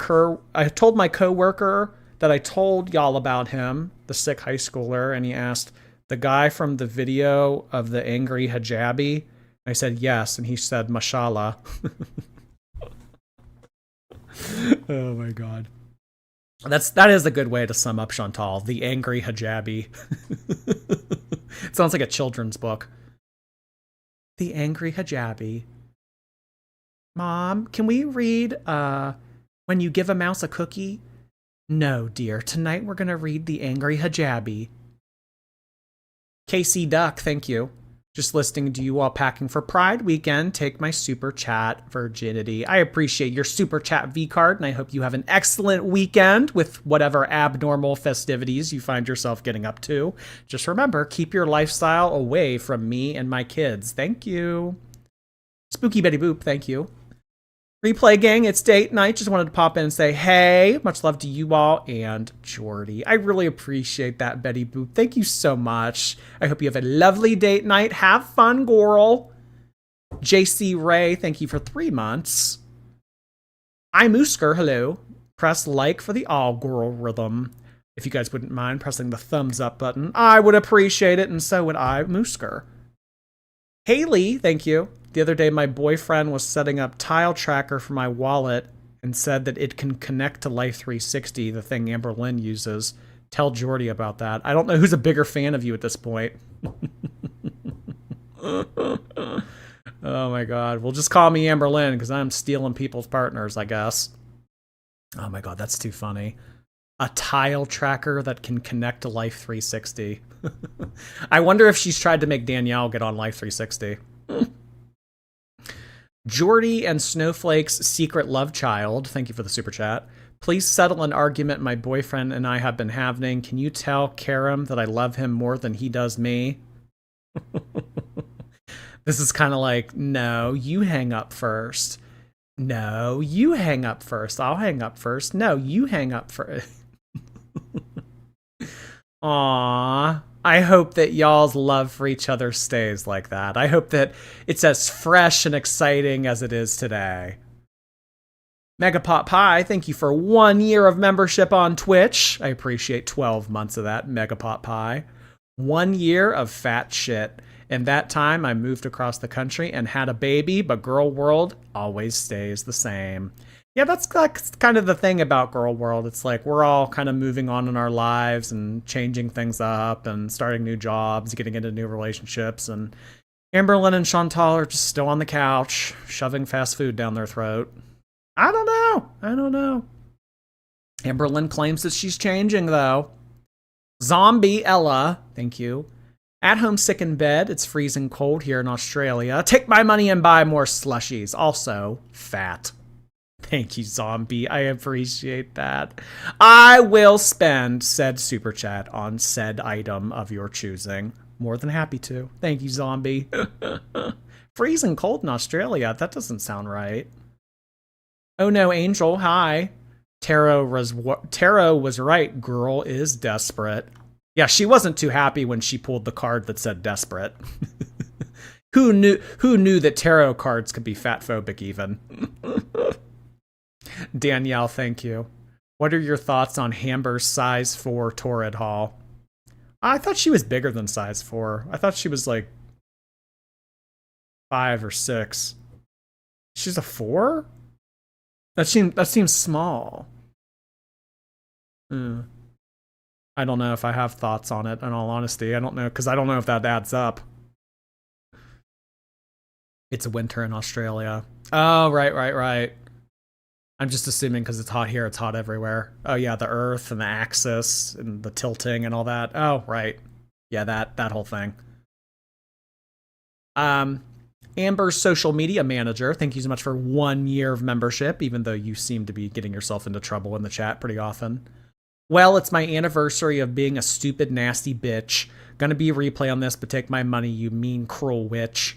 coworker that I told y'all about him, the sick high schooler, and he asked, the guy from the video of the angry hijabi? I said, yes, and he said, mashallah. Oh my god. That is a good way to sum up Shantel, the angry hijabi. It sounds like a children's book. The angry hijabi. Mom, can we read, When You Give a Mouse a Cookie? No, dear. Tonight we're going to read The Angry Hijabi. KC Duck, thank you. Just listening to you all packing for Pride weekend. Take my super chat virginity. I appreciate your super chat V-card, and I hope you have an excellent weekend with whatever abnormal festivities you find yourself getting up to. Just remember, keep your lifestyle away from me and my kids. Thank you. Spooky Betty Boop, thank you. Replay gang, it's date night. Just wanted to pop in and say, hey, much love to you all and Jordy. I really appreciate that, Betty Boop. Thank you so much. I hope you have a lovely date night. Have fun, girl. JC Ray, thank you for 3 months. I'm Oosker, hello. Press like for the algorithm. If you guys wouldn't mind pressing the thumbs up button, I would appreciate it, and so would I, Moosker. Haley, thank you. The other day, my boyfriend was setting up Tile Tracker for my wallet and said that it can connect to Life 360, the thing Amberlynn uses. Tell Jordy about that. I don't know who's a bigger fan of you at this point. Oh my god. Well, just call me Amberlynn because I'm stealing people's partners, I guess. Oh my god, that's too funny. A tile tracker that can connect to Life 360. I wonder if she's tried to make Danielle get on Life 360. Jordy and Snowflake's secret love child, thank you for the super chat. Please settle an argument my boyfriend and I have been having. Can you tell Karam that I love him more than he does me? This is kind of like, no, you hang up first. No, you hang up first. I'll hang up first. No, you hang up first. Aww. I hope that y'all's love for each other stays like that. I hope that it's as fresh and exciting as it is today. Megapot Pie, thank you for 1 year of membership on Twitch. I appreciate 12 months of that, Megapot Pie. 1 year of fat shit. In that time, I moved across the country and had a baby, but Girl World always stays the same. Yeah, that's kind of the thing about Girl World. It's like we're all kind of moving on in our lives and changing things up and starting new jobs, getting into new relationships. And Amberlynn and Shantel are just still on the couch, shoving fast food down their throat. I don't know. Amberlynn claims that she's changing, though. Zombie Ella, thank you. At home sick in bed. It's freezing cold here in Australia. Take my money and buy more slushies. Also, fat. Thank you, Zombie. I appreciate that. I will spend said super chat on said item of your choosing. More than happy to. Thank you, Zombie. Freezing cold in Australia. That doesn't sound right. Oh no, Angel. Hi. Taro was right. Girl is desperate. Yeah, she wasn't too happy when she pulled the card that said desperate. Who knew that tarot cards could be fatphobic even? Danielle, thank you. What are your thoughts on Amber's size 4 Torrid haul? I thought she was bigger than size 4. I thought she was like 5 or 6. She's a 4? That seems small. I don't know if I have thoughts on it, in all honesty. I don't know, because I don't know if that adds up. It's winter in Australia. Oh, right. I'm just assuming because it's hot here, it's hot everywhere. Oh yeah, the Earth and the axis and the tilting and all that. Oh, right. Yeah, that whole thing. Amber's social media manager, thank you so much for 1 year of membership, even though you seem to be getting yourself into trouble in the chat pretty often. Well, it's my anniversary of being a stupid, nasty bitch. Gonna be a replay on this, but take my money, you mean, cruel witch.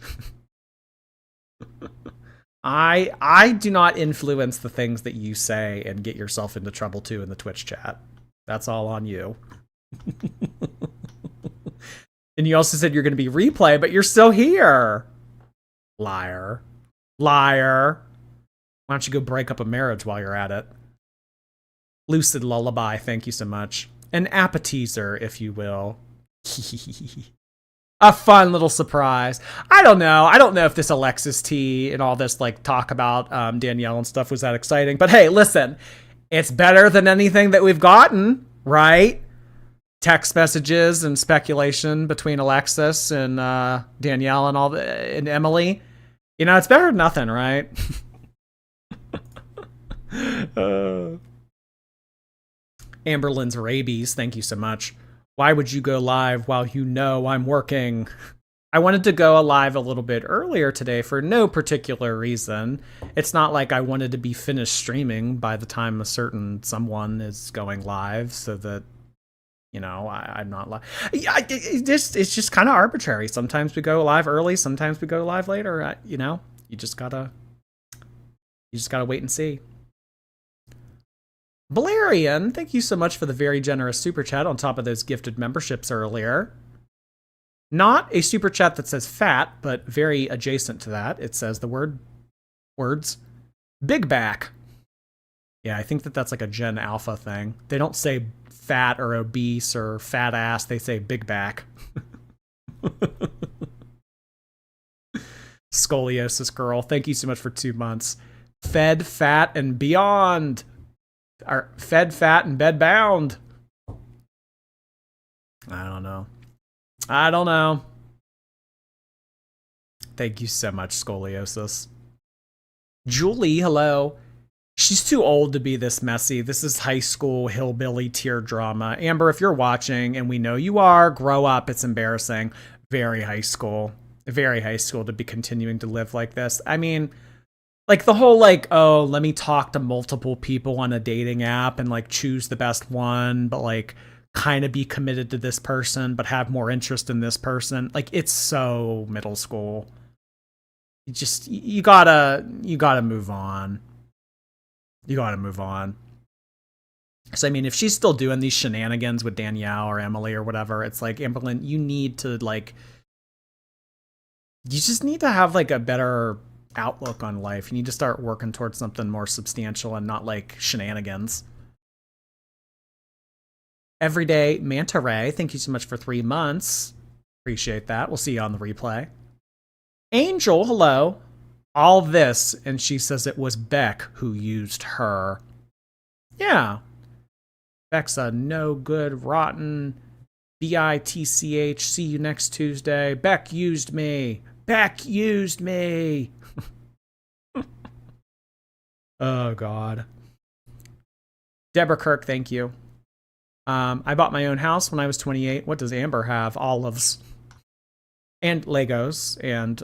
I do not influence the things that you say and get yourself into trouble too in the Twitch chat. That's all on you. And you also said you're going to be replay, but you're still here. Liar. Liar. Why don't you go break up a marriage while you're at it? Lucid Lullaby, thank you so much. An appetizer, if you will. A fun little surprise. I don't know. I don't know if this Alexis tea and all this like talk about Danielle and stuff was that exciting. But hey, listen, it's better than anything that we've gotten, right? Text messages and speculation between Alexis and Danielle and and Emily. You know, it's better than nothing, right? Amberlynn's rabies. Thank you so much. Why would you go live while you know I'm working? I wanted to go live a little bit earlier today for no particular reason. It's not like I wanted to be finished streaming by the time a certain someone is going live so that, you know, I'm not live. It's just kind of arbitrary. Sometimes we go live early. Sometimes we go live later. You know, you just gotta wait and see. Valerian, thank you so much for the very generous super chat on top of those gifted memberships earlier. Not a super chat that says fat, but very adjacent to that. It says the words big back. Yeah, I think that's like a Gen Alpha thing. They don't say fat or obese or fat ass. They say big back. Scoliosis girl, thank you so much for 2 months. Fed, fat, and beyond. Are fed, fat, and bed bound. I don't know. Thank you so much, Scoliosis. Julie, hello. She's too old to be this messy. This is high school hillbilly tear drama. Amber, if you're watching, and we know you are, grow up. It's embarrassing. Very high school to be continuing to live like this. I mean, like the whole like, oh, let me talk to multiple people on a dating app and like choose the best one, but like kind of be committed to this person, but have more interest in this person. Like it's so middle school. You gotta move on. You gotta move on. So, I mean, if she's still doing these shenanigans with Danielle or Emily or whatever, it's like, Amberlynn, you just need to have like a better outlook on life. You need to start working towards something more substantial and not like shenanigans. Everyday Manta Ray, thank you so much for 3 months. Appreciate that. We'll see you on the replay. Angel, hello. All this, and she says it was Beck who used her. Yeah. Beck's a no good, rotten, bitch. See you next Tuesday. Beck used me. Beck used me. Oh, God. Deborah Kirk, thank you. I bought my own house when I was 28. What does Amber have? Olives. And Legos. And,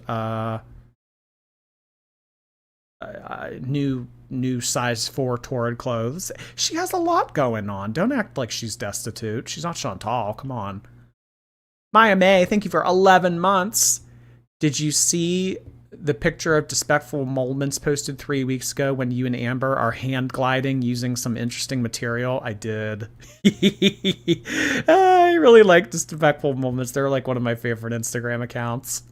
new size 4 Torrid clothes. She has a lot going on. Don't act like she's destitute. She's not Shantel. Come on. Maya May, thank you for 11 months. Did you see the picture of Despectful Moments posted 3 weeks ago when you and Amber are hand gliding using some interesting material? I did. I really like Despectful Moments. They're like one of my favorite Instagram accounts.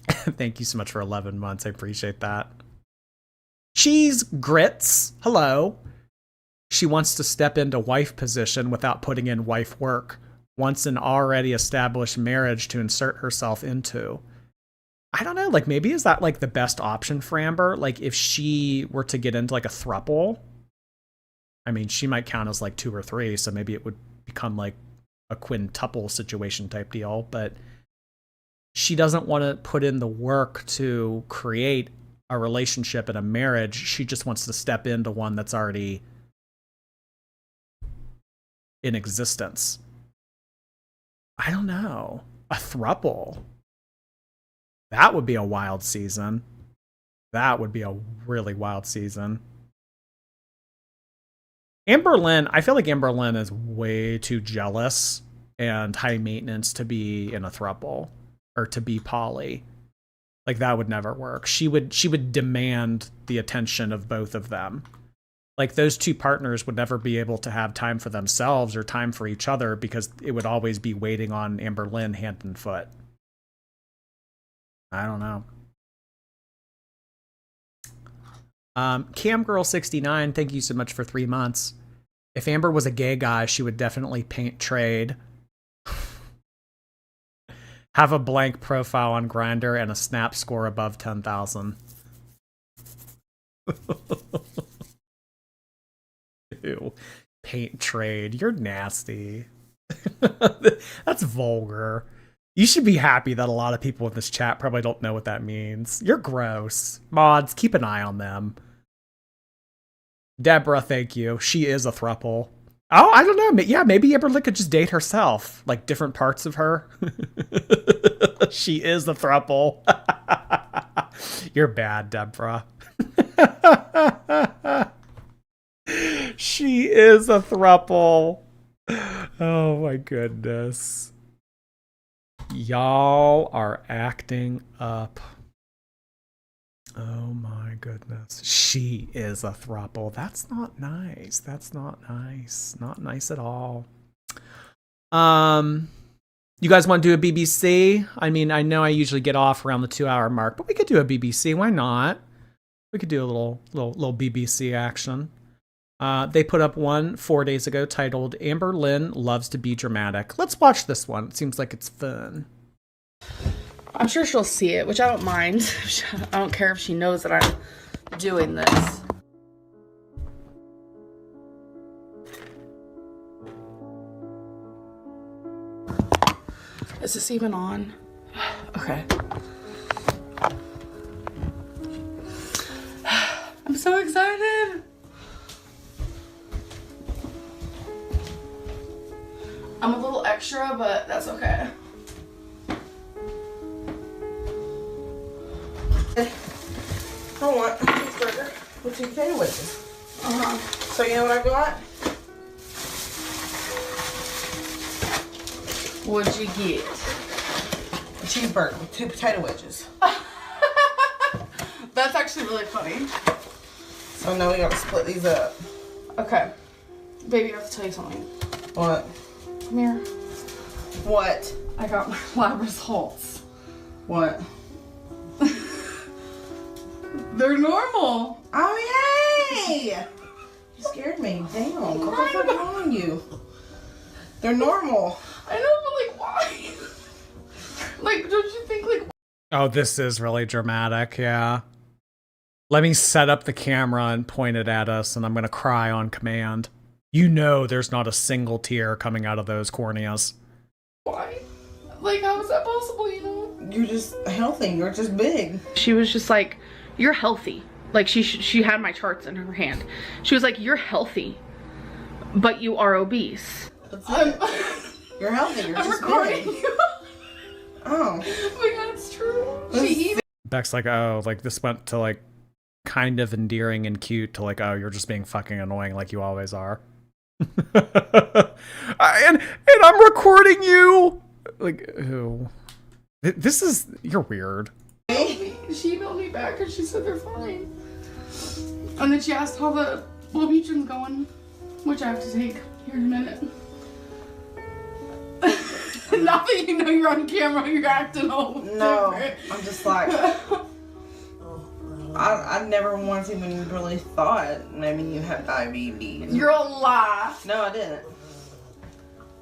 Thank you so much for 11 months. I appreciate that. Cheese Grits, hello. She wants to step into wife position without putting in wife work. Wants an already established marriage to insert herself into. I don't know, like maybe is that like the best option for Amber? Like if she were to get into like a throuple, I mean, she might count as like 2 or 3, so maybe it would become like a quintuple situation type deal, but she doesn't want to put in the work to create a relationship and a marriage. She just wants to step into one that's already in existence. I don't know. A throuple. That would be a wild season. That would be a really wild season. Amberlynn, I feel like Amberlynn is way too jealous and high maintenance to be in a throuple or to be poly. Like that would never work. She would demand the attention of both of them. Like those two partners would never be able to have time for themselves or time for each other because it would always be waiting on Amberlynn hand and foot. I don't know. Camgirl69, thank you so much for 3 months. If Amber was a gay guy, she would definitely paint trade. Have a blank profile on Grindr and a snap score above 10,000. Ew. Paint trade. You're nasty. That's vulgar. You should be happy that a lot of people in this chat probably don't know what that means. You're gross. Mods, keep an eye on them. Deborah, thank you. She is a throuple. Oh, I don't know. Yeah, maybe Amberlynn could just date herself. Like different parts of her. She is a throuple. You're bad, Deborah. She is a throuple. Oh my goodness. Y'all are acting up. Oh my goodness. She is a throuple. That's not nice. That's not nice. Not nice at all. You guys want to do a BBC? I mean, I know I usually get off around the 2-hour mark, but we could do a BBC. Why not? We could do a little BBC action. They put up one 4 days ago titled Amberlynn Loves to Be Dramatic. Let's watch this one. It seems like it's fun. I'm sure she'll see it, which I don't mind. I don't care if she knows that I'm doing this. Is this even on? Okay. I'm so excited. I'm a little extra, but that's okay. I want a cheeseburger with 2 potato wedges. So you know what I got? What'd you get? A cheeseburger with 2 potato wedges. That's actually really funny. So now we gotta split these up. Okay. Baby, I have to tell you something. What? Come here. What? I got my lab results. What? They're normal. Oh yay! You scared me. Damn. What the fuck is wrong with you? They're normal. I know, but like, why? Like, don't you think like... Oh, this is really dramatic, yeah. Let me set up the camera and point it at us, and I'm going to cry on command. You know there's not a single tear coming out of those corneas. Why? Like, how is that possible, you know? You're just healthy. You're just big. She was just like, you're healthy. Like, she had my charts in her hand. She was like, you're healthy, but you are obese. That's it. You're healthy. You're just recording big. you. Oh. Oh my god, it's true. She even... Beck's like, oh, like this went to like kind of endearing and cute to like, oh, you're just being fucking annoying like you always are. and I'm recording you. Like, ew. This is, you're weird. She emailed me back and she said they're fine. And then she asked how the Wellbutrin's going, which I have to take here in a minute. Now that you know you're on camera, you're acting all different. I'm just like, I never once even really thought maybe you have diabetes. You're a lie. No, I didn't.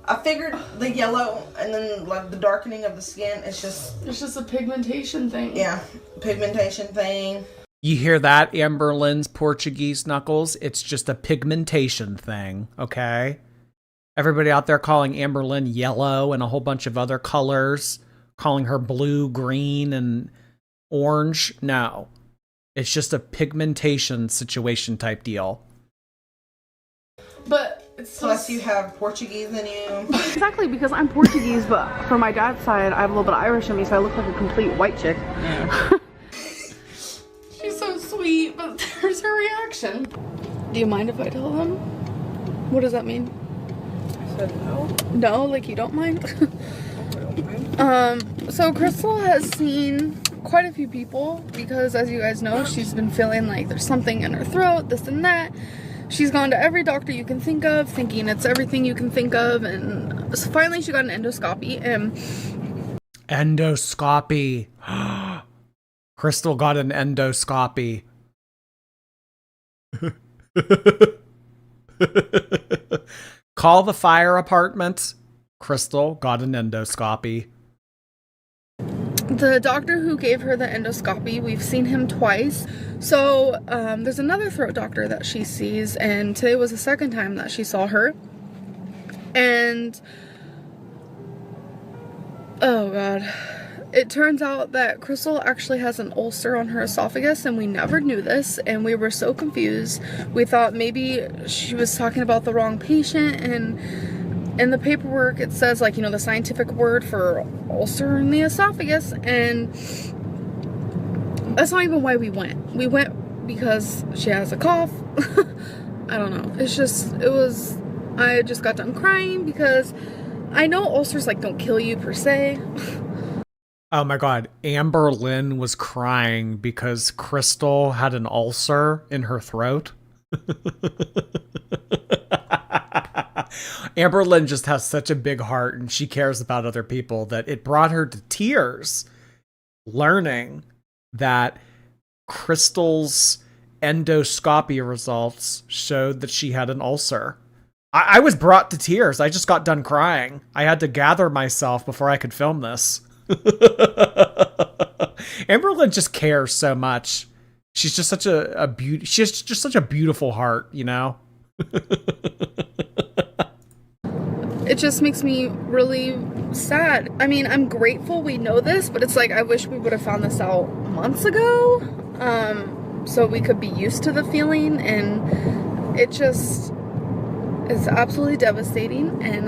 I figured the yellow and then like the darkening of the skin, it's just a pigmentation thing. Yeah, pigmentation thing. You hear that, Amberlynn's Portuguese knuckles? It's just a pigmentation thing, okay? Everybody out there calling Amberlynn yellow and a whole bunch of other colors, calling her blue, green, and orange. No. It's just a pigmentation situation type deal. But it's plus you have Portuguese in you. Exactly, because I'm Portuguese, but for my dad's side, I have a little bit of Irish in me, so I look like a complete white chick. Yeah. She's so sweet, but there's her reaction. Do you mind if I tell them? What does that mean? I said no. No, like you don't mind? So Crystal has seen quite a few people because, as you guys know, she's been feeling like there's something in her throat, this and that. She's gone to every doctor you can think of, thinking it's everything you can think of, and so finally she got an endoscopy. And endoscopy. Crystal got an endoscopy. Call the fire apartment. Crystal got an endoscopy. The doctor who gave her the endoscopy, we've seen him twice. So there's another throat doctor that she sees, and today was the second time that she saw her. And oh god, it turns out that Crystal actually has an ulcer on her esophagus, and we never knew this, and we were so confused. We thought maybe she was talking about the wrong patient, and in the paperwork it says, like, you know, the scientific word for ulcer in the esophagus, and that's not even why we went. We went because she has a cough. I don't know. I just got done crying because I know ulcers like don't kill you per se. Oh my god, Amberlynn was crying because Crystal had an ulcer in her throat. Amberlynn just has such a big heart and she cares about other people that it brought her to tears learning that Crystal's endoscopy results showed that she had an ulcer. I was brought to tears. I just got done crying. I had to gather myself before I could film this. Amberlynn just cares so much. She's just such a beauty. She has just such a beautiful heart, you know? It just makes me really sad. I mean, I'm grateful we know this, but it's like I wish we would have found this out months ago, so we could be used to the feeling, and it just is absolutely devastating, and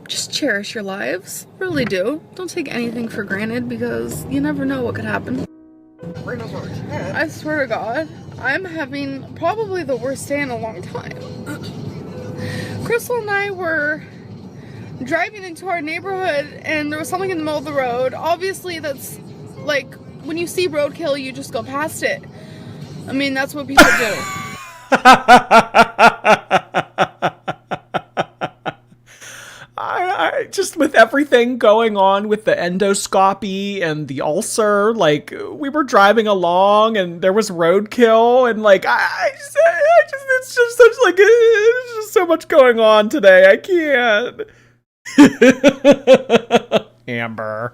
just cherish your lives. Really do. Don't take anything for granted because you never know what could happen. I swear to God, I'm having probably the worst day in a long time. Crystal and I were driving into our neighborhood and there was something in the middle of the road. Obviously, that's like when you see roadkill, you just go past it. I mean, that's what people do. Just with everything going on with the endoscopy and the ulcer, like, we were driving along and there was roadkill, and like, it's just such like, it's just so much going on today. I can't. Amber.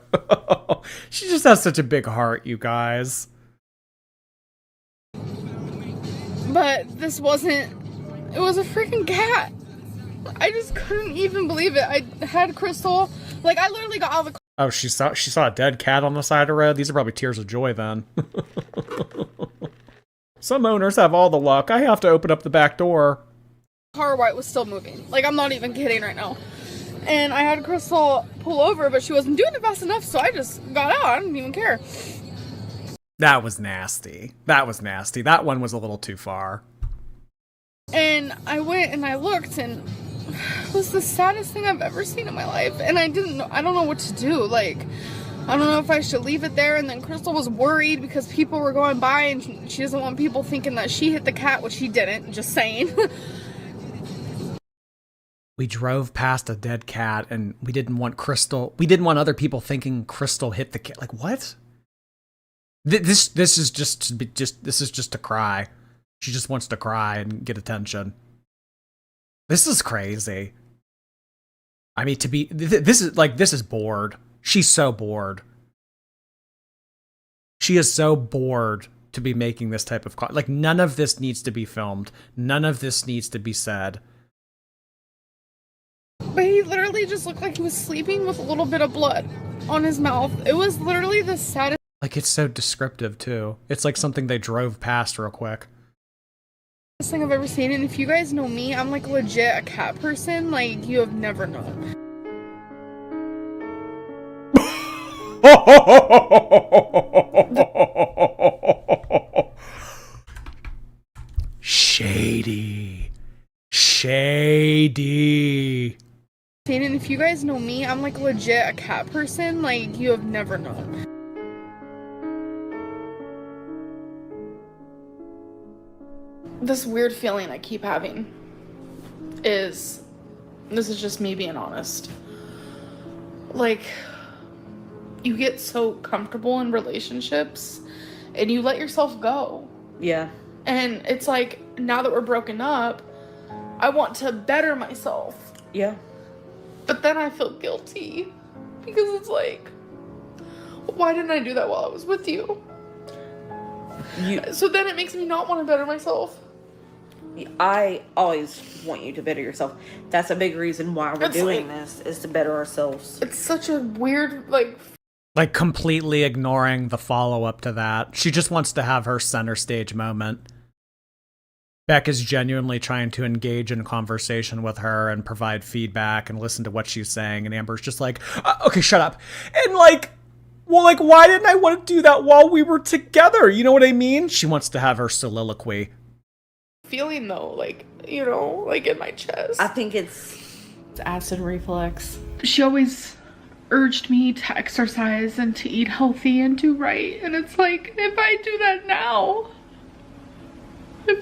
She just has such a big heart, you guys. But this wasn't, it was a freaking cat. I just couldn't even believe it. I had Crystal, like, I literally got out of the car. Oh, she saw a dead cat on the side of the road. These are probably tears of joy then. Some owners have all the luck. I have to open up the back door. Car while it was still moving. Like, I'm not even kidding right now. And I had Crystal pull over, but she wasn't doing it fast enough, so I just got out. I didn't even care. That was nasty. That was nasty. That one was a little too far. And I went and I looked, and it was the saddest thing I've ever seen in my life. And I don't know what to do. Like, I don't know if I should leave it there. And then Crystal was worried because people were going by, and she doesn't want people thinking that she hit the cat, which she didn't, just saying. We drove past a dead cat, and we didn't want other people thinking Crystal hit the cat. Like, what? This is just to cry. She just wants to cry and get attention. This is crazy. I mean, this is bored. She's so bored. She is so bored to be making this type of like, none of this needs to be filmed. None of this needs to be said. But he literally just looked like he was sleeping with a little bit of blood on his mouth. It was literally the saddest. Like, it's so descriptive, too. It's like something they drove past real quick. Thing I've ever seen. And if you guys know me, I'm like legit a cat person. Like, you have never known. Shady. And if you guys know me, I'm like legit a cat person. Like, you have never known. This weird feeling I keep having is, this is just me being honest. Like, you get so comfortable in relationships and you let yourself go. Yeah. And it's like, now that we're broken up, I want to better myself. Yeah. But then I feel guilty because it's like, why didn't I do that while I was with you? So then it makes me not want to better myself. I always want you to better yourself. That's a big reason why we're doing this, is to better ourselves. It's such a weird, like completely ignoring the follow-up to that. She just wants to have her center stage moment. Beck is genuinely trying to engage in conversation with her and provide feedback and listen to what she's saying, and Amber's just like, okay, shut up. And like, well, like, why didn't I want to do that while we were together? You know what I mean? She wants to have her soliloquy. Feeling though, like, you know, like in my chest. I think it's acid reflux. She always urged me to exercise and to eat healthy and do right. And it's like, if I do that now, I'm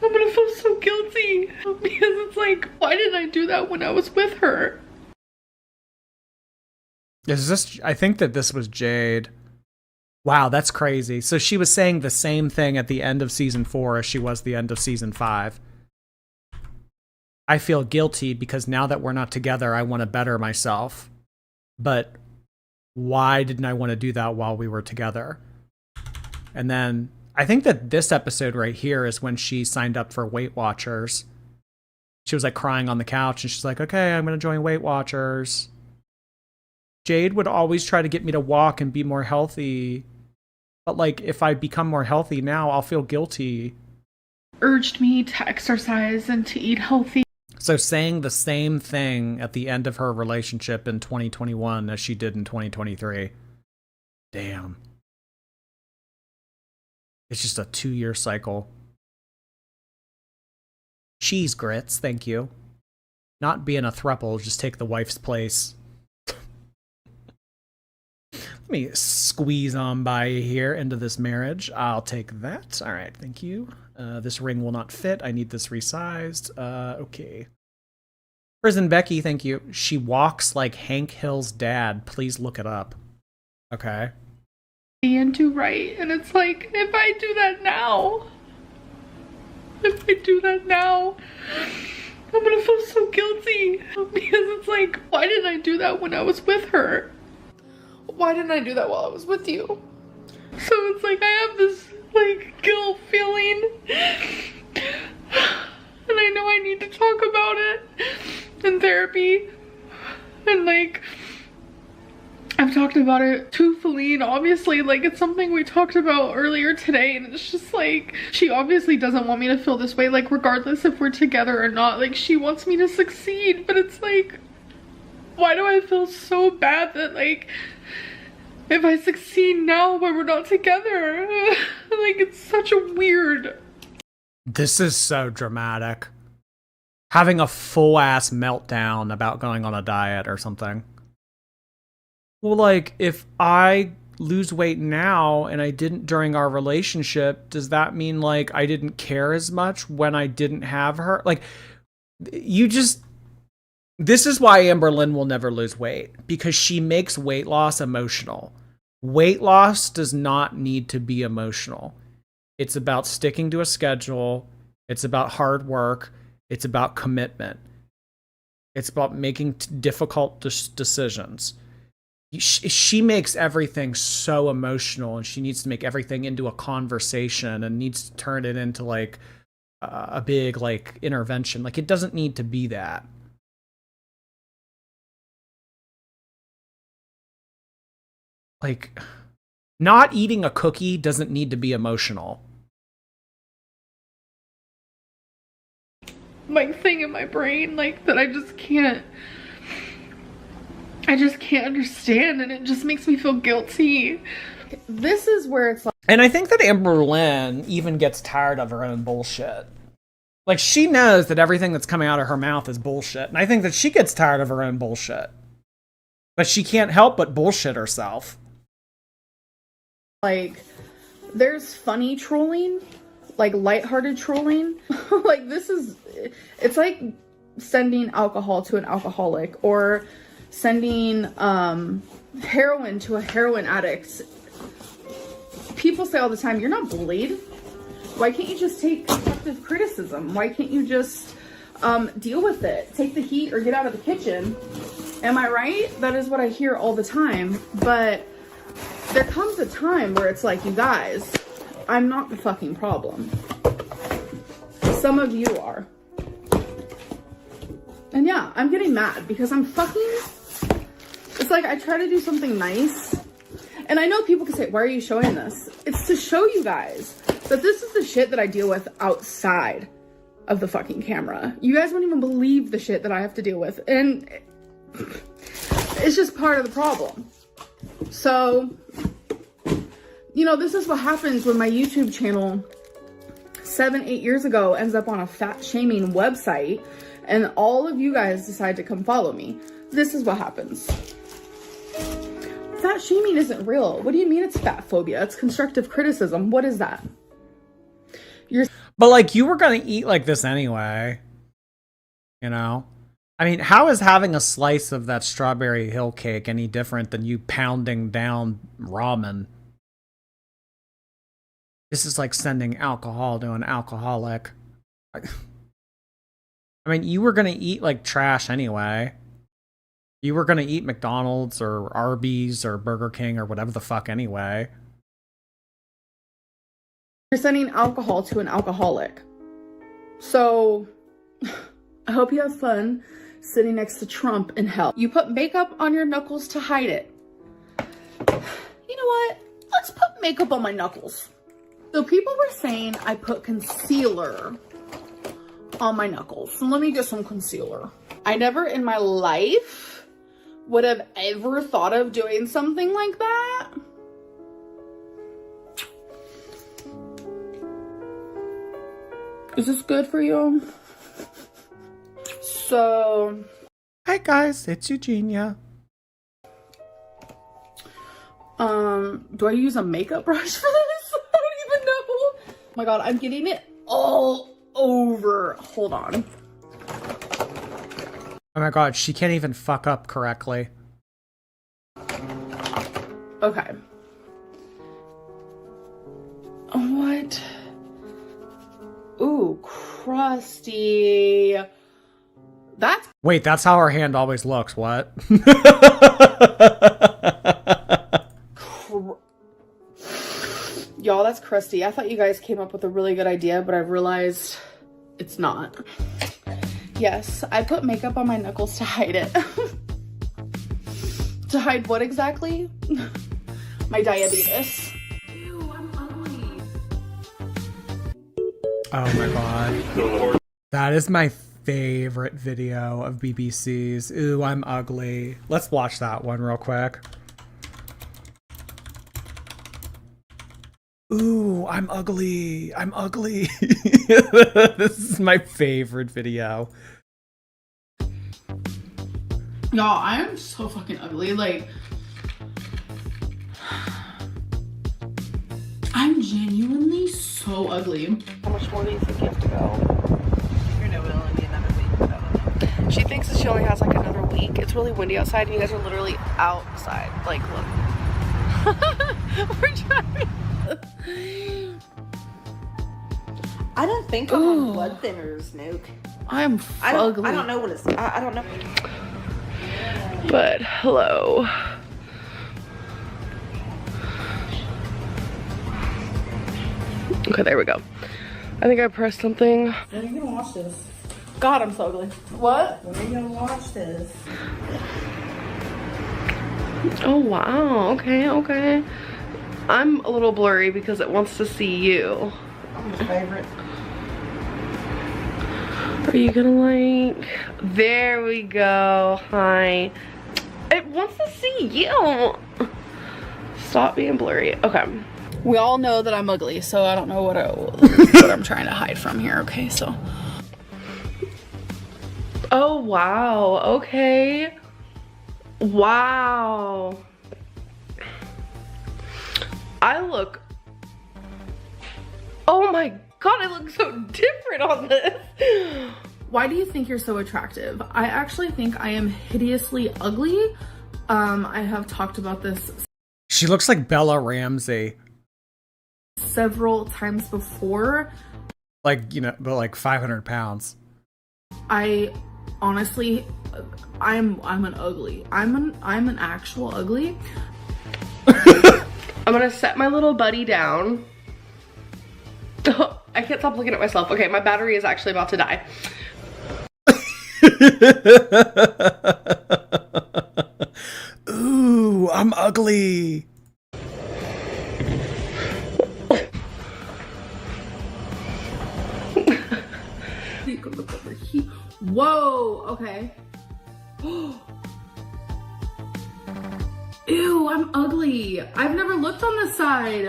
gonna feel so guilty. Because it's like, why didn't I do that when I was with her? I think that this was Jade. Wow, that's crazy. So she was saying the same thing at the end of season 4 as she was the end of season 5. I feel guilty because now that we're not together, I want to better myself. But why didn't I want to do that while we were together? And then I think that this episode right here is when she signed up for Weight Watchers. She was like crying on the couch and she's like, okay, I'm going to join Weight Watchers. Jade would always try to get me to walk and be more healthy. But like, if I become more healthy now, I'll feel guilty. Urged me to exercise and to eat healthy. So saying the same thing at the end of her relationship in 2021 as she did in 2023. Damn. It's just a 2-year cycle. Cheese grits, thank you. Not being a throuple, just take the wife's place. Let me squeeze on by here into this marriage. I'll take that. All right, thank you. This ring will not fit. I need this resized. Okay. Prison Becky, thank you. She walks like Hank Hill's dad. Please look it up. Okay. And do right. And it's like, if I do that now, I'm gonna feel so guilty. Because it's like, why didn't I do that when I was with her? Why didn't I do that while I was with you? So it's like, I have this, like, guilt feeling. And I know I need to talk about it in therapy. And, like, I've talked about it to Feline, obviously, like, it's something we talked about earlier today, and it's just like, she obviously doesn't want me to feel this way, like, regardless if we're together or not. Like, she wants me to succeed, but it's like, why do I feel so bad that, like, if I succeed now when we're not together? Like, it's such a weird... This is so dramatic. Having a full-ass meltdown about going on a diet or something. Well, like, if I lose weight now and I didn't during our relationship, does that mean, like, I didn't care as much when I didn't have her? Like, you just... This is why Amberlynn will never lose weight, because she makes weight loss emotional. Weight loss does not need to be emotional. It's about sticking to a schedule. It's about hard work. It's about commitment. It's about making difficult decisions. She makes everything so emotional, and she needs to make everything into a conversation and needs to turn it into like a big like intervention. Like, it doesn't need to be that. Like, not eating a cookie doesn't need to be emotional. Like, thing in my brain, like, that I just can't understand, and it just makes me feel guilty. This is where it's like... And I think that Amberlynn even gets tired of her own bullshit. Like, she knows that everything that's coming out of her mouth is bullshit, and I think that she gets tired of her own bullshit. But she can't help but bullshit herself. Like, there's funny trolling, like lighthearted trolling. Like, this is... It's like sending alcohol to an alcoholic, or sending heroin to a heroin addict. People say all the time, you're not bullied. Why can't you just take constructive criticism? Why can't you just deal with it? Take the heat or get out of the kitchen. Am I right? That is what I hear all the time. But there comes a time where it's like, you guys, I'm not the fucking problem. Some of you are. And yeah, I'm getting mad because I'm fucking... It's like, I try to do something nice. And I know people can say, why are you showing this? It's to show you guys that this is the shit that I deal with outside of the fucking camera. You guys won't even believe the shit that I have to deal with. And it's just part of the problem. So, you know, this is what happens when my YouTube channel 7-8 years ago ends up on a fat shaming website, and all of you guys decide to come follow me. This is what happens. Fat shaming isn't real. What do you mean it's fat phobia? It's constructive criticism. What is that? But, like, you were gonna eat like this anyway. You know? I mean, how is having a slice of that strawberry hill cake any different than you pounding down ramen? This is like sending alcohol to an alcoholic. I mean, you were gonna eat like trash anyway. You were gonna eat McDonald's or Arby's or Burger King or whatever the fuck anyway. You're sending alcohol to an alcoholic. So, I hope you have fun sitting next to Trump in hell. You put makeup on your knuckles to hide it. You know what? Let's put makeup on my knuckles. So people were saying I put concealer on my knuckles. So let me get some concealer. I never in my life would have ever thought of doing something like that. Is this good for you? So... Hi guys, it's Eugenia. Do I use a makeup brush for this? I don't even know. Oh my god, I'm getting it all over. Hold on. Oh my god, she can't even fuck up correctly. Okay. What? Ooh, crusty. That's... Wait, that's how her hand always looks, what? Y'all, that's crusty. I thought you guys came up with a really good idea, but I realized it's not. Yes, I put makeup on my knuckles to hide it. To hide what exactly? My diabetes. Ew, I'm ugly. Oh my god. That is my favorite video of BBC's. Ooh, I'm ugly. Let's watch that one real quick. Ooh, I'm ugly. I'm ugly. This is my favorite video. Y'all, I am so fucking ugly. Like, I'm genuinely so ugly. How much more do you think you have to go? You're no, it'll only be another week. So I don't know. She thinks that she only has like another week. It's really windy outside and you guys are literally outside. Like, look. We're driving. I don't think I'm on blood thinners, Nuke. I'm ugly. I don't know what it's. I don't know. But hello. Okay, there we go. I think I pressed something. When are you gonna watch this? God, I'm so ugly. What? When are you gonna watch this? Oh wow. Okay, okay. I'm a little blurry because it wants to see you. I'm your favorite. Are you gonna like? There we go. Hi. It wants to see you. Stop being blurry. Okay. We all know that I'm ugly, so I don't know what I'm trying to hide from here. Okay, so. Oh wow. Okay. Wow. I look. Oh my god, I look so different on this. Why do you think you're so attractive? I actually think I am hideously ugly. I have talked about this She looks like Bella Ramsey. several times before. Like, you know, but like 500 pounds. I honestly, I'm an ugly. I'm an actual ugly. I'm gonna set my little buddy down. I can't stop looking at myself. Okay, my battery is actually about to die. Ooh, I'm ugly. Whoa, okay. Ew, I'm ugly. I've never looked on this side.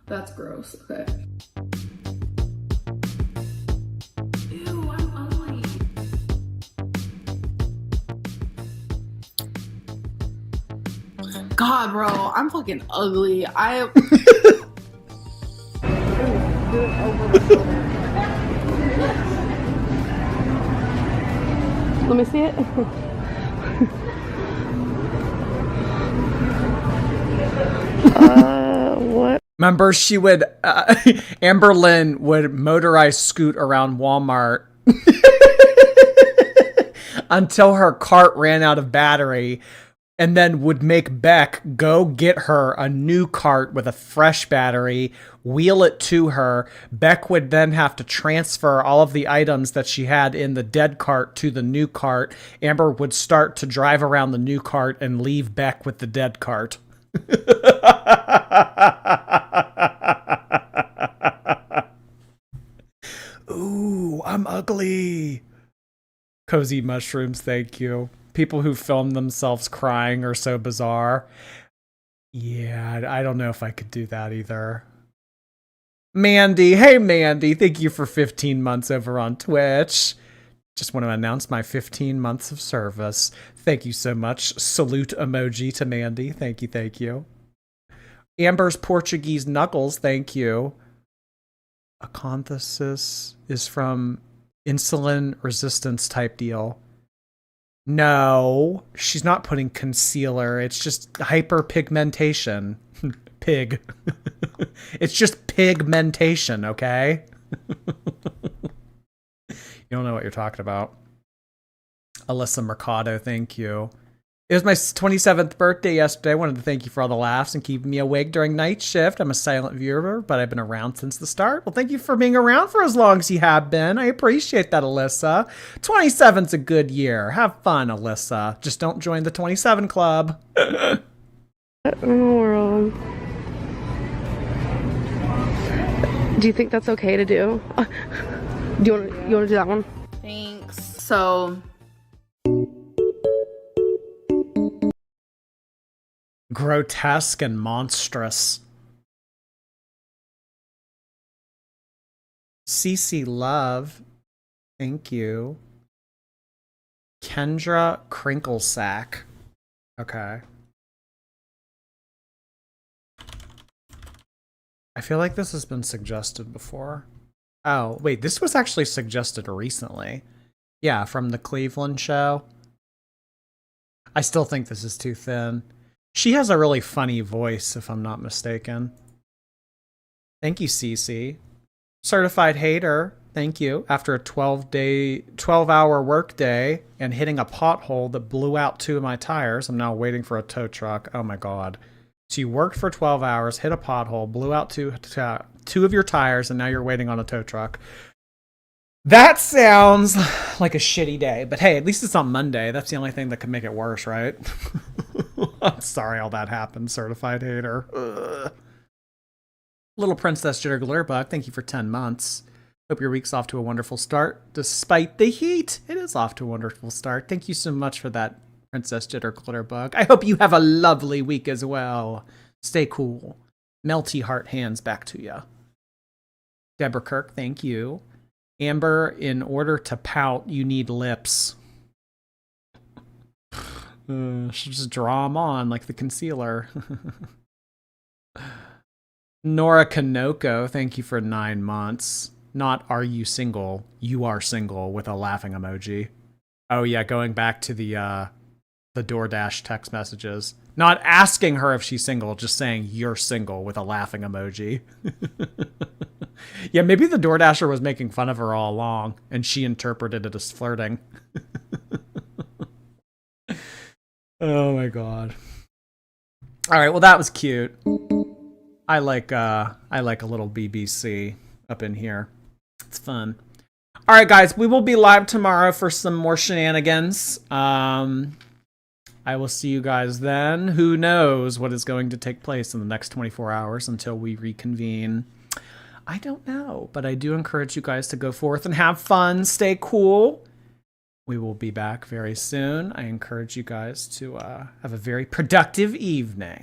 That's gross. Okay. Ew, I'm ugly. God, bro, I'm fucking ugly. Let me see it. What? Remember, she would, Amberlynn would motorized scoot around Walmart until her cart ran out of battery, and then would make Beck go get her a new cart with a fresh battery, wheel it to her. Beck would then have to transfer all of the items that she had in the dead cart to the new cart. Amber would start to drive around the new cart and leave Beck with the dead cart. Ooh, I'm ugly. Cozy mushrooms, thank you. People who film themselves crying are so bizarre. Yeah, I don't know if I could do that either. Mandy, hey Mandy, thank you for 15 months over on Twitch. Just want to announce my 15 months of service. Thank you so much. Salute emoji to Mandy. Thank you, thank you. Amber's Portuguese Knuckles, thank you. Acanthus is from insulin resistance type deal. No, she's not putting concealer. It's just hyperpigmentation. Pig. It's just pigmentation, okay? You don't know what you're talking about. Alyssa Mercado, thank you. It was my 27th birthday yesterday. I wanted to thank you for all the laughs and keeping me awake during night shift. I'm a silent viewer, but I've been around since the start. Well, thank you for being around for as long as you have been. I appreciate that, Alyssa. 27's a good year. Have fun, Alyssa. Just don't join the 27 club. What in the world? Do you think that's okay to do? You want to do that one? Thanks. So Grotesque and monstrous. CC Love. Thank you. Kendra Crinklesack. Okay. I feel like this has been suggested before. Oh, wait, this was actually suggested recently. Yeah, from the Cleveland show. I still think this is too thin. She has a really funny voice, if I'm not mistaken. Thank you, Cece. Certified hater. Thank you. After a 12-hour workday and hitting a pothole that blew out 2 of my tires, I'm now waiting for a tow truck. Oh my god. So you worked for 12 hours, hit a pothole, blew out two of your tires, and now you're waiting on a tow truck. That sounds like a shitty day, but hey, at least it's on Monday. That's the only thing that could make it worse, right? I'm sorry all that happened, certified hater. Ugh. Little Princess Jitter Glurbuck, thank you for 10 months. Hope your week's off to a wonderful start. Despite the heat, it is off to a wonderful start. Thank you so much for that, Princess Jitter Glitterbug. I hope you have a lovely week as well. Stay cool. Melty heart hands back to ya. Deborah Kirk, thank you. Amber, in order to pout, you need lips. She'll just draw them on like the concealer. Nora Kanoko, thank you for 9 months. Not are you single, you are single with a laughing emoji. Oh yeah, going back to the DoorDash text messages. Not asking her if she's single, just saying you're single with a laughing emoji. Yeah, maybe the DoorDasher was making fun of her all along, and she interpreted it as flirting. Oh my god. Alright, well that was cute. I like a little BBC up in here. It's fun. Alright guys, we will be live tomorrow for some more shenanigans. I will see you guys then. Who knows what is going to take place in the next 24 hours until we reconvene. I don't know, but I do encourage you guys to go forth and have fun. Stay cool. We will be back very soon. I encourage you guys to have a very productive evening.